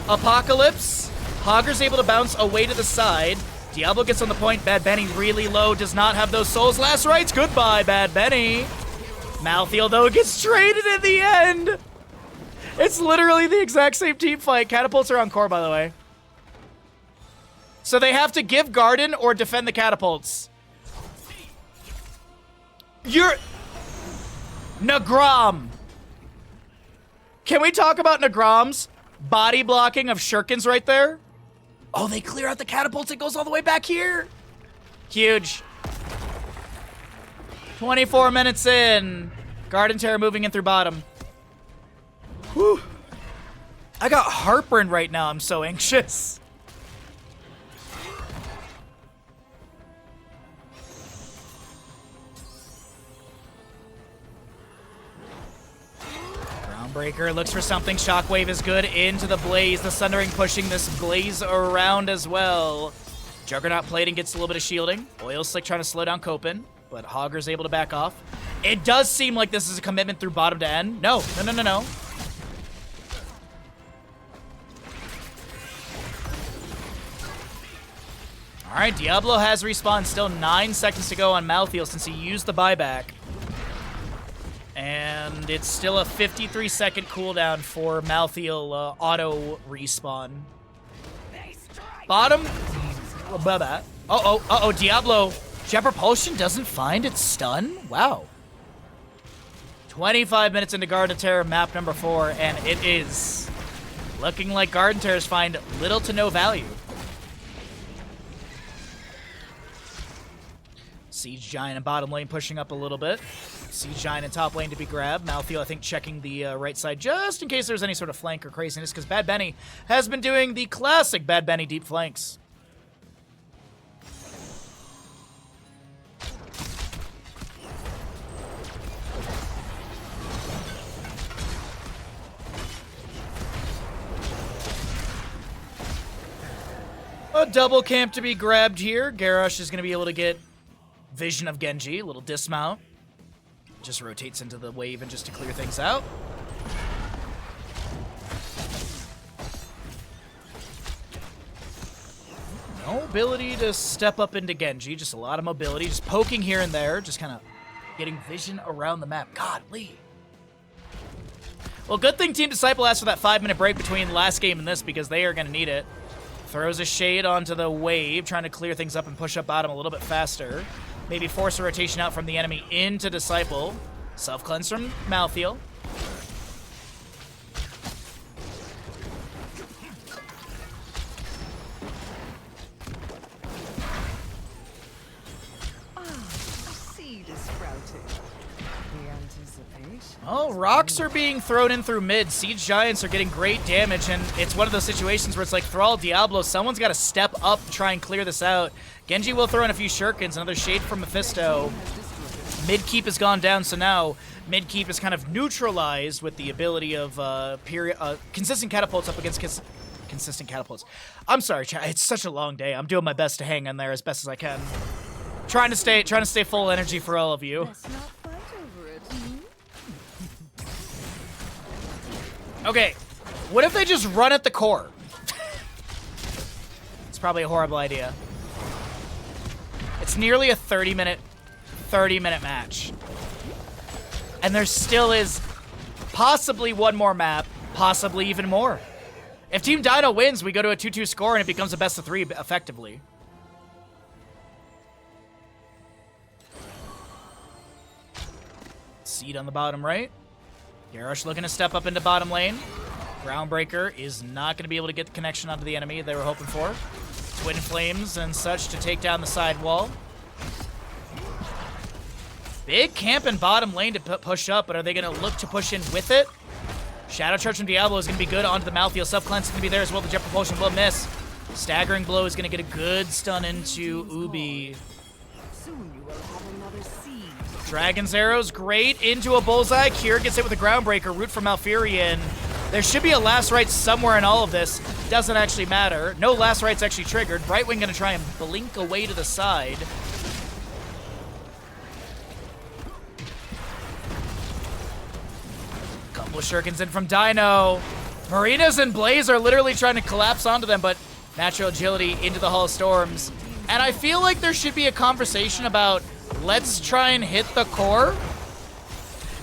Apocalypse. Hogger's able to bounce away to the side. Diablo gets on the point. Bad Benny really low. Does not have those souls. Last rites. Goodbye, Bad Benny. Malthael, though, gets traded in the end. It's literally the exact same team fight. Catapults are on core, by the way. So they have to give Garden or defend the catapults. Nagram. Can we talk about Nagram's body blocking of shurikens right there? Oh, they clear out the catapults. It goes all the way back here. Huge. 24 minutes in. Garden Terror moving in through bottom. Whew. I got heartburn right now. I'm so anxious. Groundbreaker looks for something. Shockwave is good. Into the Blaze. The Sundering pushing this Blaze around as well. Juggernaut plating gets a little bit of shielding. Oil Slick trying to slow down Copen, but Hogger's able to back off. It does seem like this is a commitment through bottom to end. No. All right, Diablo has respawn. Still 9 seconds to go on Malthael since he used the buyback. And it's still a 53-second cooldown for Malthael auto respawn. Bottom. Uh-oh, Diablo. Jet Propulsion doesn't find its stun? Wow. 25 minutes into Garden of Terror, map number 4, and it is looking like Garden Terrors find little to no value. Siege Giant in bottom lane pushing up a little bit. Siege Giant in top lane to be grabbed. Malthael, I think, checking the right side just in case there's any sort of flank or craziness, because Bad Benny has been doing the classic Bad Benny deep flanks. A double camp to be grabbed here. Garrosh is going to be able to get Vision of Genji, a little dismount. Just rotates into the wave and just to clear things out. No ability to step up into Genji, just a lot of mobility, just poking here and there, just kind of getting vision around the map. Godly. Well, good thing Team Disciple asked for that 5-minute break between last game and this, because they are going to need it. Throws a shade onto the wave, trying to clear things up and push up bottom a little bit faster. Maybe force a rotation out from the enemy into Disciple. Self-cleanse from Malthael. Oh, rocks are being thrown in through mid. Siege Giants are getting great damage, and it's one of those situations where it's like Thrall, Diablo, someone's got to step up to try and clear this out. Genji will throw in a few shurikens, another shade from Mephisto. Mid keep has gone down, so now mid keep is kind of neutralized with the ability of consistent catapults up against consistent catapults. I'm sorry, chat. It's such a long day. I'm doing my best to hang in there as best as I can. Trying to stay full energy for all of you. Okay, what if they just run at the core? It's probably a horrible idea. It's nearly a 30-minute match. And there still is possibly one more map, possibly even more. If Team Dino wins, we go to a 2-2 score and it becomes a best of 3 effectively. Seed on the bottom right. Garrosh looking to step up into bottom lane. Groundbreaker is not going to be able to get the connection onto the enemy they were hoping for. Twin Flames and such to take down the side wall. Big camp in bottom lane to push up, but are they going to look to push in with it? Shadow Charge from Diablo is going to be good onto the Malthael. Self-cleanse is going to be there as well. The Jet Propulsion will miss. Staggering Blow is going to get a good stun into Ubi. Soon you will have another seed. Dragon's Arrow's great into a bullseye. Cure gets hit with a Groundbreaker. Root from Malfurion. There should be a Last Rite somewhere in all of this. Doesn't actually matter. No Last Rite's actually triggered. Brightwing going to try and blink away to the side. Couple of shurikens in from Dino. Marinas and Blaze are literally trying to collapse onto them, but natural agility into the Hall of Storms. And I feel like there should be a conversation about let's try and hit the core.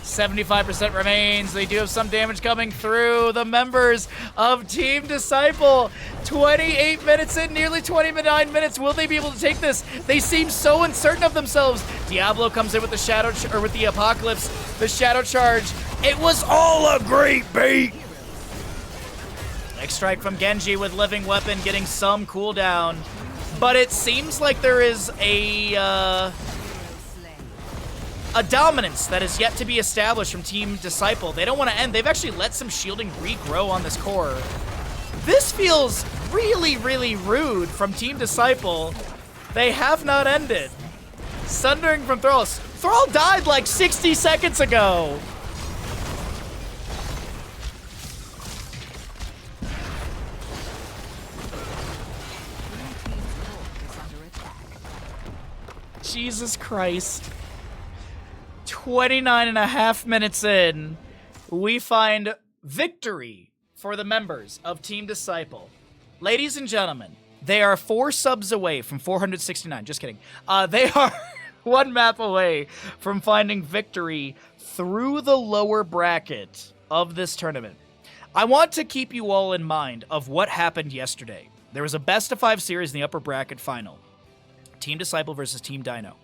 75% remains. They do have some damage coming through. The members of Team Disciple. 28 minutes in, nearly 29 minutes. Will they be able to take this? They seem so uncertain of themselves. Diablo comes in with the Shadow, or with the Apocalypse, the Shadow Charge. It was all a great bait. Next strike from Genji with Living Weapon getting some cooldown. But it seems like there is a a dominance that is yet to be established from Team Disciple. They don't want to end. They've actually let some shielding regrow on this core. This feels really, really rude from Team Disciple. They have not ended. Sundering from Thrall. Thrall died like 60 seconds ago. Jesus Christ. 29 and a half minutes in, we find victory for the members of Team Disciple. Ladies and gentlemen, they are 4 subs away from 469. Just kidding. They are 1 map away from finding victory through the lower bracket of this tournament. I want to keep you all in mind of what happened yesterday. There was a best of 5 series in the upper bracket final. Team Disciple versus Team Dino.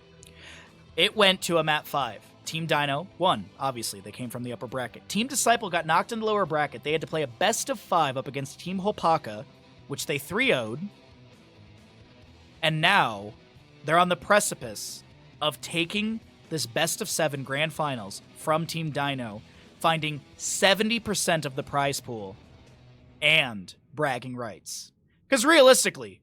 It went to a map 5. Team Dino won. Obviously, they came from the upper bracket. Team Disciple got knocked in the lower bracket. They had to play a best of 5 up against Team Hopaka, which they 3-0'd. And now, they're on the precipice of taking this best of 7 grand finals from Team Dino, finding 70% of the prize pool, and bragging rights. Because realistically,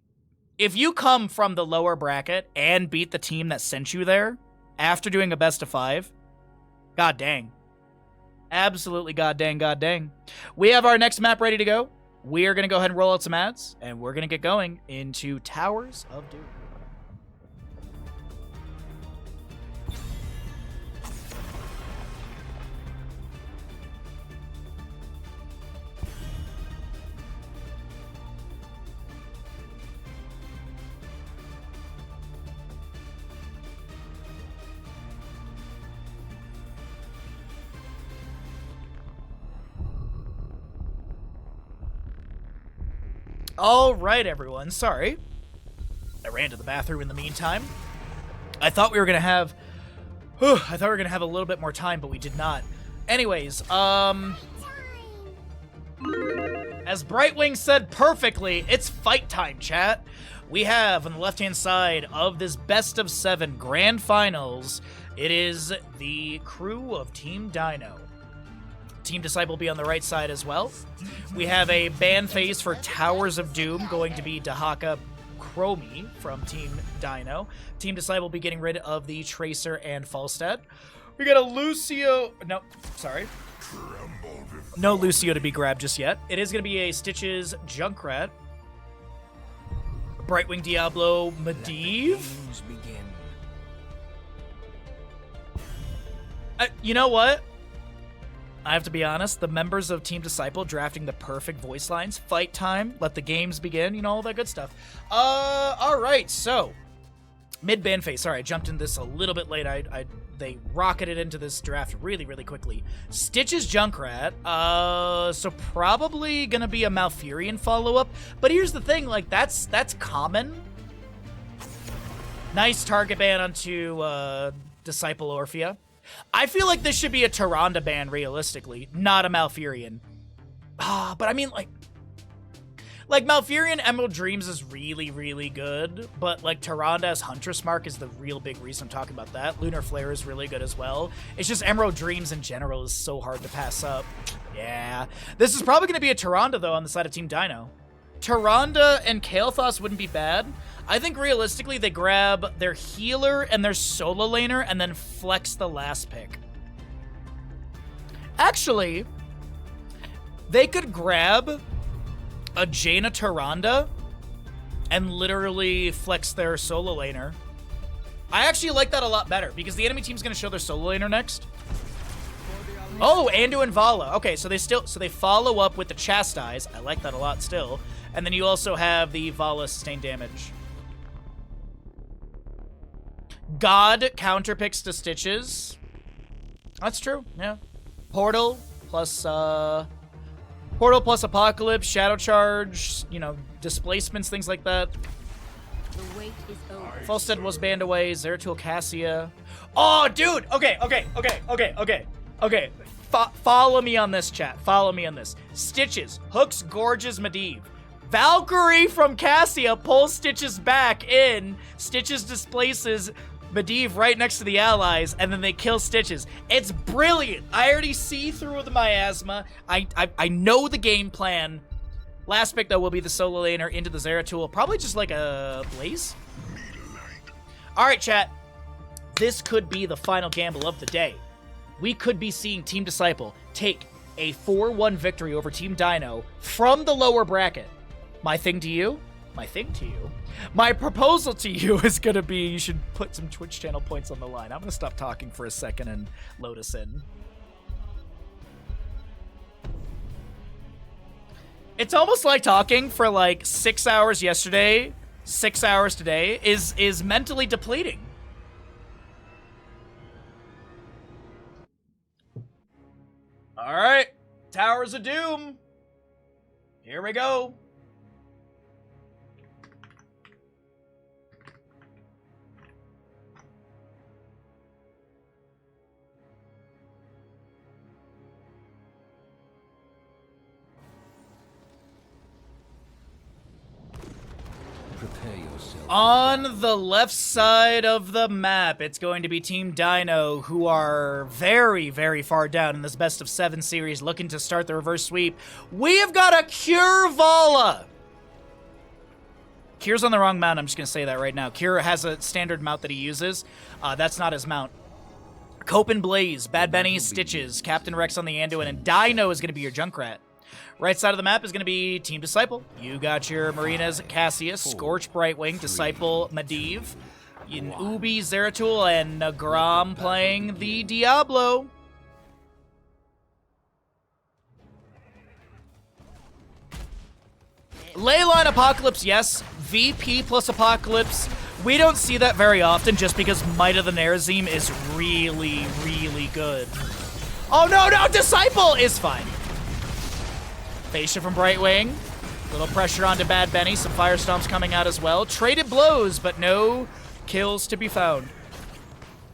if you come from the lower bracket and beat the team that sent you there after doing a best of 5, god dang. Absolutely god dang. We have our next map ready to go. We are going to go ahead and roll out some ads, and we're going to get going into Towers of Doom. All right, everyone. Sorry. I ran to the bathroom in the meantime. I thought we were going to have a little bit more time, but we did not. Anyways, as Brightwing said perfectly, it's fight time, chat. We have on the left-hand side of this best of 7 grand finals, it is the crew of Team Dino. Team Disciple will be on the right side as well. We have a ban phase for Towers of Doom, going to be Dahaka Chromie from Team Dino. Team Disciple will be getting rid of the Tracer and Falstad. We got a Lucio... No, sorry. No Lucio to be grabbed just yet. It is going to be a Stitches Junkrat. Brightwing Diablo Medivh. You know what? I have to be honest, the members of Team Disciple drafting the perfect voice lines. Fight time, let the games begin, you know, all that good stuff. Alright, so mid-ban phase. Sorry, I jumped in this a little bit late. They rocketed into this draft really, really quickly. Stitches Junkrat, so probably gonna be a Malfurion follow-up. But here's the thing, like, that's common. Nice target ban onto Disciple Orphea. I feel like this should be a Tyrande ban, realistically, not a Malfurion. But I mean, like Malfurion Emerald Dreams is really, really good, but like Tyrande as Huntress Mark is the real big reason I'm talking about that. Lunar Flare is really good as well. It's just Emerald Dreams in general is so hard to pass up. Yeah. This is probably going to be a Tyrande, though, on the side of Team Dino. Tyrande and Kael'thas wouldn't be bad. I think realistically they grab their healer and their solo laner and then flex the last pick. Actually, they could grab a Jaina Tyrande and literally flex their solo laner. I actually like that a lot better because the enemy team's going to show their solo laner next. Oh, Andu and Vala. Okay, so they follow up with the Chastise. I like that a lot still. And then you also have the Vala sustained damage. God counterpicks to Stitches. That's true, yeah. Portal plus Apocalypse, Shadow Charge, you know, displacements, things like that. The wait is over. Falstad was banned away, Zeratul Cassia. Oh, dude! Okay. Follow me on this, chat. Follow me on this. Stitches hooks Gorge's Medivh. Valkyrie from Cassia pulls Stitches back in. Stitches displaces Medivh right next to the allies, and then they kill Stitches. It's brilliant. I already see through with the miasma. I know the game plan. Last pick, though, will be the solo laner into the Zeratul. Probably just like a Blaze. All right, chat. This could be the final gamble of the day. We could be seeing Team Disciple take a 4-1 victory over Team Dino from the lower bracket. My thing to you? My proposal to you is going to be you should put some Twitch channel points on the line. I'm going to stop talking for a second and load us in. It's almost like talking for like 6 hours yesterday, 6 hours today is mentally depleting. All right, Towers of Doom. Here we go. On the left side of the map, it's going to be Team Dino, who are very, very far down in this best of 7 series, looking to start the reverse sweep. We have got a Cure Vala. Cure's on the wrong mount, I'm just going to say that right now. Cure has a standard mount that he uses. That's not his mount. Cope and Blaze, Bad Benny, Stitches, Captain Rex on the Anduin, and Dino is going to be your Junkrat. Right side of the map is going to be Team Disciple. You got your Marinas, Cassius, Scorch, Brightwing, Disciple, Medivh, Ubi, Zeratul, and Nagram playing the Diablo. Leyline Apocalypse, yes. VP plus Apocalypse. We don't see that very often just because Might of the Nerazim is really, really good. Oh, no, Disciple is fine. Fascia from Brightwing. Little pressure onto Bad Benny. Some Firestorms coming out as well. Traded blows, but no kills to be found.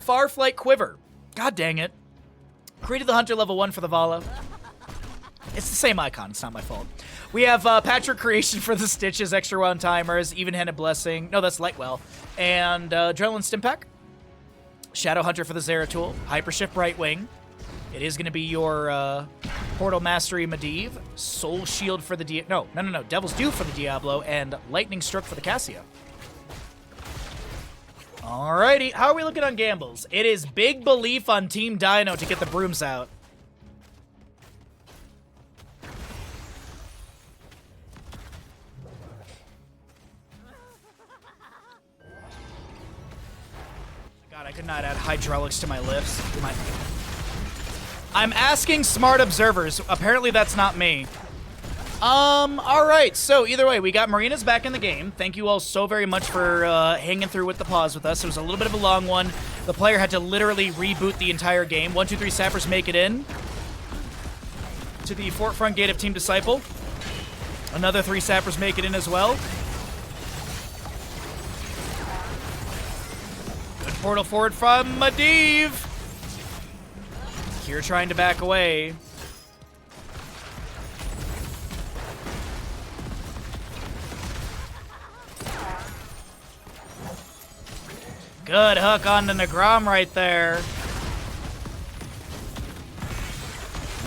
Farflight Quiver. God dang it. Created the Hunter level 1 for the Vala. It's the same icon. It's not my fault. We have Patrick Creation for the Stitches, Extra Round Timers, Even-Handed Blessing. No, that's Lightwell. And Adrenaline Stimpack. Shadow Hunter for the Zeratul. Hypershift Brightwing. It is going to be your Portal Mastery Medivh. Soul Shield for the No. Devil's Due for the Diablo. And Lightning Stroke for the Cassia. Alrighty. How are we looking on gambles? It is big belief on Team Dino to get the brooms out. God, I could not add hydraulics to my lifts. I'm asking smart observers. Apparently that's not me. Alright, so either way, we got Marina's back in the game. Thank you all so very much for hanging through with the pause with us. It was a little bit of a long one. The player had to literally reboot the entire game. 1, 2, 3 Sappers make it in to the Fort Front Gate of Team Disciple. Another 3 Sappers make it in as well. Good portal forward from Medivh. You're trying to back away. Good hook onto Nagram right there.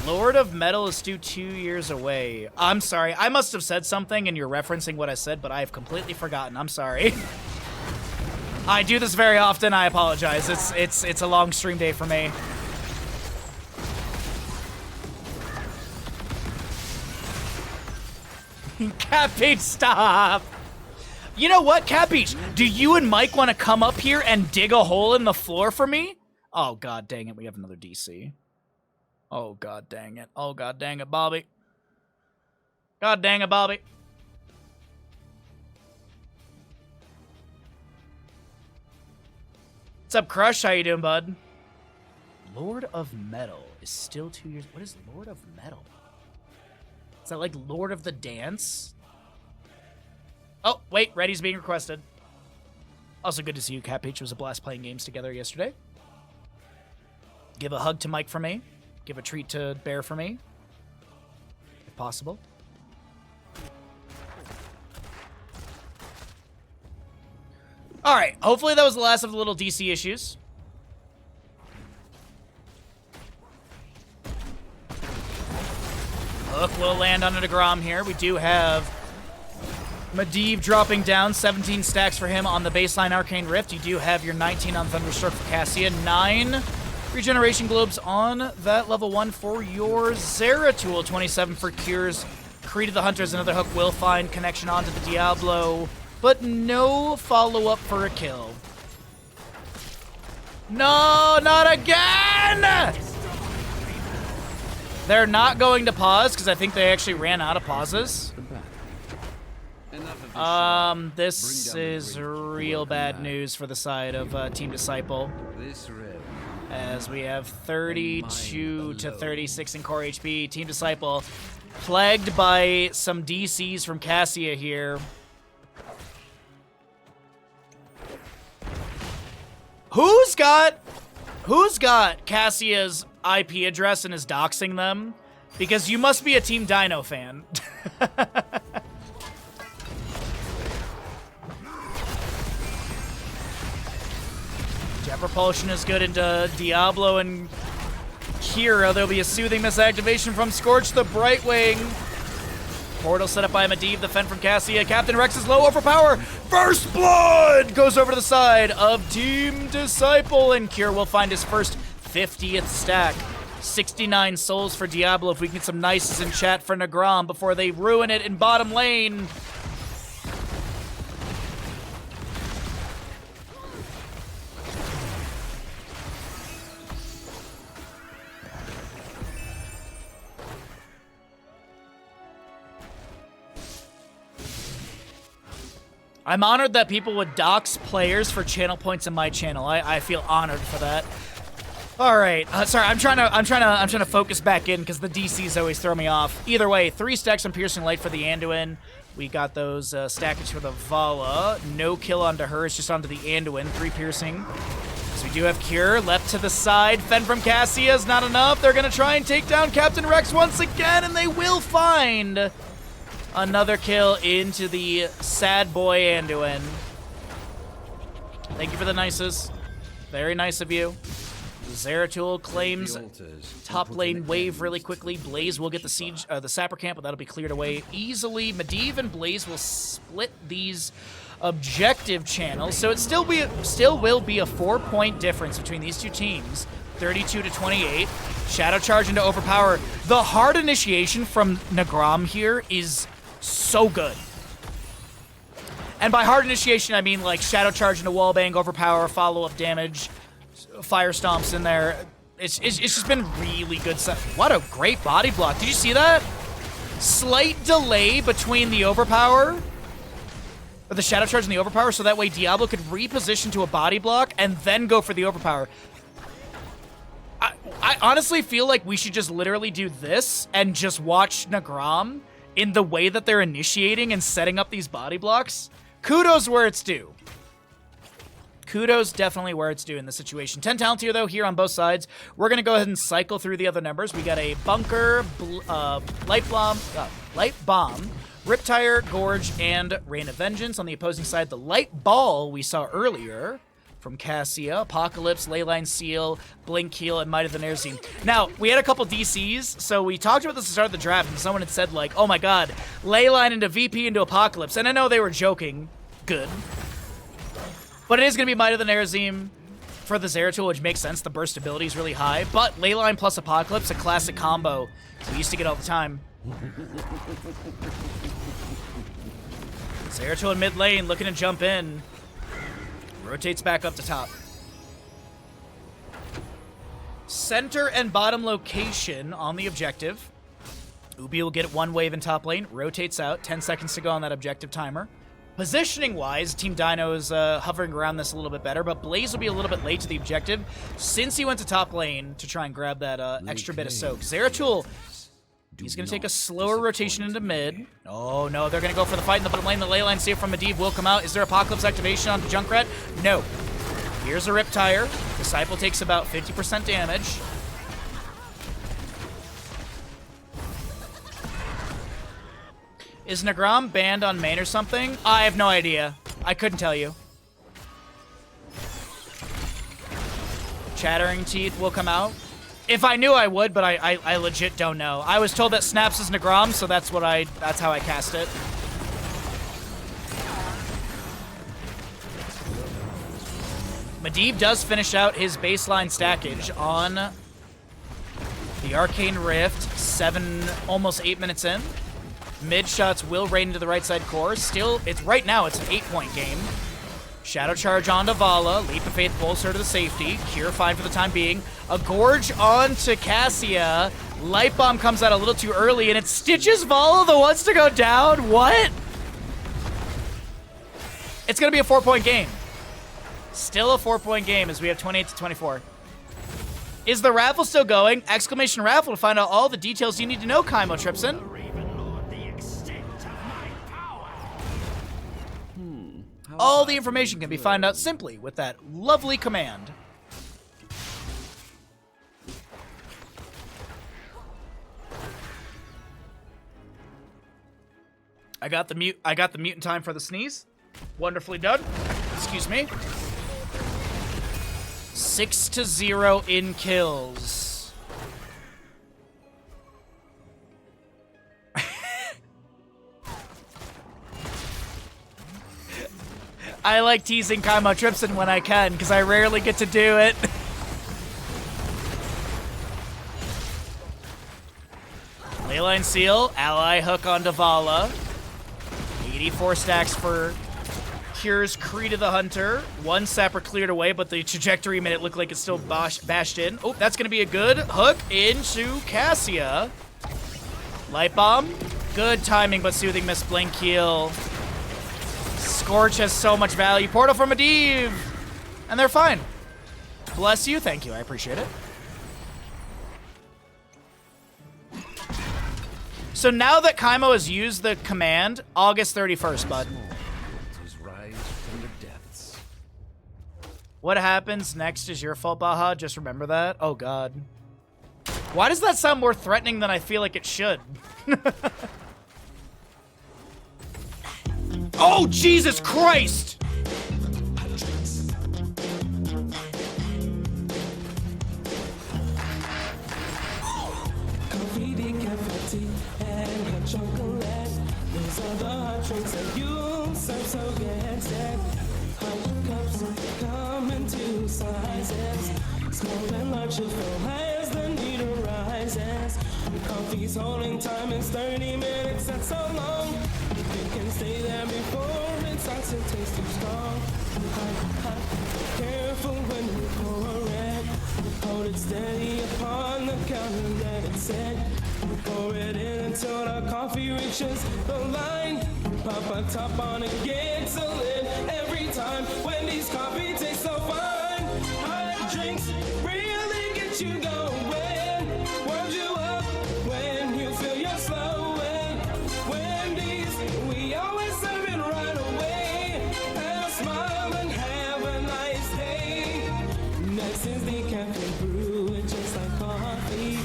Lord of Metal is due 2 years away. I'm sorry. I must have said something and you're referencing what I said, but I have completely forgotten. I'm sorry. I do this very often. I apologize. It's a long stream day for me. Cat Beach, stop! You know what, Cat Beach? Do you and Mike want to come up here and dig a hole in the floor for me? Oh, god dang it, we have another DC. Oh, god dang it. Oh, god dang it, Bobby. God dang it, Bobby. What's up, Crush? How you doing, bud? Lord of Metal is still 2 years... What is Lord of Metal? Is that like Lord of the Dance? Oh, wait, Ready's being requested. Also good to see you, Cat Peach. It was a blast playing games together yesterday. Give a hug to Mike for me. Give a treat to Bear for me. If possible. All right, hopefully that was the last of the little DC issues. Hook will land on a DeGrom here. We do have Medivh dropping down, 17 stacks for him on the baseline Arcane Rift. You do have your 19 on Thunderstruck for Cassia, 9 regeneration globes on that level 1 for your Zeratul, 27 for Cures. Creed of the Hunters, another hook will find connection onto the Diablo, but no follow-up for a kill. No, not again! They're not going to pause because I think they actually ran out of pauses. This is real bad news for the side of Team Disciple, as we have 32 to 36 in core HP. Team Disciple plagued by some DCs from Cassia here. Who's got Cassia's IP address and is doxing them? Because you must be a Team Dino fan. Jet Propulsion is good into Diablo and Kira. There'll be a soothing misactivation from Scorch the Brightwing. Portal set up by Medivh, the Fen from Cassia. Captain Rex is low, overpower. First Blood goes over to the side of Team Disciple, and Cure will find his first 50th stack. 69 souls for Diablo. If we can get some nices in chat for Negrom before they ruin it in bottom lane. I'm honored that people would dox players for channel points in my channel. I feel honored for that. All right, sorry, I'm trying to focus back in because the DCs always throw me off. Either way, 3 stacks on Piercing Light for the Anduin. We got those stackage for the Vala. No kill onto her, it's just onto the Anduin. 3 piercing. So we do have Cure left to the side. Fen from Cassia is not enough. They're gonna try and take down Captain Rex once again, and they will find another kill into the sad boy Anduin. Thank you for the nices. Very nice of you. Zeratul claims top lane wave really quickly. Blaze will get the siege, the Sapper camp, but that'll be cleared away easily. Medivh and Blaze will split these objective channels, so it still will be a 4-point difference between these two teams. 32 to 28. Shadow Charge into Overpower. The hard initiation from Negrom here is so good. And by hard initiation, I mean like Shadow Charge into Wallbang, Overpower, follow-up damage, Fire Stomps in there. It's just been really good stuff. What a great body block. Did you see that? Slight delay between the Overpower, or the Shadow Charge and the Overpower, so that way Diablo could reposition to a body block and then go for the Overpower. I honestly feel like we should just literally do this and just watch Negrom in the way that they're initiating and setting up these body blocks. Kudos where it's due. Kudos definitely where it's due in this situation. 10 talent here, though, here on both sides. We're going to go ahead and cycle through the other numbers. We got a Bunker, Light Bomb, Riptire, Gorge, and Rain of Vengeance. On the opposing side, the Light Ball we saw earlier from Cassia, Apocalypse, Leyline Seal, Blink Heal, and Might of the Nerzine. Now, we had a couple DCs, so we talked about this at the start of the draft, and someone had said, like, oh my god, Leyline into VP into Apocalypse. And I know they were joking. Good. But it is going to be Might of the Nerzine for the Zeratul, which makes sense. The burst ability is really high. But Leyline plus Apocalypse, a classic combo we used to get all the time. Zeratul in mid lane, looking to jump in. Rotates back up to top. Center and bottom location on the objective. Ubi will get 1 wave in top lane. Rotates out. 10 seconds to go on that objective timer. Positioning-wise, Team Dino is hovering around this a little bit better, but Blaze will be a little bit late to the objective since he went to top lane to try and grab that extra bit of soak. Zeratul, he's going to take a slower rotation into mid. Oh, no, they're going to go for the fight in the bottom lane. The Leyline Seal from Medivh will come out. Is there Apocalypse activation on Junkrat? No. Here's a Riptire. Disciple takes about 50% damage. Is Negrom banned on main or something? I have no idea. I couldn't tell you. Chattering Teeth will come out. If I knew I would, but I legit don't know. I was told that Snaps is Nagrom, so that's how I cast it. Medivh does finish out his baseline stackage on the Arcane Rift, almost 8 minutes in. Mid shots will rain into the right side core. Still, right now it's an 8-point game. Shadow Charge onto Vala. Leap of Faith pulls her to the safety. Cure fine for the time being. A Gorge onto Cassia. Light Bomb comes out a little too early, and it stitches Vala the ones to go down. What? It's going to be a 4-point game. Still a 4-point game as we have 28 to 24. Is the raffle still going? Exclamation raffle to find out all the details you need to know, Kaimo Tripson. All the information can be found out simply with that lovely command. I got the mute in time for the sneeze. Wonderfully done. Excuse me. 6-0 in kills. I like teasing Kaimo Tripson when I can, because I rarely get to do it. Leyline Seal, ally hook onto Vala. 84 stacks for Cure's Creed of the Hunter. One sapper cleared away, but the trajectory made it look like it's still bashed in. Oh, that's going to be a good hook into Cassia. Light Bomb. Good timing, but soothing miss. Blink heal. Scorch has so much value. Portal from Medivh. And they're fine. Bless you. Thank you. I appreciate it. So now that Kaimo has used the command, August 31st, bud. What happens next is your fault, Baha. Just remember that. Oh, God. Why does that sound more threatening than I feel like it should? Oh, Jesus Christ! Small and large should fill high as the need arises. Coffee's holding time is 30 minutes, that's so long. You can stay there before it starts to taste too strong. Careful when you pour it. Hold it steady upon the counter, let it sit. Pour it in until the coffee reaches the line. Pop a top on it, gets a lid every time. Wendy's coffee tastes so fine. Hot drinks really get you going. Warms you up when you feel you're slowing. Wendy's, we always serve it right away. Have a smile and have a nice day. Next is the caffeine brew, it's just like coffee.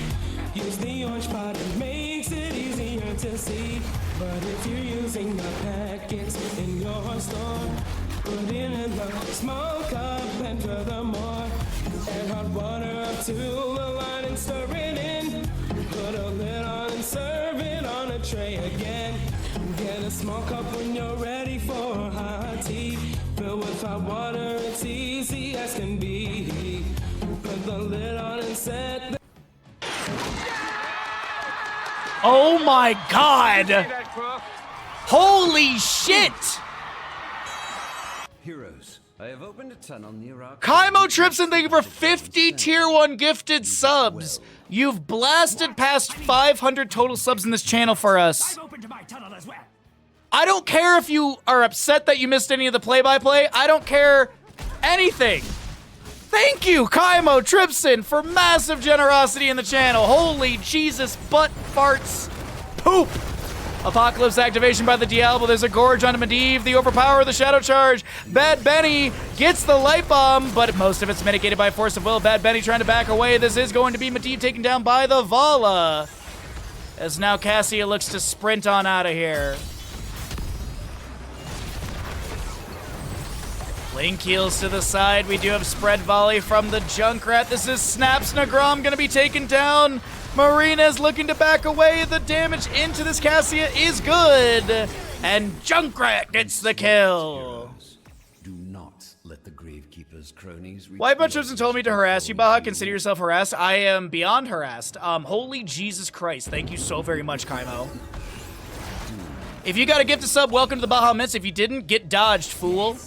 Use the orange pot, it makes it easier to see. But if you're using the packets in your store, put it in the small cup and furthermore, add hot water up to the line and stir it in. Put a lid on and serve it on a tray again. Get a small cup when you're ready for hot tea. Fill with hot water, it's easy as can be. Put the lid on and set the Oh my God! Holy shit! Heroes, I have opened a tunnel near our Kaimo Tripson, thank you for 50 tier 1 gifted subs. You've blasted past 500 total subs in this channel for us. I don't care if you are upset that you missed any of the play-by-play. I don't care anything. Thank you, Kaimo Tripson, for massive generosity in the channel. Holy Jesus, butt farts, poop. Apocalypse activation by the Diablo. There's a Gorge onto Medivh. The overpower of the Shadow Charge. Bad Benny gets the Light Bomb, but most of it's mitigated by force of will. Bad Benny trying to back away. This is going to be Medivh taken down by the Vala. As now Cassia looks to sprint on out of here. Link heals to the side. We do have spread volley from the Junkrat. This is Snaps Nagrom gonna be taken down. Marina's looking to back away. The damage into this Cassia is good. And Junkrat gets the kill. Do not let the Gravekeeper's cronies. Why a bunch of them told me to harass you, Baha? Consider yourself harassed. I am beyond harassed. Holy Jesus Christ. Thank you so very much, Kaimo. If you got a gift to sub, welcome to the Bahamut. If you didn't, get dodged, fool.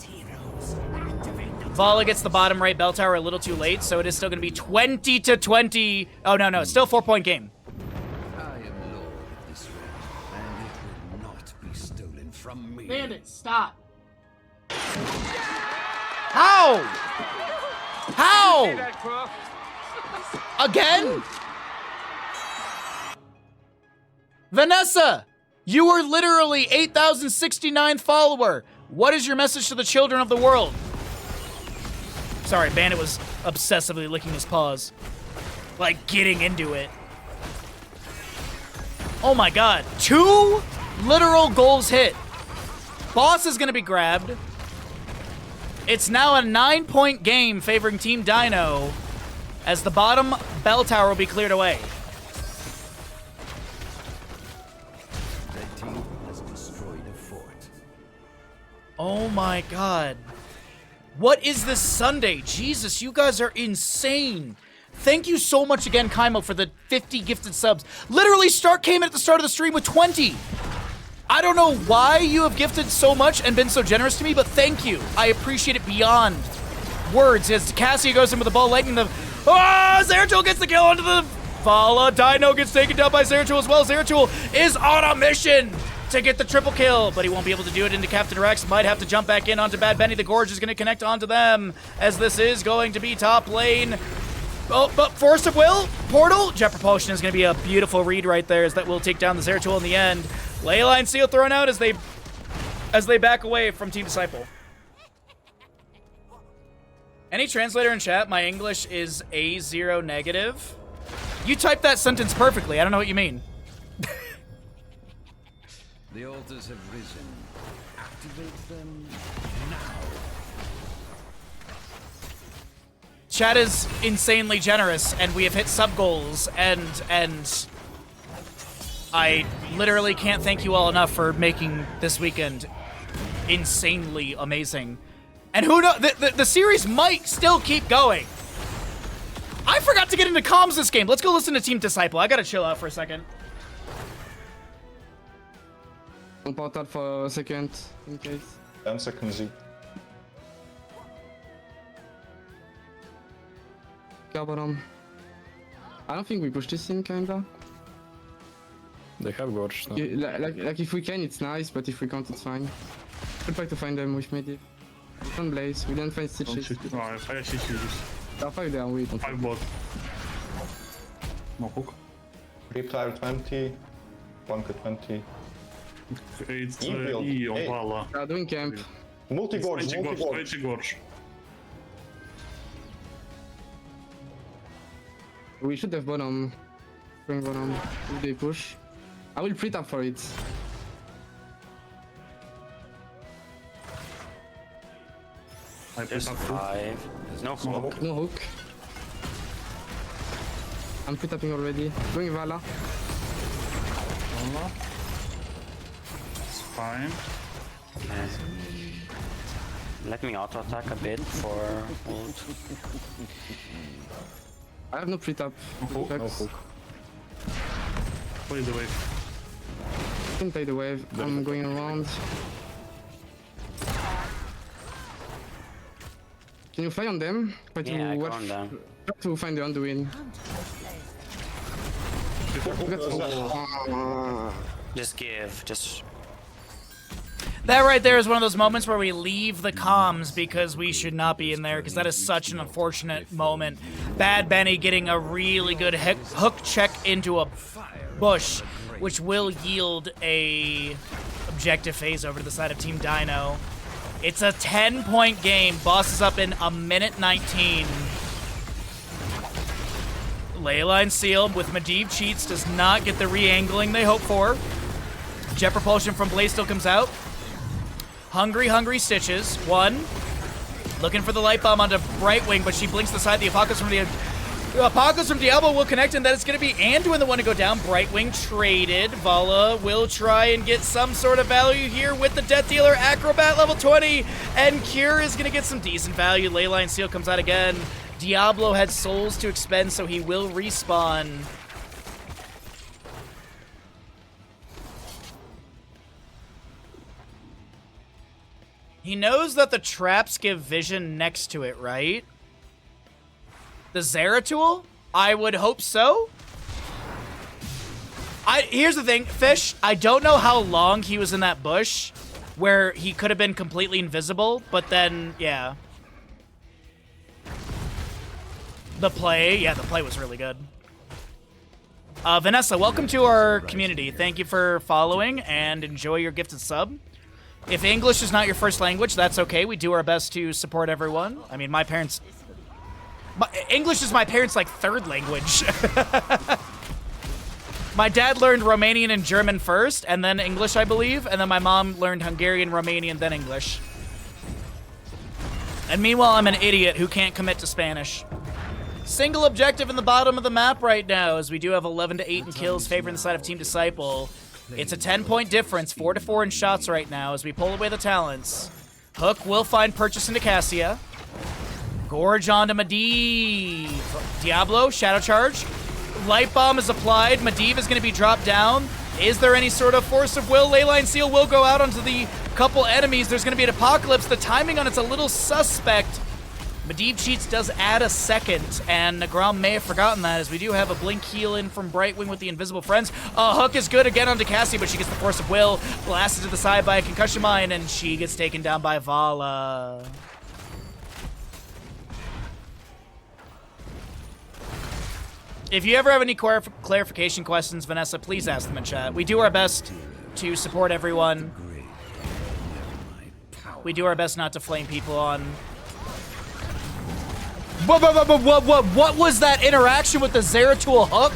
Vala gets the bottom right bell tower a little too late, so it is still going to be 20-20. Oh, no, it's still a 4-point game. I am lord of this realm, and it will not be stolen from me. Bandit, stop. How? How? Again? Vanessa, you were literally 8,069th follower. What is your message to the children of the world? Sorry, Bandit was obsessively licking his paws. Like, getting into it. Oh my god. 2 literal goals hit. Boss is gonna be grabbed. It's now a 9-point game favoring Team Dino as the bottom bell tower will be cleared away. Red team has destroyed a fort. Oh my god. What is this Sunday? Jesus, you guys are insane. Thank you so much again, Kaimo, for the 50 gifted subs. Literally, Stark came in at the start of the stream with 20. I don't know why you have gifted so much and been so generous to me, but thank you. I appreciate it beyond words. As Cassia goes in with the ball, lightning the... Oh, Zeratul gets the kill onto the... Vala. Dino gets taken down by Zeratul as well. Zeratul is on a mission to get the triple kill, but he won't be able to do it into Captain Rex. Might have to jump back in onto Bad Benny. The Gorge is going to connect onto them, as this is going to be top lane. Oh, but Force of Will, Portal, Jet Propulsion is going to be a beautiful read right there, as that will take down the Zeratul in the end. Leyline Seal thrown out as they back away from Team Disciple. Any translator in chat, my English is A0 negative. You typed that sentence perfectly. I don't know what you mean. The altars have risen. Activate them now. Chat is insanely generous, and we have hit sub goals, and I literally can't thank you all enough for making this weekend insanely amazing. And who knows, the series might still keep going. I forgot to get into comms this game. Let's go listen to Team Disciple. I gotta chill out for a second. On portal for a second, in case. 10 seconds Z. Go bottom. I don't think we push this in, kinda. They have Gorge now. Like if we can, it's nice, but if we can't, it's fine. We'll try to find them with Medi. We don't Blaze, we don't find Stitches. No, I actually see this. They're 5 there, we don't. 5 bot. No hook. Reptile 20. Bunker 20. It's E-build. E on Hey. Vala. They're doing camp. Multi-gorge, 20 gorge, multi-gorge. 20 gorge. We should have bottom. Bring bottom. If they push. I will pre-tap for it. I There's pick up two. 5. There's no hook. No hook. I'm pre-tapping already. Going Vala. Vala. It's fine. Okay. Let me auto attack a bit for ult. I have no pre-tap. No hook. No hook. Play the wave. I can play the wave. I'm going around. Can you fly on them? Try Yeah, to I go watch. on them. Try to find the Undoing. Just give, just... That right there is one of those moments where we leave the comms because we should not be in there, because that is such an unfortunate moment. Bad Benny getting a really good hook check into a bush, which will yield a objective phase over to the side of Team Dino. It's a 10-point game. Boss is up in a minute 19. Leyline Seal with Medivh cheats does not get the re-angling they hope for. Jet Propulsion from Blaze still comes out. Hungry Stitches. 1, Looking for the light bomb onto Brightwing, but she blinks aside. The Apocalypse from Diablo will connect, and that is going to be Anduin the one to go down. Brightwing traded. Vala will try and get some sort of value here with the Death Dealer. Acrobat level 20, and Cure is going to get some decent value. Leyline Seal comes out again. Diablo had souls to expend, so he will respawn. He knows that the traps give vision next to it, right? The Zeratul? I would hope so. Here's the thing, Fish, I don't know how long he was in that bush where he could have been completely invisible, but then, yeah. The play was really good. Vanessa, welcome to our community. Thank you for following and enjoy your gifted sub. If English is not your first language, that's okay. We do our best to support everyone. I mean, English is my parents' like third language. My dad learned Romanian and German first, and then English, I believe, and then my mom learned Hungarian, Romanian, then English. And meanwhile, I'm an idiot who can't commit to Spanish. Single objective in the bottom of the map right now, as we do have 11 to 8 in kills favoring the side of Team Disciple. It's a 10-point difference, 4 to 4 in shots right now as we pull away the talents. Hook will find purchase into Cassia. Gorge onto Medivh. Diablo, Shadow Charge. Light Bomb is applied. Medivh is going to be dropped down. Is there any sort of force of will? Leyline Seal will go out onto the couple enemies. There's going to be an Apocalypse. The timing on it's a little suspect. Medivh cheats does add a second, and Nagram may have forgotten that, as we do have a blink heal in from Brightwing with the Invisible Friends. Hook is good again onto Cassie, but she gets the Force of Will, blasted to the side by a Concussion Mine, and she gets taken down by Vala. If you ever have any clarification questions, Vanessa, please ask them in chat. We do our best to support everyone. We do our best not to flame people on. What was that interaction with the Zeratul hook?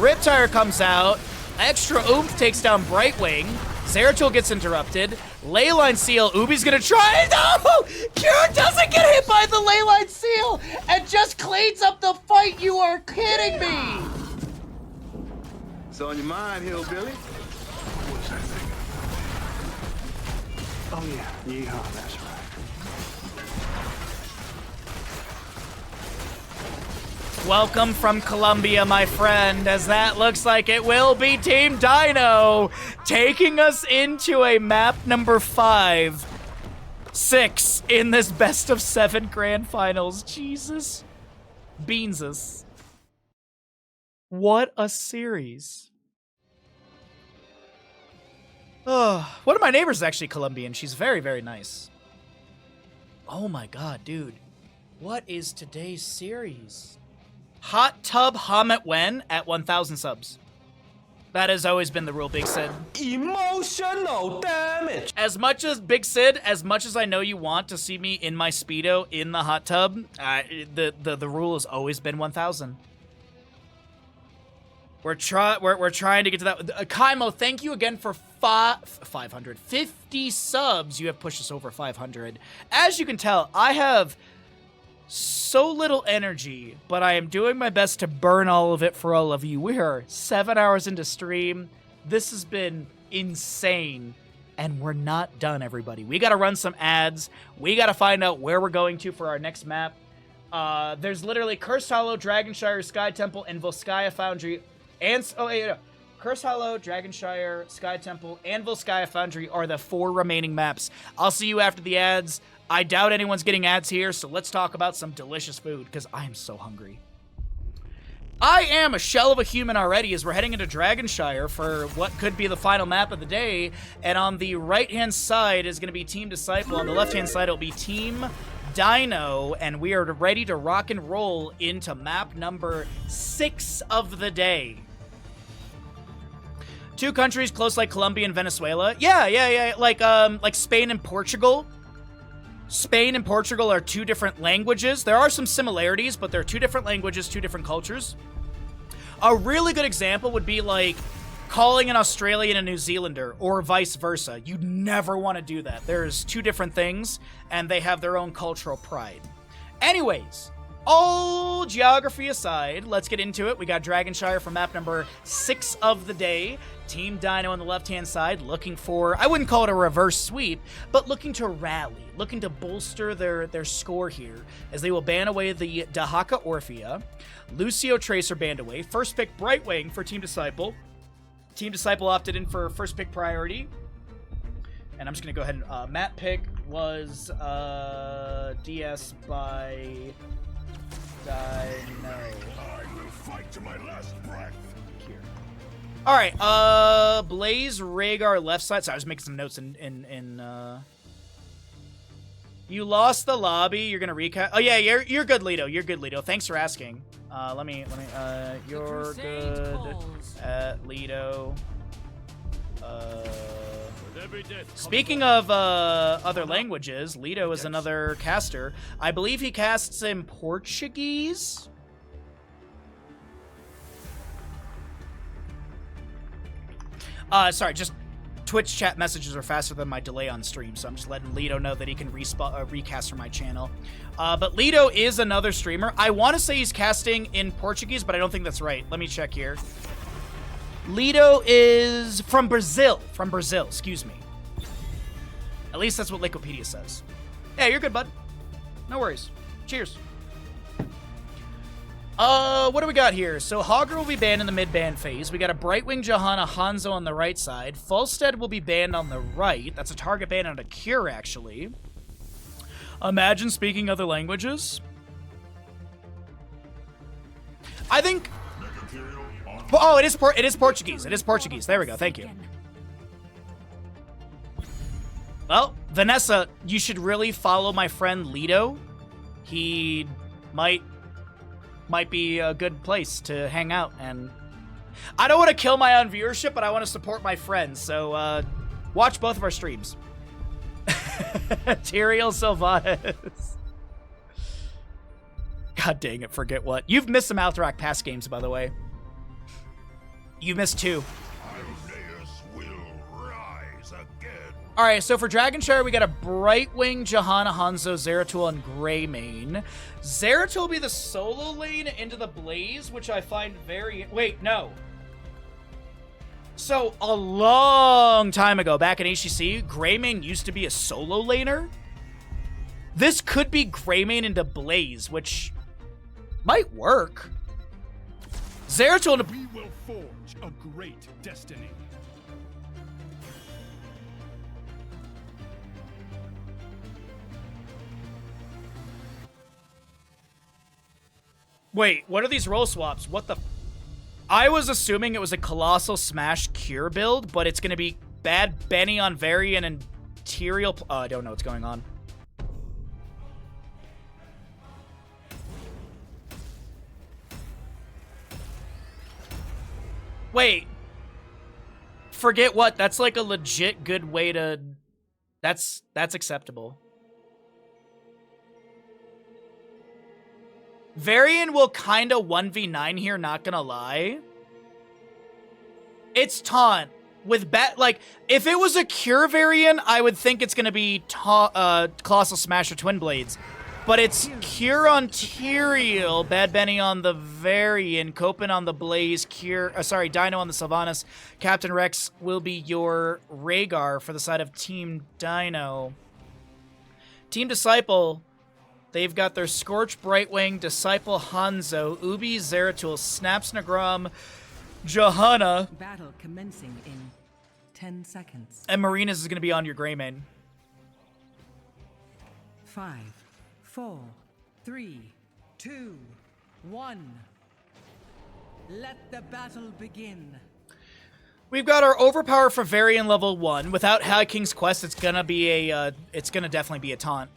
Riptire comes out. Extra oomph takes down Brightwing. Zeratul gets interrupted. Leyline Seal. Ubi's gonna try. No! Cure doesn't get hit by the Leyline Seal and just cleans up the fight. You are kidding me. It's on your mind, hillbilly. What's that thing? Oh yeah, yeehaw, that's right. Welcome from Colombia, my friend, as that looks like it will be Team Dino taking us into a map number 5, 6 in this best of 7 grand finals. Jesus. Beansus. What a series. Oh, one of my neighbors is actually Colombian. She's very, very nice. Oh my god, dude. What is today's series? Hot Tub Hamet Wen at 1,000 subs. That has always been the rule, Big Sid. Emotional damage. As much as Big Sid, as much as I know you want to see me in my Speedo in the hot tub, the rule has always been 1,000. We're trying to get to that. Kaimo, thank you again for 550 subs. You have pushed us over 500. As you can tell, I have so little energy, but I am doing my best to burn all of it for all of you. We are 7 hours into stream. This has been insane, and we're not done, everybody. We got to run some ads. We got to find out where we're going to for our next map. There's literally Cursed Hollow, Dragonshire, Sky Temple, and Volskaya Foundry. Cursed Hollow, Dragonshire, Sky Temple, and Volskaya Foundry are the 4 remaining maps. I'll see you after the ads. I doubt anyone's getting ads here, so let's talk about some delicious food, because I am so hungry. I am a shell of a human already, as we're heading into Dragonshire for what could be the final map of the day, and on the right-hand side is going to be Team Disciple. On the left-hand side, it'll be Team Dino, and we are ready to rock and roll into map number 6 of the day. 2 countries close like Colombia and Venezuela. Yeah, like Spain and Portugal. Spain and Portugal are 2 different languages. There are some similarities, but they're 2 different languages, 2 different cultures. A really good example would be like calling an Australian a New Zealander or vice versa. You never want to do that. There's two different things, and they have their own cultural pride. Anyways, all geography aside, let's get into it. We got Dragonshire for map number 6 of the day. Team Dino on the left-hand side looking for, I wouldn't call it a reverse sweep, but looking to rally, looking to bolster their score here, as they will ban away the Dahaka Orphea. Lucio Tracer banned away. First pick Brightwing for Team Disciple. Team Disciple opted in for first pick priority. And I'm just going to go ahead and... map pick was DS by... Dino. I will fight to my last breath. Here. All right. Blaze Rhaegar left side. So I was making some notes in You lost the lobby. You're gonna recap. Oh yeah, you're good, Lido. You're good, Lido. Thanks for asking. Let me. You're good at Lido. Speaking of other languages, Lido is another caster. I believe he casts in Portuguese. Sorry, just Twitch chat messages are faster than my delay on stream, so I'm just letting Lido know that he can recast from my channel. But Lido is another streamer. I want to say he's casting in Portuguese, but I don't think that's right. Let me check here. Lido is from Brazil. From Brazil, excuse me. At least that's what Wikipedia says. Yeah, you're good, bud. No worries. Cheers. What do we got here? So Hogger will be banned in the mid-ban phase. We got a Brightwing Johanna Hanzo on the right side. Fulstead will be banned on the right. That's a target ban on a cure, actually. Imagine speaking other languages. I think... Oh, it is Portuguese. It is Portuguese. There we go. Thank you. Well, Vanessa, you should really follow my friend Lido. He might be a good place to hang out, and I don't want to kill my own viewership, but I want to support my friends, so watch both of our streams. Tyrael Sylvanas. God dang it, forget what. You've missed some Althrak past games, by the way. You missed 2. Alright, so for Dragonshire, we got a Brightwing, Johanna, Hanzo, Zeratul, and Greymane. Zeratul will be the solo lane into the Blaze, which I find very... Wait, no. So, a long time ago, back in HCC, Greymane used to be a solo laner. This could be Greymane into Blaze, which might work. Zeratul... We will forge a great destiny. Wait, what are these role swaps? What the... I was assuming it was a Colossal Smash Cure build, but it's going to be Bad Benny on Varian and Tyrael... Oh, I don't know what's going on. Wait. Forget what? That's like a legit good way to... That's acceptable. Varian will kind of 1v9 here, not gonna lie. It's taunt. With like, if it was a Cure Varian, I would think it's gonna be Colossal Smash or Twin Blades. But it's Cure on Tyrael, Bad Benny on the Varian, Copen on the Blaze, Dino on the Sylvanas. Captain Rex will be your Rhaegar for the side of Team Dino. Team Disciple... They've got their Scorch, Brightwing, Disciple, Hanzo, Ubi, Zeratul, Snaps, Nagram, Johanna. Battle commencing in 10 seconds. And Marinas is going to be on your Greymane. 5, 4, 3, 2, 1. Let the battle begin. We've got our Overpower for Varian level 1. Without High King's Quest, it's gonna definitely be a taunt.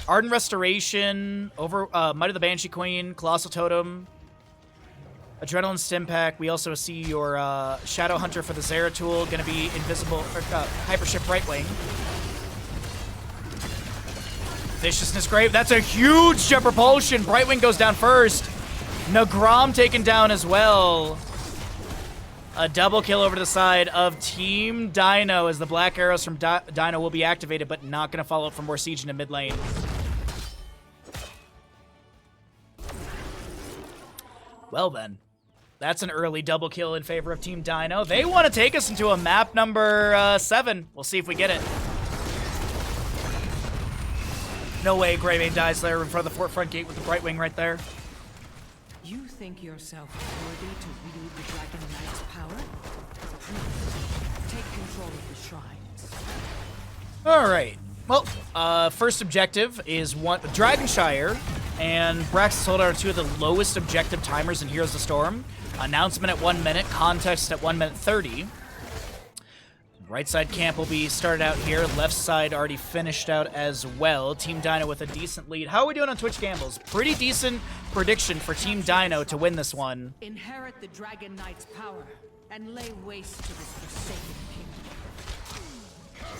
Ardent Restoration, Might of the Banshee Queen, Colossal Totem, Adrenaline Stim Pack. We also see your Shadow Hunter for the Zeratul, going to be invisible, Hyper Shift Brightwing. Viciousness Grave, that's a huge Jet Propulsion. Brightwing goes down first. Nagram taken down as well. A double kill over to the side of Team Dino as the black arrows from Dino will be activated, but not going to follow up for more siege into mid lane. Well then, that's an early double kill in favor of Team Dino. They want to take us into a map number 7. We'll see if we get it. No way Greymane dies there in front of the front gate with the Brightwing right there. You think yourself worthy to wield the Dragon Knight's power? Take control of the shrines. All right. Well, first objective is Dragonshire and Braxton Soldier are 2 of the lowest objective timers in Heroes of the Storm. Announcement at 1 minute, contest at 1 minute 30. Right side camp will be started out here. Left side already finished out as well. Team Dino with a decent lead. How are we doing on Twitch Gambles? Pretty decent prediction for Team Dino to win this one. Inherit the Dragon Knight's power and lay waste to this forsaken kingdom.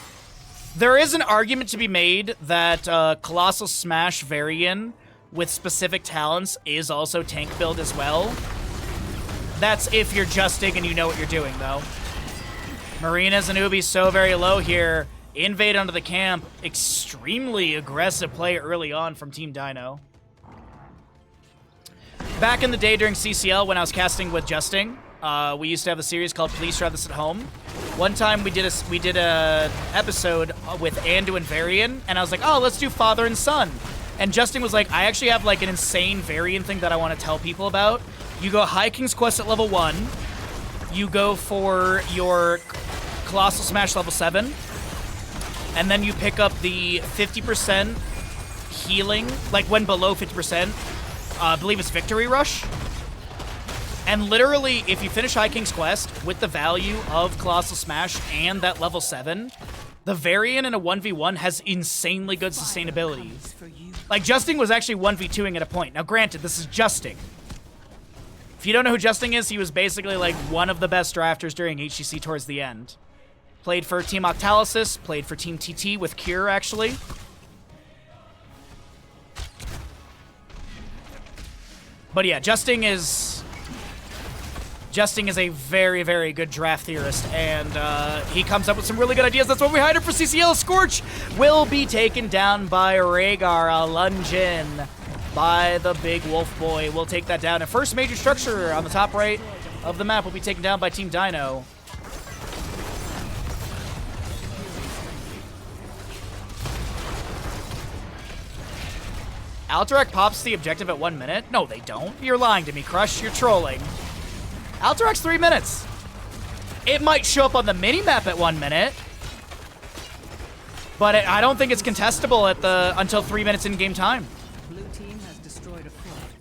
There is an argument to be made that Colossal Smash Varian with specific talents is also tank build as well. That's if you're justing and you know what you're doing, though. Marina's and Ubi so very low here. Invade onto the camp. Extremely aggressive play early on from Team Dino. Back in the day during CCL when I was casting with Justing, we used to have a series called Please Try This at Home. One time we did a episode with Andu and Varian, and I was like, oh, let's do father and son. And Justin was like, I actually have like an insane Varian thing that I want to tell people about. You go High King's Quest at level 1. You go for your Colossal Smash level 7. And then you pick up the 50% healing, like when below 50%. I believe it's Victory Rush. And literally, if you finish High King's Quest with the value of Colossal Smash and that level 7, the Varian in a 1v1 has insanely good sustainability. Like, Justing was actually 1v2ing at a point. Now, granted, this is Justing. If you don't know who Justing is, he was basically like one of the best drafters during HCC towards the end. Played for Team Octalysis, played for Team TT with Cure, actually. But yeah, Justing is a very, very good draft theorist, and he comes up with some really good ideas. That's what we hired for CCL. Scorch will be taken down by Rhaegar. A lunge in by the big wolf boy. We'll take that down. And first major structure on the top right of the map will be taken down by Team Dino. Alterac pops the objective at 1 minute? No, they don't. You're lying to me, Crush. You're trolling. Alterac's 3 minutes. It might show up on the mini-map at 1 minute, but I don't think it's contestable at until 3 minutes in game time. Blue team has destroyed a fort.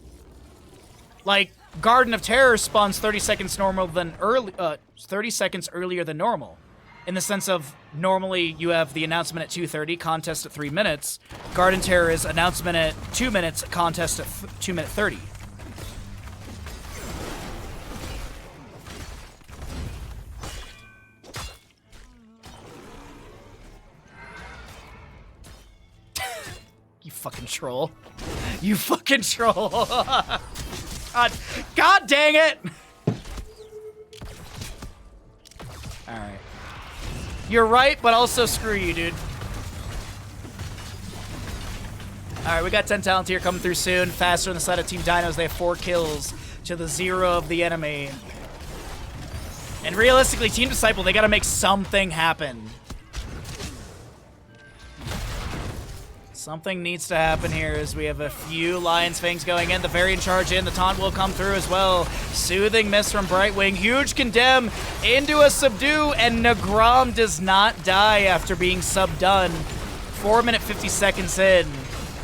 Like, Garden of Terror spawns 30 seconds earlier than normal. In the sense of, normally you have the announcement at 2:30, contest at 3 minutes. Garden Terror is announcement at 2 minutes, contest at 2 minute 30. You fucking troll. You fucking troll. God dang it! Alright. You're right, but also screw you, dude. Alright, we got 10 talent here coming through soon. Faster on the side of Team Dinos. They have 4 kills to the 0 of the enemy. And realistically, Team Disciple, they gotta make something happen. Something needs to happen here as we have a few Lion's Fangs going in. The Varian charge in. The taunt will come through as well. Soothing miss from Brightwing. Huge condemn into a subdue, and Negrom does not die after being sub-done. 4 minute 50 seconds in.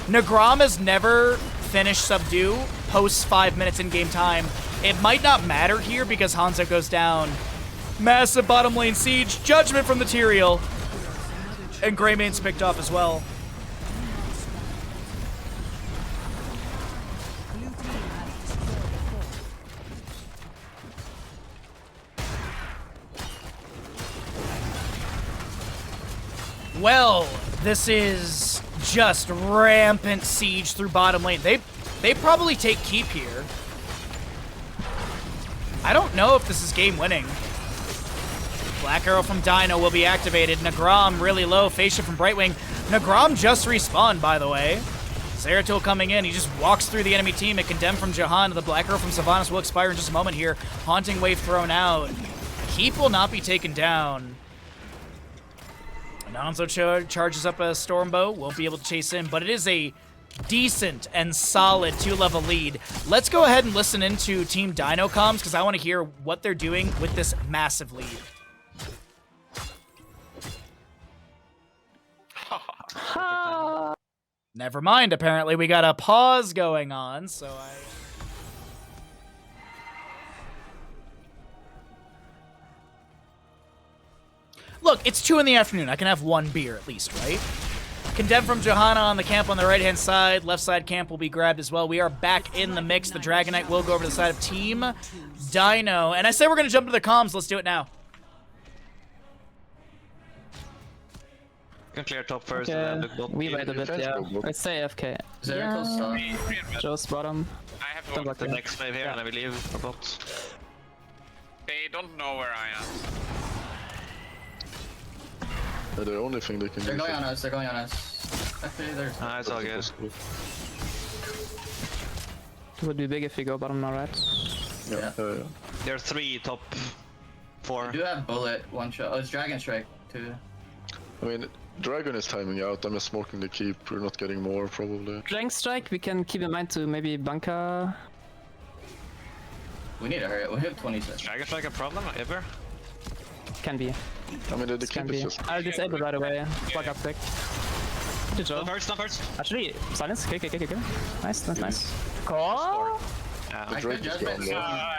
Negrom has never finished subdue post 5 minutes in game time. It might not matter here because Hanzo goes down. Massive bottom lane siege. Judgment from the Tyrael. And Greymane's picked off as well. Well, this is just rampant siege through bottom lane. They probably take keep here. I don't know if this is game winning. Black Arrow from Dino will be activated. Nagram really low. Face shift from Brightwing. Nagram just respawned, by the way. Zeratul coming in. He just walks through the enemy team. It condemned from Jahan. The Black Arrow from Sylvanas will expire in just a moment here. Haunting Wave thrown out. Keep will not be taken down. Hanzo charges up a Stormbow. Won't be able to chase in, but it is a decent and solid 2-level lead. Let's go ahead and listen into Team Dino comms because I want to hear what they're doing with this massive lead. Never mind, apparently we got a pause going on, so Look, it's 2 in the afternoon. I can have 1 beer at least, right? Condemned from Johanna on the camp on the right-hand side. Left side camp will be grabbed as well. We are back in the mix. The Dragon Knight will go over to the side of Team Dino. And I say we're going to jump to the comms. Let's do it now. You can clear top first Okay. and then look bottom. We wait a bit, yeah. Let's say AFK. Joe's bottom. I have to Don't walk block The it. next wave here and I will leave for bot. They don't know where I am. The only thing they can They're do. going on us, they're going on us. Actually, they're... Ah, it's all good. It would be big if we go bottom now, right? Yeah. There are 3 top 4. We do have bullet, 1 shot. Oh, it's Dragon Strike, too. I mean, Dragon is timing out. I'm just smoking the keep. We're not getting more, probably. Dragon Strike, we can keep in mind to maybe bunker. We need to hurry up. We have 20 seconds. Dragon Strike a problem ever? Can be. I mean, the Can keep is be. just... I'll disable right away. Plug up quick. Good job. Not first. Actually, silence. Okay. Nice. Cool. Yeah. The Drake is gone, yeah.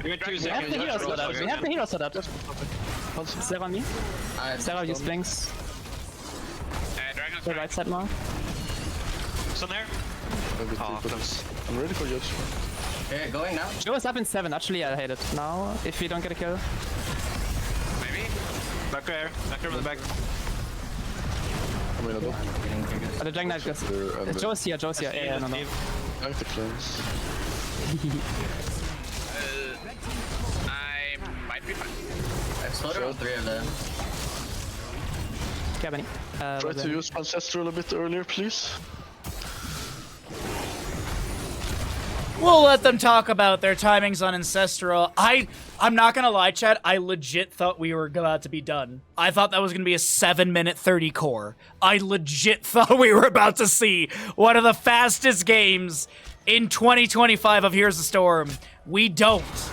We got 2 We have seconds. the hero set up. We have the hero set up. Sarah me. I Sarah use Blinks. Dragon's The right side more. It's on there. Oh, close. I'm ready for judgment. Okay, going now. Joe is up in 7. Actually, I hate it. Now, if we don't get a kill. maybe. Back there with the back. I mean, I don't... The Dragon Knight goes. Joe's here. Yeah, no. Thank the cleanse. I might be fine. I've slowed around 3 of them. Okay, Benny. Try to use Ancestral a bit earlier, please. We'll let them talk about their timings on Ancestral. I'm not gonna lie, Chad. I legit thought we were about to be done. I thought that was gonna be a 7-minute 30 core. I legit thought we were about to see one of the fastest games in 2025 of Here's the Storm. We don't.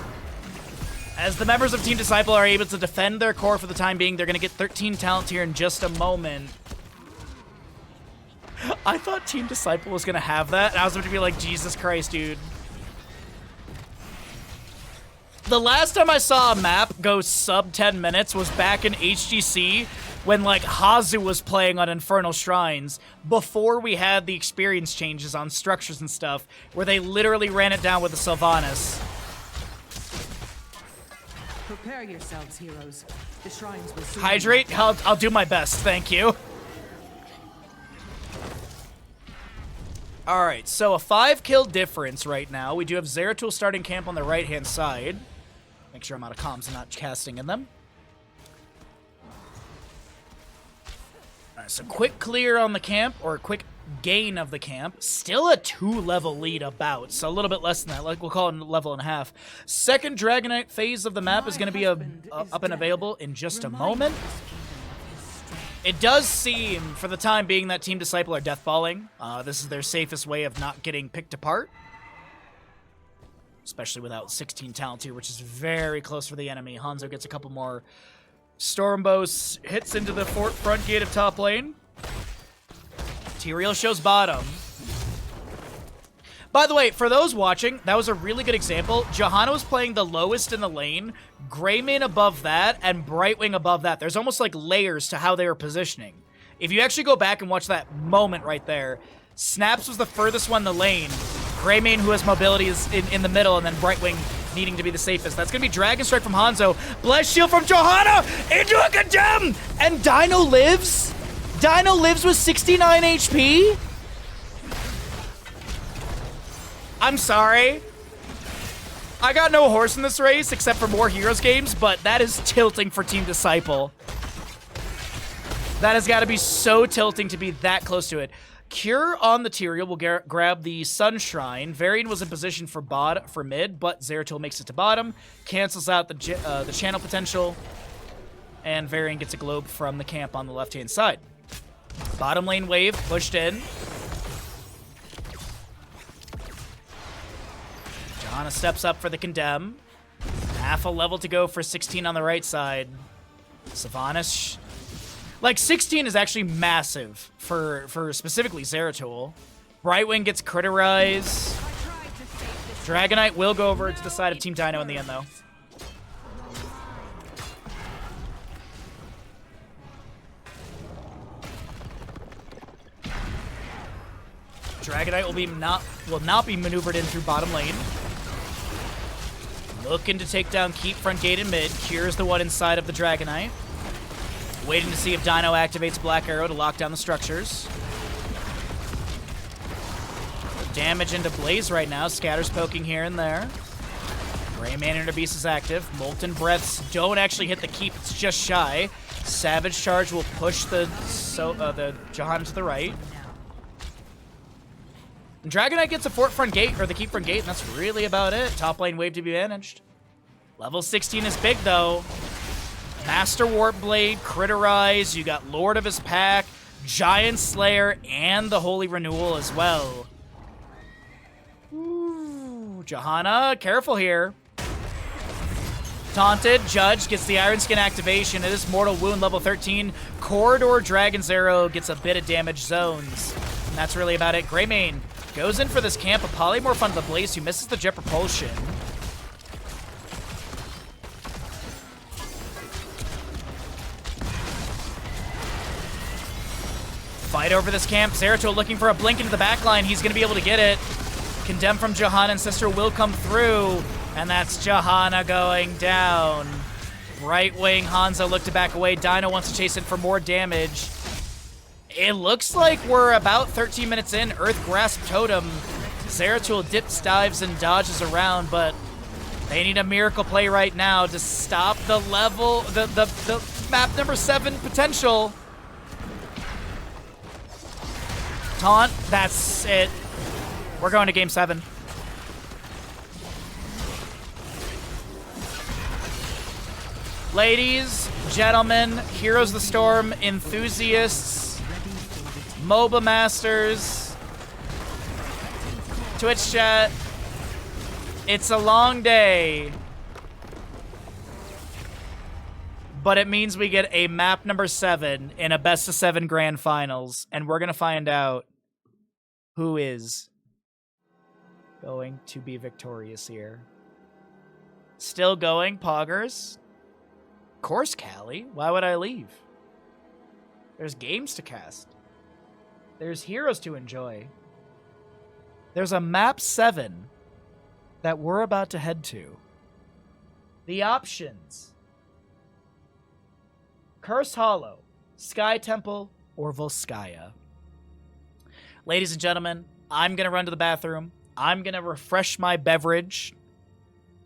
As the members of Team Disciple are able to defend their core for the time being, they're gonna get 13 talent here in just a moment. I thought Team Disciple was gonna have that, and I was going to be like, Jesus Christ, dude. The last time I saw a map go sub 10 minutes was back in HGC when, like, Hazu was playing on Infernal Shrines before we had the experience changes on structures and stuff, where they literally ran it down with the Sylvanas. Prepare yourselves, heroes. The shrines will soon Hydrate? I'll do my best, thank you. Alright, so a 5-kill difference right now. We do have Zeratul starting camp on the right-hand side. Make sure I'm out of comms and not casting in them. Alright, so quick clear on the camp, or a quick gain of the camp. Still a 2-level lead about, so a little bit less than that. Like, we'll call it a level and a half. Second Dragonite phase of the map is going to be up and available in just a moment. It does seem, for the time being, that Team Disciple are deathballing. This is their safest way of not getting picked apart. Especially without 16 talent here, which is very close for the enemy. Hanzo gets a couple more Stormbows, hits into the front gate of top lane. Tyrael shows bottom. By the way, for those watching, that was a really good example. Johanna was playing the lowest in the lane, Greymane above that, and Brightwing above that. There's almost like layers to how they were positioning. If you actually go back and watch that moment right there, Snaps was the furthest one in the lane. Greymane, who has mobility, is in the middle, and then Brightwing needing to be the safest. That's going to be Dragon Strike from Hanzo. Blessed Shield from Johanna into a condemn! And Dino lives? Dino lives with 69 HP? I'm sorry. I got no horse in this race except for more Heroes games, but that is tilting for Team Disciple. That has got to be so tilting to be that close to it. Cure on the Tyrael will grab the Sun Shrine. Varian was in position for mid, but Zeratul makes it to bottom, cancels out the channel potential, and Varian gets a globe from the camp on the left-hand side. Bottom lane wave pushed in. Johanna steps up for the Condemn. Half a level to go for 16 on the right side. Sylvanas. Like, 16 is actually massive for specifically Zeratul. Brightwing gets Critterize. Dragonite will go over to the side of Team Dino in the end, though. Dragonite will not be maneuvered in through bottom lane. Looking to take down Keep front gate and mid. Cure's the one inside of the Dragonite. Waiting to see if Dino activates Black Arrow to lock down the structures. Damage into Blaze right now. Scatter's poking here and there. Greyman Inner Beast is active. Molten Breaths don't actually hit the Keep. It's just shy. Savage Charge will push the Johanna to the right. And Dragonite gets a fort front gate, or the Keep front gate, and that's really about it. Top lane wave to be managed. Level 16 is big, though. Master Warp Blade, Critterize, you got Lord of his Pack, Giant Slayer, and the Holy Renewal as well. Ooh, Johanna, careful here. Taunted, Judge gets the Iron Skin activation. It is Mortal Wound level 13. Corridor Dragon's Arrow gets a bit of damage zones. And that's really about it. Greymane goes in for this camp. A Polymorph onto the Blaze who misses the Jet Propulsion. Fight over this camp. Zeratul looking for a blink into the backline. He's going to be able to get it. Condemn from Johanna and Sister will come through. And that's Johanna going down. Brightwing, Hanzo look to back away. Dino wants to chase in for more damage. It looks like we're about 13 minutes in. Earth Grasp Totem. Zeratul dips, dives, and dodges around, but they need a miracle play right now to stop the map number 7 potential. Taunt, that's it. We're going to game 7. Ladies, gentlemen, Heroes of the Storm enthusiasts, MOBA masters, Twitch chat, it's a long day, but it means we get a map number 7 in a best of 7 grand finals, and we're gonna find out who is going to be victorious here. Still going, Poggers. Of course, Callie. Why would I leave? There's games to cast. There's heroes to enjoy. There's a map 7 that we're about to head to. The options: Cursed Hollow, Sky Temple, or Volskaya. Ladies and gentlemen, I'm going to run to the bathroom. I'm going to refresh my beverage.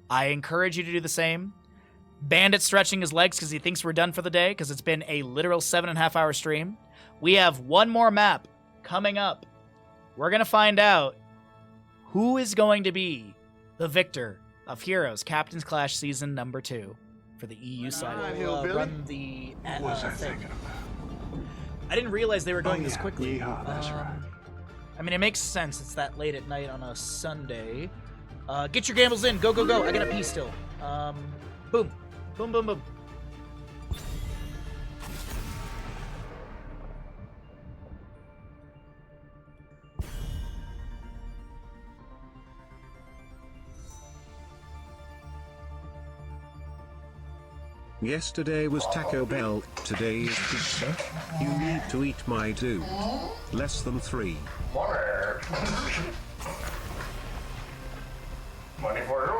I encourage you to do the same. Bandit stretching his legs because he thinks we're done for the day because it's been a literal 7.5 hour stream. We have one more map coming up. We're going to find out who is going to be the victor of Heroes Captain's Clash Season number 2 for the EU side. Run the thing. I didn't realize they were going this quickly. That's right. I mean, it makes sense. It's that late at night on a Sunday. Get your gambles in. Go, go, go. I got a pee still. Boom. Boom, boom, boom. Yesterday was Taco Bell, today is pizza. You need to eat my dude. Less than 3. Money for you.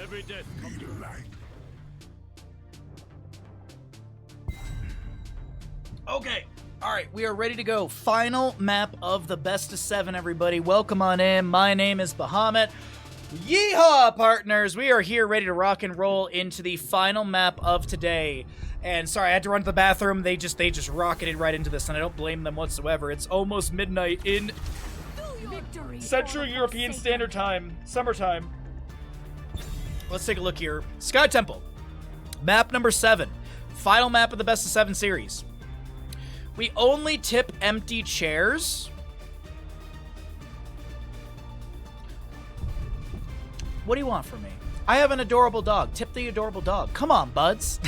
Every death comes to light. Okay. All right, we are ready to go. Final map of the best of 7, everybody. Welcome on in. My name is Bahamut. Yeehaw, partners! We are here ready to rock and roll into the final map of today. And sorry, I had to run to the bathroom. They just rocketed right into this, and I don't blame them whatsoever. It's almost midnight in Central European Standard Time, summertime. Let's take a look here. Sky Temple, map number 7, final map of the best of 7 series. We only tip empty chairs. What do you want from me? I have an adorable dog. Tip the adorable dog. Come on, buds.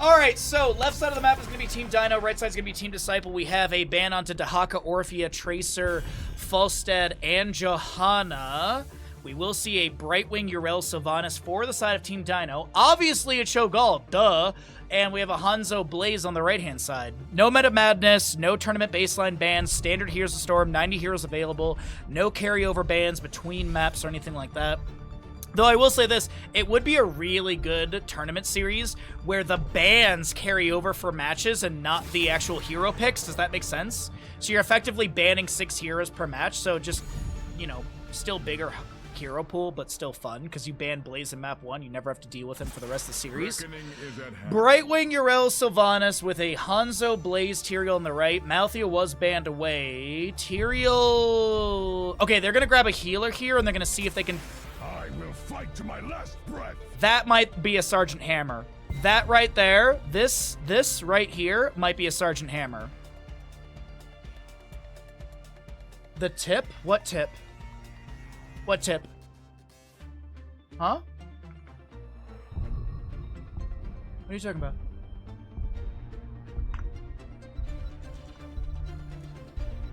All right, so left side of the map is going to be Team Dino. Right side is going to be Team Disciple. We have a ban onto Dahaka, Orphea, Tracer, Falstad, and Johanna. We will see a Brightwing, Yrel, Sylvanas for the side of Team Dino. Obviously, a Cho'Gall, duh. And we have a Hanzo Blaze on the right-hand side. No Meta Madness, no tournament baseline bans, standard Heroes of Storm, 90 heroes available, no carryover bans between maps or anything like that. Though I will say this, it would be a really good tournament series where the bans carry over for matches and not the actual hero picks. Does that make sense? So you're effectively banning 6 heroes per match, so just, you know, still bigger hero pool, but still fun, because you ban Blaze in map 1, you never have to deal with him for the rest of the series. Brightwing, Yrel, Sylvanas with a Hanzo, Blaze, Tyrael on the right. Malthea was banned away. Tyrael... Okay, they're going to grab a healer here, and they're going to see if they can... I will fight to my last breath. That might be a Sergeant Hammer. That right there, this right here, might be a Sergeant Hammer. The tip? What tip? What tip? Huh? What are you talking about?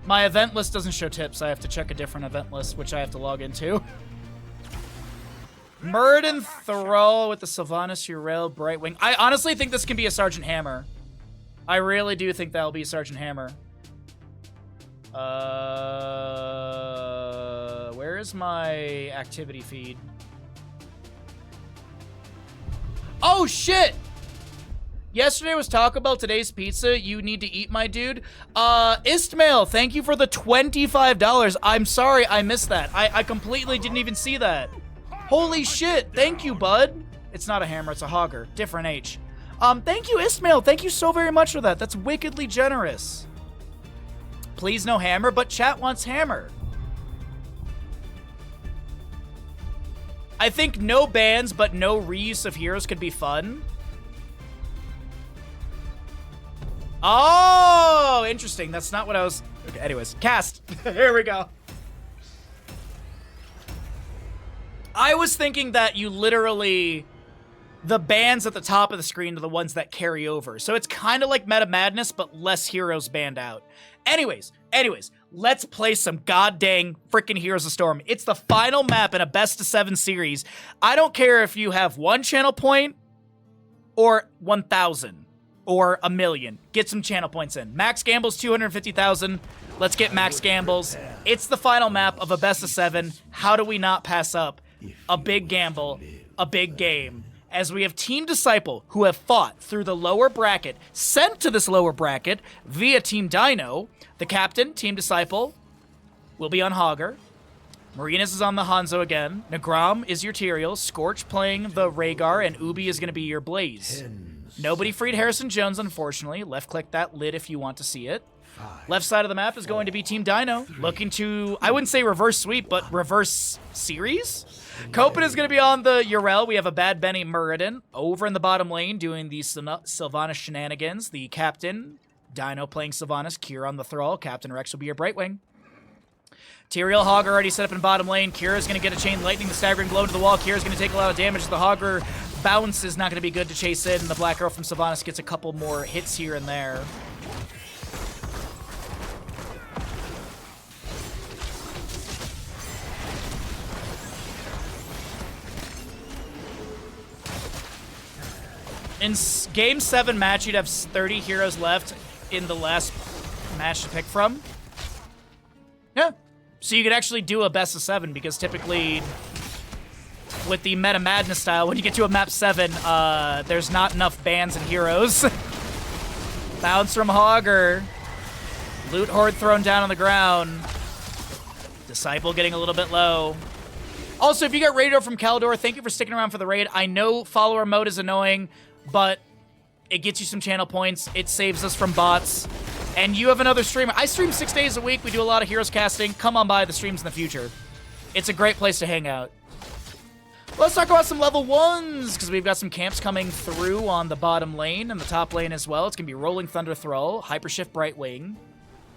My event list doesn't show tips. I have to check a different event list, which I have to log into. Muradin Thrall with the Sylvanas, Yrel, Brightwing. I honestly think this can be a Sergeant Hammer. I really do think that'll be Sergeant Hammer. Where is my activity feed? Oh, shit! Yesterday was Taco Bell, today's pizza. You need to eat, my dude. Istmail, thank you for the $25. I'm sorry, I missed that. I completely didn't even see that. Holy shit, thank you, bud. It's not a hammer, it's a hogger. Different H. Thank you, Istmail. Thank you so very much for that. That's wickedly generous. Please no hammer, but chat wants hammer. I think no bans, but no reuse of heroes could be fun. Oh, interesting. That's not what I was... Okay, anyways, cast. Here we go. I was thinking that you literally... The bans at the top of the screen are the ones that carry over. So it's kind of like Meta Madness, but less heroes banned out. Anyways, let's play some goddamn freaking Heroes of Storm. It's the final map in a best of 7 series. I don't care if you have 1 channel point or 1,000 or 1,000,000. Get some channel points in. Max Gamble's 250,000. Let's get Max Gambles. It's the final map of a best of 7. How do we not pass up a big gamble, a big game? As we have Team Disciple, who have fought through the lower bracket, sent to this lower bracket via Team Dino. The captain, Team Disciple, will be on Hogger. Marinas is on the Hanzo again. Nagram is your Tyrael. Scorch playing the Rhaegar, and Ubi is going to be your Blaze. Nobody freed Harrison Jones, unfortunately. Left-click that lid if you want to see it. Left side of the map is going to be Team Dino, looking to, I wouldn't say reverse sweep, but reverse series? Copen is going to be on the Yrel. We have a Bad Benny Muradin over in the bottom lane doing the Sylvanas shenanigans. The captain, Dino playing Sylvanas. Kira on the Thrall. Captain Rex will be your Brightwing. Tyrael Hogger already set up in bottom lane. Kira's going to get a Chain Lightning, the staggering blow to the wall. Kira's going to take a lot of damage. The Hogger bounce is not going to be good to chase in. The Black Arrow from Sylvanas gets a couple more hits here and there. In Game 7 match, you'd have 30 heroes left in the last match to pick from. Yeah. So you could actually do a best of 7, because typically with the Meta Madness style, when you get to a map 7, there's not enough bans and heroes. Bounce from Hogger. Loot Horde thrown down on the ground. Disciple getting a little bit low. Also, if you got Radar from Caldor, thank you for sticking around for the raid. I know follower mode is annoying, but it gets you some channel points. It saves us from bots. And you have another streamer. I stream 6 days a week. We do a lot of heroes casting. Come on by the streams in the future. It's a great place to hang out. Let's talk about some level 1s, because we've got some camps coming through on the bottom lane and the top lane as well. It's going to be Rolling Thunder Thrall, Hypershift Brightwing,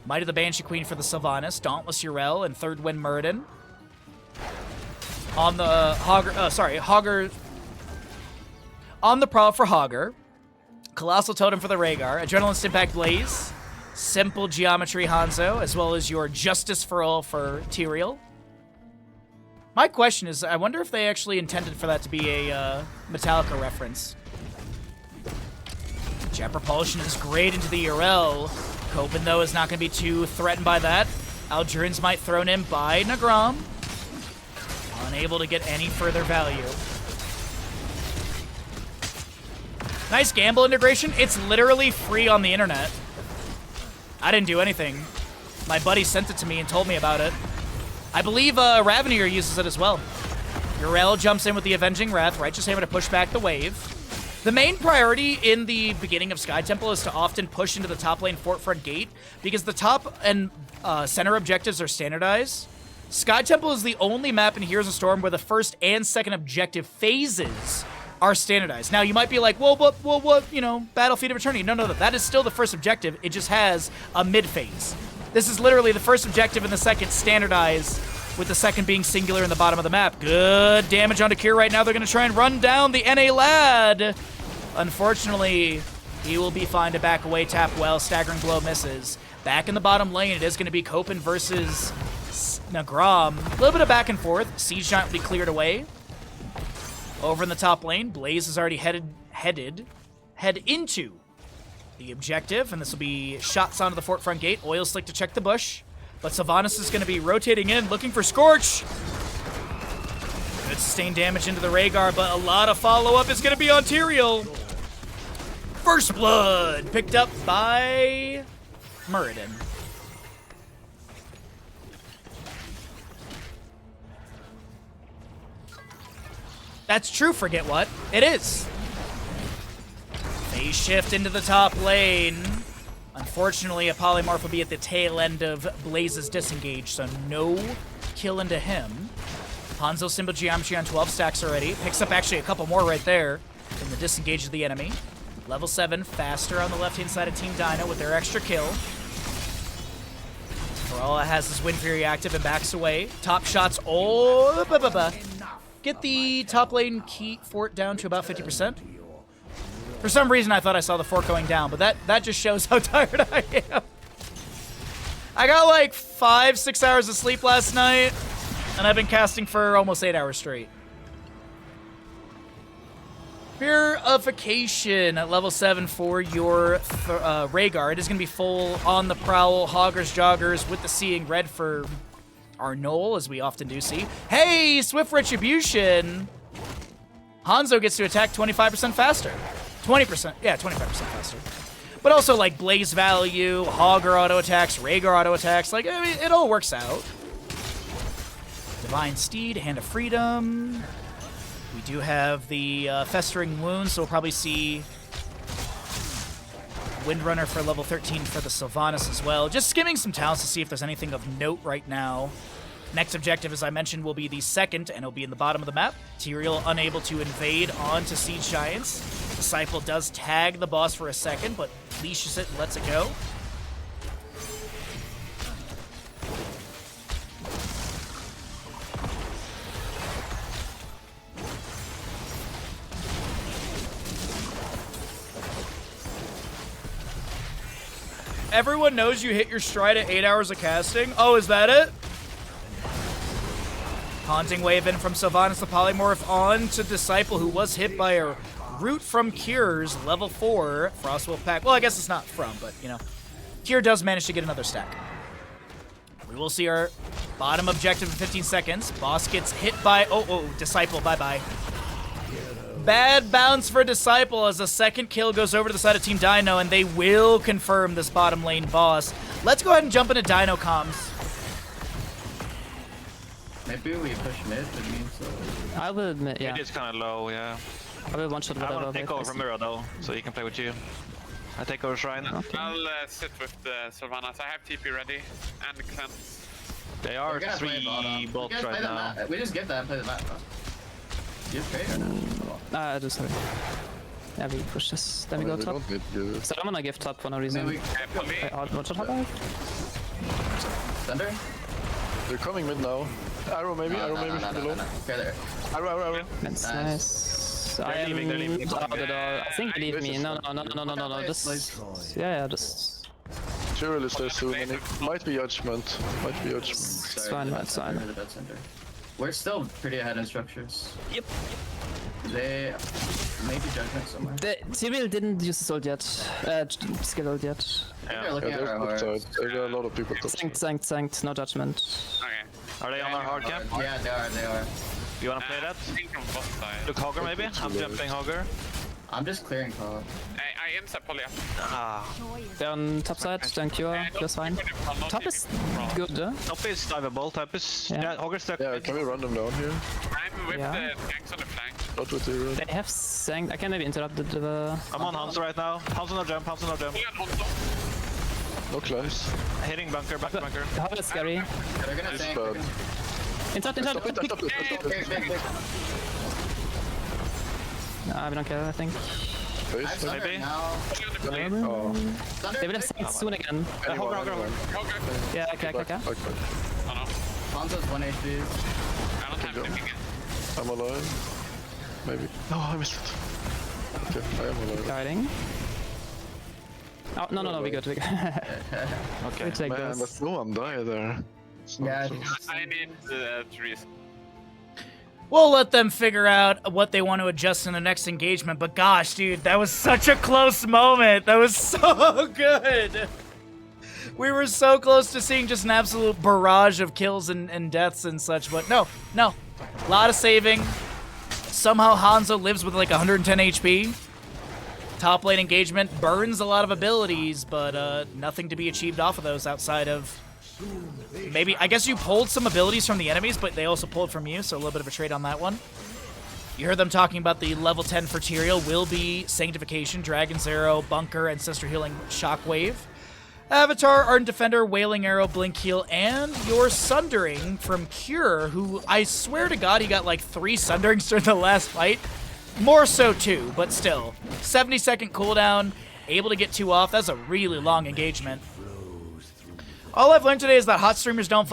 Might of the Banshee Queen for the Sylvanas, Dauntless Urel, and Third Wind Muradin. On the Hogger... On the Prowl for Hogger, Colossal Totem for the Rhaegar, Adrenaline Stimpack Blaze, Simple Geometry Hanzo, as well as your Justice for All for Tyrael. My question is, I wonder if they actually intended for that to be a Metallica reference. Jet Propulsion is great into the Urel. Copen, though, is not going to be too threatened by that. Aldrin's Might thrown in by Nagram. Unable to get any further value. Nice gamble integration. It's literally free on the internet. I didn't do anything. My buddy sent it to me and told me about it. I believe Ravenier uses it as well. Urel jumps in with the Avenging Wrath, Righteous Hammer to push back the wave. The main priority in the beginning of Sky Temple is to often push into the top lane Fort Front Gate, because the top and center objectives are standardized. Sky Temple is the only map in Heroes of Storm where the first and second objective phases are standardized. Now, you might be like, well, what, you know, Battlefield of Eternity. No, that is still the first objective. It just has a mid-phase. This is literally the first objective and the second standardized, with the second being singular in the bottom of the map. Good damage onto Cure right now. They're going to try and run down the NA lad. Unfortunately, he will be fine to back away, tap well. Staggering Blow misses. Back in the bottom lane, it is going to be Copen versus Nagram. A little bit of back and forth. Siege Giant will be cleared away. Over in the top lane, Blaze is already head into the objective, and this will be shots onto the Fort Front Gate. Oil Slick to check the bush, but Sylvanas is going to be rotating in, looking for Scorch. Good sustained damage into the Rhaegar, but a lot of follow-up is going to be on Tyrael. First Blood, picked up by Muradin. That's true, Forget What. It is. Phase shift into the top lane. Unfortunately, a Polymorph will be at the tail end of Blaze's disengage, so no kill into him. Hanzo Symbol Geometry on 12 stacks already. Picks up actually a couple more right there in the disengage of the enemy. Level 7, faster on the left-hand side of Team Dino with their extra kill. Ferala has his Wind Fury active and backs away. Top shots. Oh, get the top lane key fort down to about 50%. For some reason, I thought I saw the fort going down, but that just shows how tired I am. I got like 5-6 hours of sleep last night, and I've been casting for almost 8 hours straight. Purification at level 7 for your Rhaegar. It is going to be full on the prowl, Hoggers, Joggers, with the Seeing Red for our Knoll, as we often do see. Hey, Swift Retribution! Hanzo gets to attack 25% faster. 20%, yeah, 25% faster. But also, like, Blaze value, Hogger auto attacks, Rhaegar auto attacks. Like, I mean, it all works out. Divine Steed, Hand of Freedom. We do have the Festering Wound, so we'll probably see Windrunner for level 13 for the Sylvanas as well. Just skimming some talents to see if there's anything of note right now. Next objective, as I mentioned, will be the second, and it'll be in the bottom of the map. Tyrael unable to invade onto Siege Giants. Disciple does tag the boss for a second, but leashes it and lets it go. Everyone knows you hit your stride at 8 hours of casting. Oh, is that it? Haunting Wave in from Sylvanas the Polymorph on to Disciple, who was hit by a Root from Cure's level 4 Frostwolf pack. Well, I guess it's not from, but, you know. Cure does manage to get another stack. We will see our Bottom objective in 15 seconds. Boss gets hit by... Oh, Disciple, bye-bye. Bad bounce for Disciple as a second kill goes over to the side of Team Dino, and they will confirm this bottom lane boss. Let's go ahead and jump into Dino comms. Maybe we push mid, it means so. I will admit, yeah. It is kind of low, yeah. I will one-shot I whatever. want to take over from Mira though, so he can play with you. I take over Shrine. Okay. I'll sit with the Sylvanas. I have TP ready and the cleanse. They are We're gonna play 3 bottom. bolts You guys right play the now. map. We just get that and play the map, bro. Do you have trade or no? Just sorry. Yeah, we push this. Then we go They top. don't need you. So I'm gonna give top for no reason. Maybe One-shot top. Thunder? They're coming mid now. Arrow maybe, arrow maybe from below. Okay, there. Arrow. That's nice. They're leaving, they're leaving. Out the door. I think leave me. No. Just yeah, just. Jewel is there soon, and it might be judgment. It's fine. It's fine. We're still pretty ahead in structures. Yep. They maybe judgment somewhere. The Cyril didn't use his ult yet. Skill ult yet. They're looking at there's our top side. horse. There are a lot of people top side. Sanked. No judgment. Okay. Are they on our hard camp? Yeah, they are. You wanna play that? I think from both sides. Look Hogger maybe? I'm jumping Hogger. I'm just clearing call. I insert poly up. Ah. They're on top side. Then Cure. Cure's fine. Top is good, huh? Top is diveable, top is... Yeah. Yeah, Hogger's stuck. Yeah, can we run them down here? I'm with Yeah. the tanks on the flank. Not with the They have Sank. I can maybe interrupt the. I'm on Hanzo right now. Hanzo no jump, Hanzo no jump. Poly on Honzo. no close. Hitting bunker, back to bunker. How is scary? They're gonna It's tank. bad. Interrupt. Stop it. Big. Nah, we don't care. I think. I have Thunder Maybe. now. Poly on the poly. Oh, Thunder, They will have Sank soon again. anyone. Okay. Yeah. Okay. Back. Oh no. Hanzo's 1 HP. I don't have anything yet. I'm alive. Maybe. No, I missed it. Okay, I am alive. Guiding. Oh no, we good. Okay. We take Man, this. that's no one die there. It's not Yeah, so- I need trees. We'll let them figure out what they want to adjust in the next engagement, but gosh, dude, that was such a close moment. That was so good. We were so close to seeing just an absolute barrage of kills and deaths and such, but no. A lot of saving. Somehow Hanzo lives with like 110 HP. Top lane engagement burns a lot of abilities, but nothing to be achieved off of those outside of maybe, I guess you pulled some abilities from the enemies, but they also pulled from you, so a little bit of a trade on that one. You heard them talking about the level 10 for Tyrael will be Sanctification, Dragon's Arrow, Bunker, Ancestor Healing, Shockwave. Avatar, Ardent Defender, Wailing Arrow, Blink Heal, and your Sundering from Cure, who I swear to God he got like 3 Sunderings during the last fight. More so 2, but still. 70-second cooldown, able to get 2 off. That's a really long engagement. All I've learned today is that hot streamers don't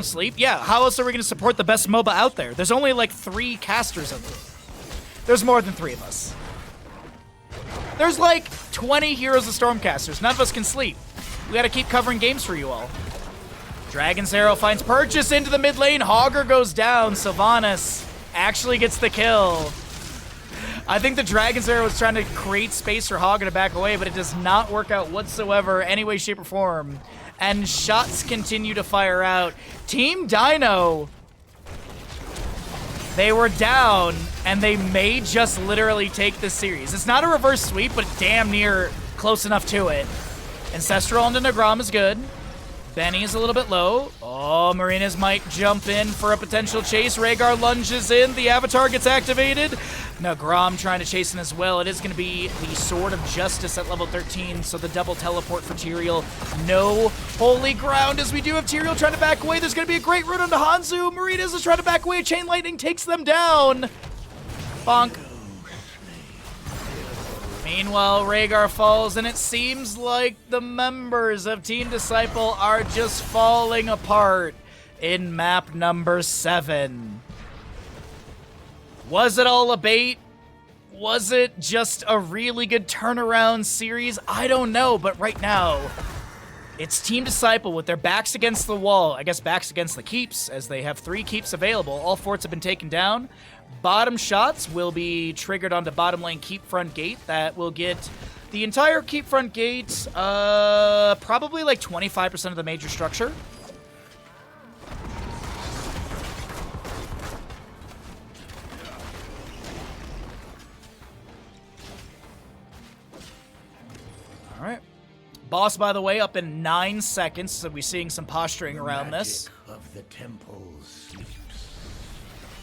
sleep. Yeah, how else are we going to support the best MOBA out there? There's only like 3 casters of them. There's more than 3 of us. There's like 20 Heroes of Stormcasters. None of us can sleep. We gotta keep covering games for you all. Dragon's Arrow finds purchase into the mid lane. Hogger goes down. Sylvanas actually gets the kill. I think the Dragon's Arrow was trying to create space for Hogger to back away, but it does not work out whatsoever, any way, shape, or form. And shots continue to fire out. Team Dino, they were down, and they may just literally take this series. It's not a reverse sweep, but damn near close enough to it. Ancestral into Nagram is good. Benny is a little bit low. Oh, Marinas might jump in for a potential chase. Rhaegar lunges in. The Avatar gets activated. Nagram trying to chase in as well. It is going to be the Sword of Justice at level 13, so the double teleport for Tyrael. No holy ground as we do have Tyrael trying to back away. There's going to be a great route onto Hanzo. Marinas is trying to back away. Chain Lightning takes them down. Bonk. Meanwhile, Rhaegar falls, and it seems like the members of Team Disciple are just falling apart in map number 7. Was it all a bait? Was it just a really good turnaround series? I don't know, but right now, it's Team Disciple with their backs against the wall. I guess backs against the keeps, as they have 3 keeps available. All forts have been taken down. Bottom shots will be triggered onto bottom lane keep front gate. That will get the entire keep front gate, probably like 25% of the major structure. Boss, by the way, up in 9 seconds, so we're seeing some posturing around this. Of the temple sleeps.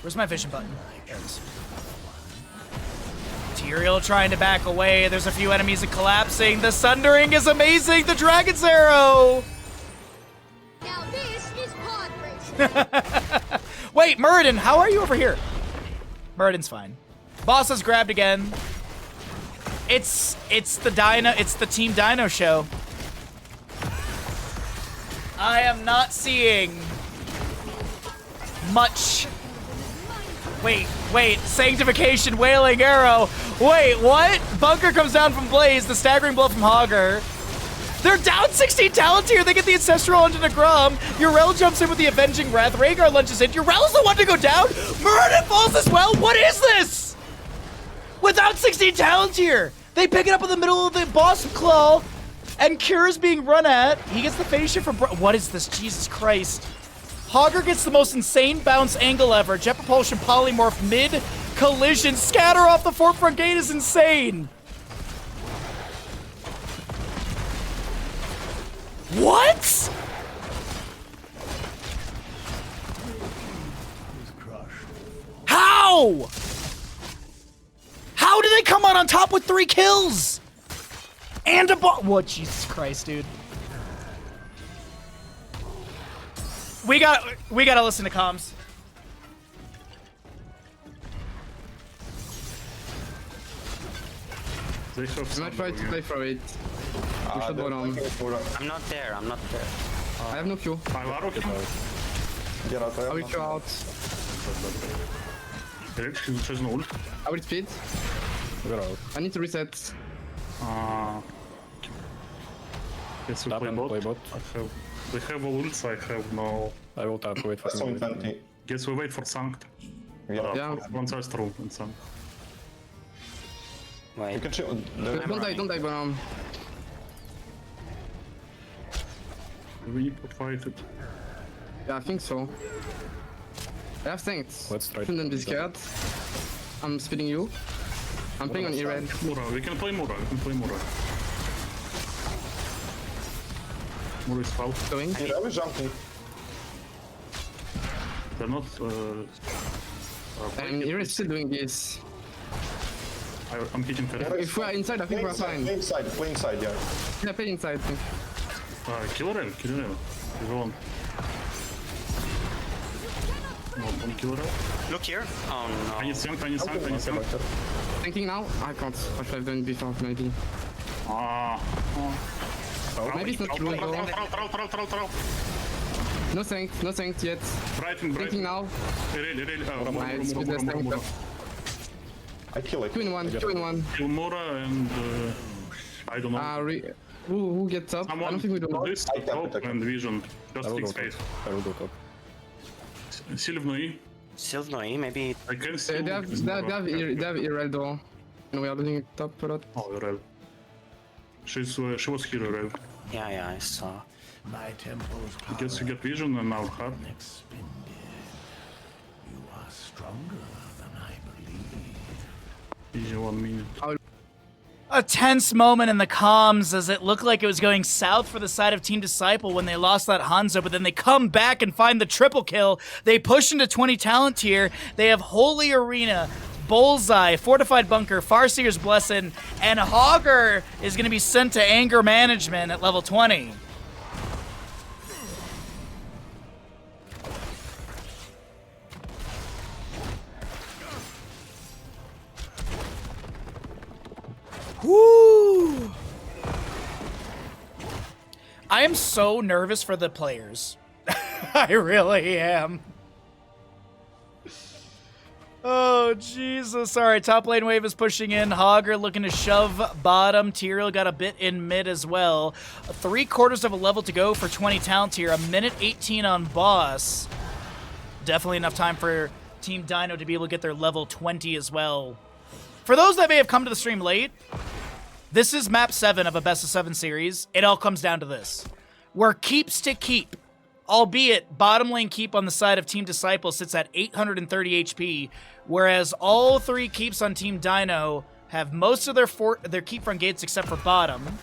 Where's my vision button? There it is. Tyrael trying to back away. There's a few enemies collapsing. The sundering is amazing. The Dragon's Arrow. Now this is pod racing. Wait, Muradin, how are you over here? Muradin's fine. Boss is grabbed again. It's the Team Dino show. I am not seeing much. Wait, Sanctification, Wailing Arrow. Wait, what? Bunker comes down from Blaze, the Staggering Blow from Hogger. They're down 16 talent here. They get the Ancestral onto the Grum. Yrel jumps in with the Avenging Wrath. Rhaegar lunges in. Yrel's the one to go down. Muradin falls as well. What is this? Without 16 talent here. They pick it up in the middle of the boss claw. And Kira's being run at. He gets the finisher from... What is this? Jesus Christ. Hogger gets the most insane bounce angle ever. Jet Propulsion Polymorph mid-collision. Scatter off the forefront gate is insane. What? How? How did they come out on top with 3 kills? And a ball. What? Jesus Christ, dude. We gotta listen to comms. I might try to play for it. We should go down. I'm not there. I have no Q. Get out there. I will Q out. I will speed. I need to reset. Guess we play bot. They have ults, I have no... I will tap, wait for some. Guess we wait for Sanct. Yeah. Once I through and some. Wait. You can chill. Don't die, but We need to fight it. yeah, I think so. I have thanks. Let's try. Shouldn't be scared. I'm speeding you. I'm playing on E-Red. Mura, we can play Mura. Mura is foul. Going. I was jumping. They're not... And E-Red still doing this. I'm hitting Ferret. If we are inside, I think we're fine. Play inside, yeah. Yeah, play inside. Kill him. He's on. No, don't kill him. Look here. Oh no. I need Sanct. Thinking now? I can't. I should have done it before, maybe. Maybe it's not true though. Troll. No thanks yet. Thinking now. I kill it. 2 in 1. Kill Mura and... I don't know. Who gets up? I don't think we do. This top and vision. Just fix face. I will go top. Sylvnoy, maybe... I can see... They have Irel though. And we are losing top a lot. Oh, Irel. She was here, Irel. Yeah, I saw. My temple's I guess you get vision and now hard. expended. You are stronger than I believe. Easy 1 minute. A tense moment in the comms as it looked like it was going south for the side of Team Disciple when they lost that Hanzo, but then they come back and find the triple kill. They push into 20 talent tier. They have Holy Arena, Bullseye, Fortified Bunker, Farseer's Blessing, and Hogger is going to be sent to Anger Management at level 20. Woo! I am so nervous for the players. I really am. Oh, Jesus. All right, top lane wave is pushing in. Hogger looking to shove bottom. Tyrael got a bit in mid as well. 3/4 of a level to go for 20 talent here. 1:18 on boss. Definitely enough time for Team Dino to be able to get their level 20 as well. For those that may have come to the stream late, this is map 7 of a best of 7 series. It all comes down to this. We're keeps to keep. Albeit, bottom lane keep on the side of Team Disciple sits at 830 HP, whereas all 3 keeps on Team Dino have most of their keep front gates except for bottom.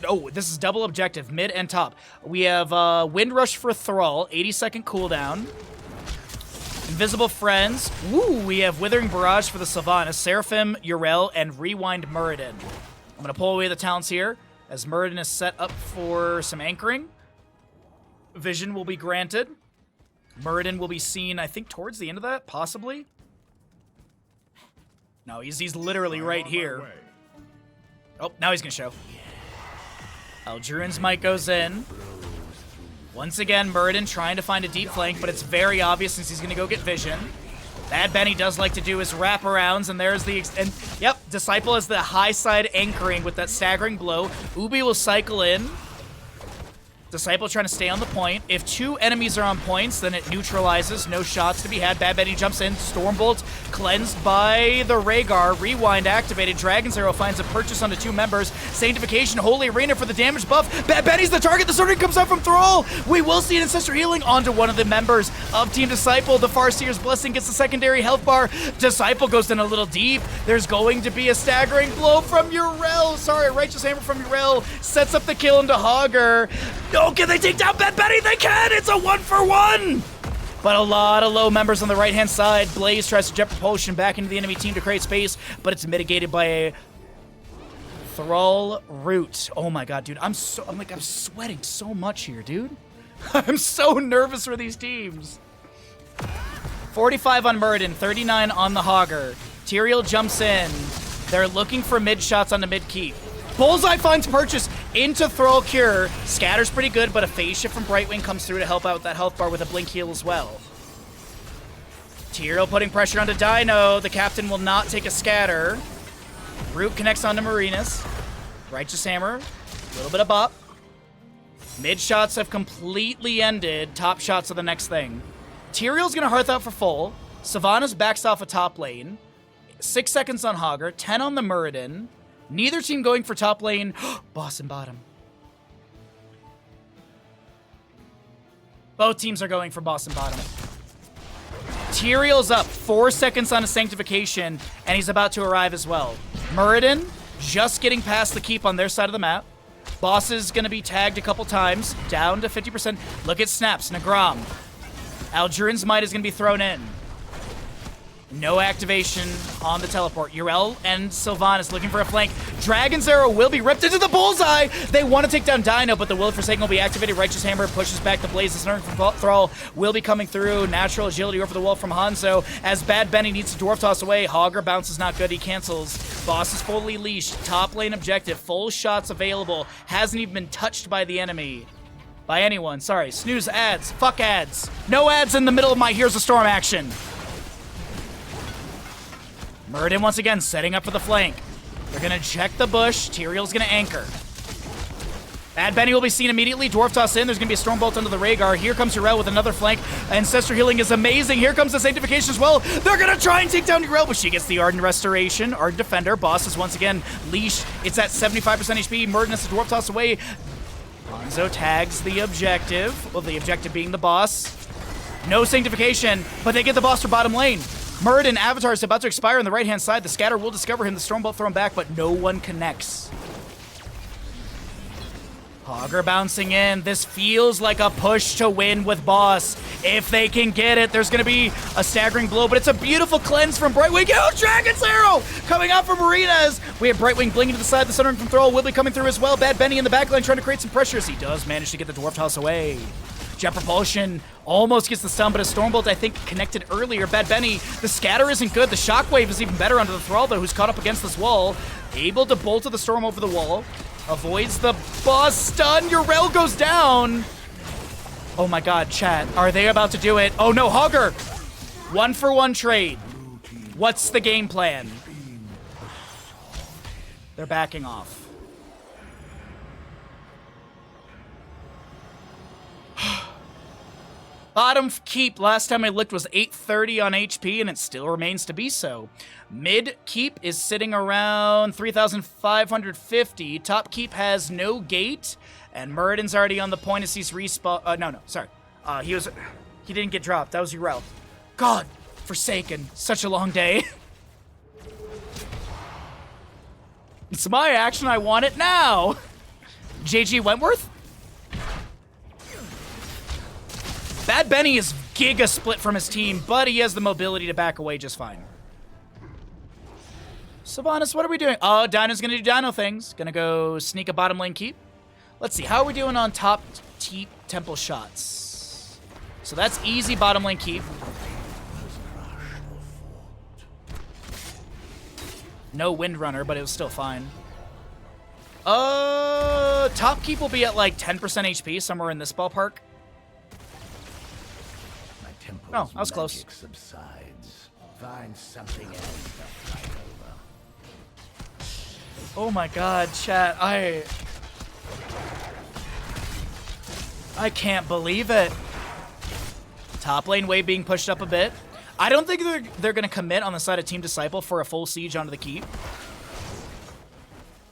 Oh, this is double objective, mid and top. We have Wind Rush for Thrall, 80-second cooldown. Invisible Friends. Woo, we have Withering Barrage for the Sylvanas, Seraphim, Yrel, and Rewind Muradin. I'm going to pull away the talents here as Muradin is set up for some anchoring. Vision will be granted. Muradin will be seen, I think, towards the end of that, possibly. No, he's literally right here. Oh, now he's going to show. Eldruin's Might goes in. Once again, Muradin trying to find a deep flank, but it's very obvious since he's going to go get Vision. Bad Benny does like to do his wraparounds, and there's the... yep, Disciple is the high side anchoring with that staggering blow. Ubi will cycle in. Disciple trying to stay on the point. If 2 enemies are on points, then it neutralizes. No shots to be had. Bad Benny jumps in. Stormbolt cleansed by the Rhaegar. Rewind activated. Dragon's Arrow finds a purchase onto 2 members. Sanctification, Holy Arena for the damage buff. Bad Benny's the target. The sword comes out from Thrall. We will see an Ancestor Healing onto one of the members of Team Disciple. The Farseer's Blessing gets the secondary health bar. Disciple goes in a little deep. There's going to be a staggering blow from Yrel. Sorry, Righteous Hammer from Yrel. Sets up the kill into Hogger. No, can they take down Bad Benny? They can! It's a 1-for-1! But a lot of low members on the right-hand side. Blaze tries to jet propulsion back into the enemy team to create space, but it's mitigated by a Thrall Root. Oh my god, dude. I'm sweating so much here, dude. I'm so nervous for these teams. 45 on Muradin, 39 on the Hogger. Tyrael jumps in. They're looking for mid shots on the mid keep. Bullseye finds purchase into Thrall Cure. Scatter's pretty good, but a phase shift from Brightwing comes through to help out with that health bar with a blink heal as well. Tyrael putting pressure onto Dino. The captain will not take a scatter. Root connects onto Marinus. Righteous Hammer. A little bit of bop. Mid shots have completely ended. Top shots are the next thing. Tyrael's going to Hearth out for full. Sylvanas backs off a top lane. 6 seconds on Hogger. 10 on the Muradin. Neither team going for top lane. Boss and bottom. Both teams are going for boss and bottom. Tyrael's up 4 seconds on a Sanctification, and he's about to arrive as well. Muradin just getting past the keep on their side of the map. Boss is going to be tagged a couple times, down to 50%. Look at snaps, Nagram. Eldruin's Might is going to be thrown in. No activation on the teleport. Yrel and Sylvanas looking for a flank. Dragon's Arrow will be ripped into the bullseye. They want to take down Dino, but the Will of Forsaken will be activated. Righteous Hammer pushes back the Blaze. The Snark from Thrall will be coming through. Natural agility over the wall from Hanzo. As Bad Benny needs to Dwarf Toss away. Hogger bounce is not good. He cancels. Boss is fully leashed. Top lane objective. Full shots available. Hasn't even been touched by the enemy. By anyone. Sorry. Snooze ads. Fuck ads. No ads in the middle of my Here's a Storm action. Muradin once again setting up for the flank. They're going to check the bush. Tyrael's going to anchor. Bad Benny will be seen immediately. Dwarf Toss in. There's going to be a Stormbolt under the Rhaegar. Here comes Yrel with another flank. Ancestor Healing is amazing. Here comes the Sanctification as well. They're going to try and take down Yrel, but she gets the Ardent Restoration. Ardent Defender. Boss is once again leash. It's at 75% HP. Muradin has to Dwarf Toss away. Hanzo tags the objective. Well, the objective being the boss. No Sanctification, but they get the boss for bottom lane. Muradin Avatar is about to expire on the right-hand side. The scatter will discover him. The Stormbolt thrown back, but no one connects. Hogger bouncing in. This feels like a push to win with boss. If they can get it, there's going to be a staggering blow, but it's a beautiful cleanse from Brightwing. Oh, Dragon's Arrow coming out from Marinas. We have Brightwing blinking to the side. The Sunring from Thrall will be coming through as well. Bad Benny in the backline trying to create some pressure as he does manage to get the Dwarf Toss away. Jet Propulsion almost gets the stun, but a Stormbolt, I think, connected earlier. Bad Benny, the scatter isn't good. The Shockwave is even better onto the Thrall, though, who's caught up against this wall. Able to bolt to the Storm over the wall. Avoids the boss stun. Yrel goes down. Oh my god, chat. Are they about to do it? Oh no, Hogger! 1-for-1 trade. What's the game plan? They're backing off. Bottom keep, last time I looked, was 830 on HP, and it still remains to be so. Mid keep is sitting around 3,550. Top keep has no gate, and Muradin's already on the point as he's respawn. Sorry. He didn't get dropped. That was Yrel. God, Forsaken. Such a long day. It's my action. I want it now. JG Wentworth? Bad Benny is giga split from his team, but he has the mobility to back away just fine. Sylvanas, what are we doing? Oh, Dino's gonna do Dino things. Gonna go sneak a bottom lane keep. Let's see, how are we doing on top temple shots? So that's easy bottom lane keep. No Windrunner, but it was still fine. Top keep will be at like 10% HP, somewhere in this ballpark. Oh, I was close. Subsides. Find something else to fight over. Oh my god, chat, I can't believe it. Top lane wave being pushed up a bit. I don't think they're gonna commit on the side of Team Disciple for a full siege onto the keep.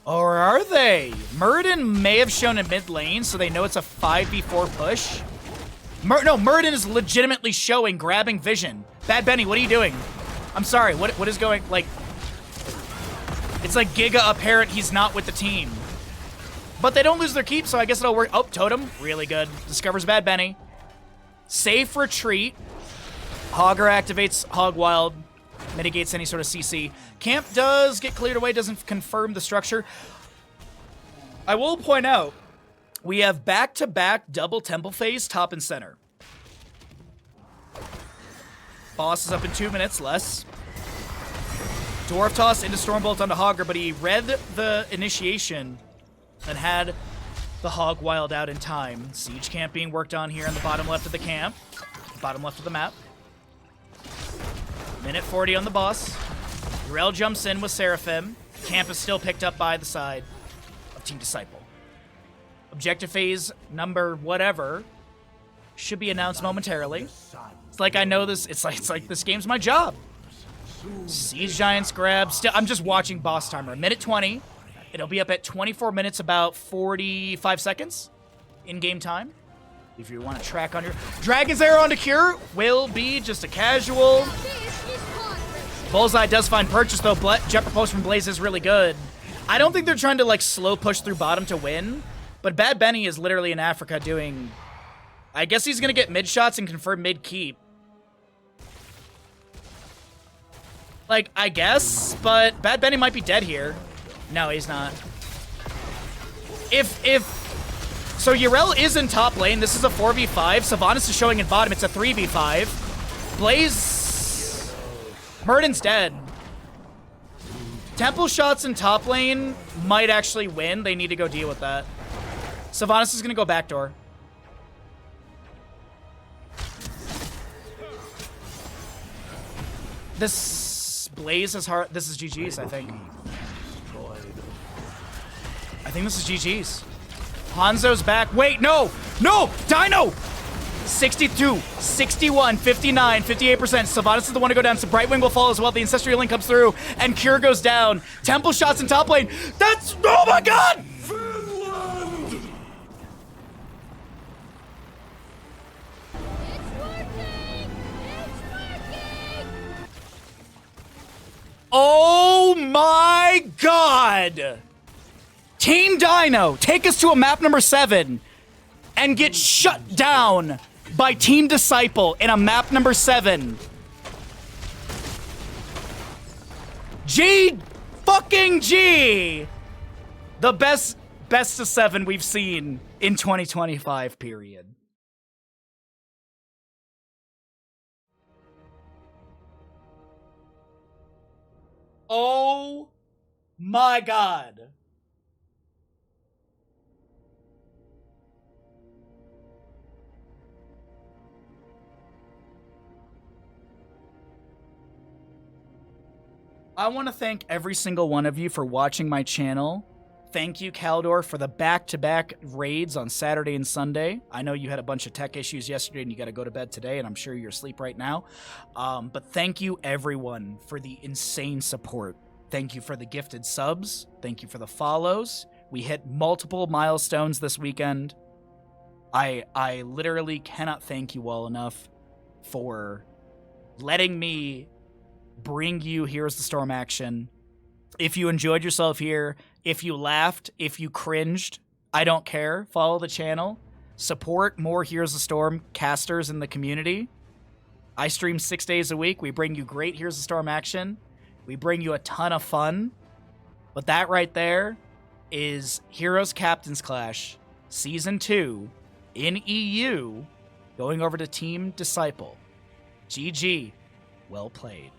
Or are they? Muradin may have shown in mid lane, so they know it's a 5v4 push. No, Muradin is legitimately showing grabbing vision. Bad Benny, what are you doing? I'm sorry, what is going, like... It's like giga apparent he's not with the team. But they don't lose their keep, so I guess it'll work. Oh, Totem, really good. Discovers Bad Benny. Safe retreat. Hogger activates Hog Wild. Mitigates any sort of CC. Camp does get cleared away, doesn't confirm the structure. I will point out, we have back-to-back double temple phase, top and center. Boss is up in 2 minutes, less. Dwarf toss into Stormbolt onto Hogger, but he read the initiation and had the Hog Wild out in time. Siege camp being worked on here in the bottom left of the camp. Bottom left of the map. Minute 40 on the boss. Urel jumps in with Seraphim. Camp is still picked up by the side of Team Disciple. Objective phase number whatever should be announced momentarily. It's like I know this. It's like this game's my job. Siege Giants grab. I'm just watching boss timer. Minute 20. It'll be up at 24 minutes, about 45 seconds in game time. If you want to track on your Dragon's Arrow onto Cure will be just a casual. Bullseye does find purchase though. Jet Propulsion from Blaze is really good. I don't think they're trying to like slow push through bottom to win. But Bad Benny is literally in Africa doing... I guess he's going to get mid shots and confirm mid keep. Like, I guess, but Bad Benny might be dead here. No, he's not. So Urel is in top lane. This is a 4v5. Sylvanas is showing in bottom. It's a 3v5. Blaze... Muradin's dead. Temple shots in top lane might actually win. They need to go deal with that. Sylvanas is going to go backdoor. This Blaze is hard. This is GG's, I think. I think this is GG's. Hanzo's back. Wait, no! No! Dino! 62, 61, 59, 58%. Sylvanas is the one to go down, so Brightwing will fall as well. The Ancestral Link comes through, and Cure goes down. Temple shots in top lane. That's... Oh my god! Oh my god! Team Dino, take us to a map number 7 and get shut down by Team Disciple in a map number 7. G fucking G! The best of 7 we've seen in 2025, period. Oh my god. I want to thank every single one of you for watching my channel. Thank you, Caldor, for the back-to-back raids on Saturday and Sunday. I know you had a bunch of tech issues yesterday and you got to go to bed today, and I'm sure you're asleep right now. But thank you, everyone, for the insane support. Thank you for the gifted subs. Thank you for the follows. We hit multiple milestones this weekend. I literally cannot thank you all enough for letting me bring you Heroes of the Storm action. If you enjoyed yourself here, if you laughed, if you cringed, I don't care. Follow the channel. Support more Heroes of Storm casters in the community. I stream 6 days a week. We bring you great Heroes of Storm action. We bring you a ton of fun. But that right there is Heroes Captains Clash Season 2 in EU going over to Team Disciple. GG. Well played.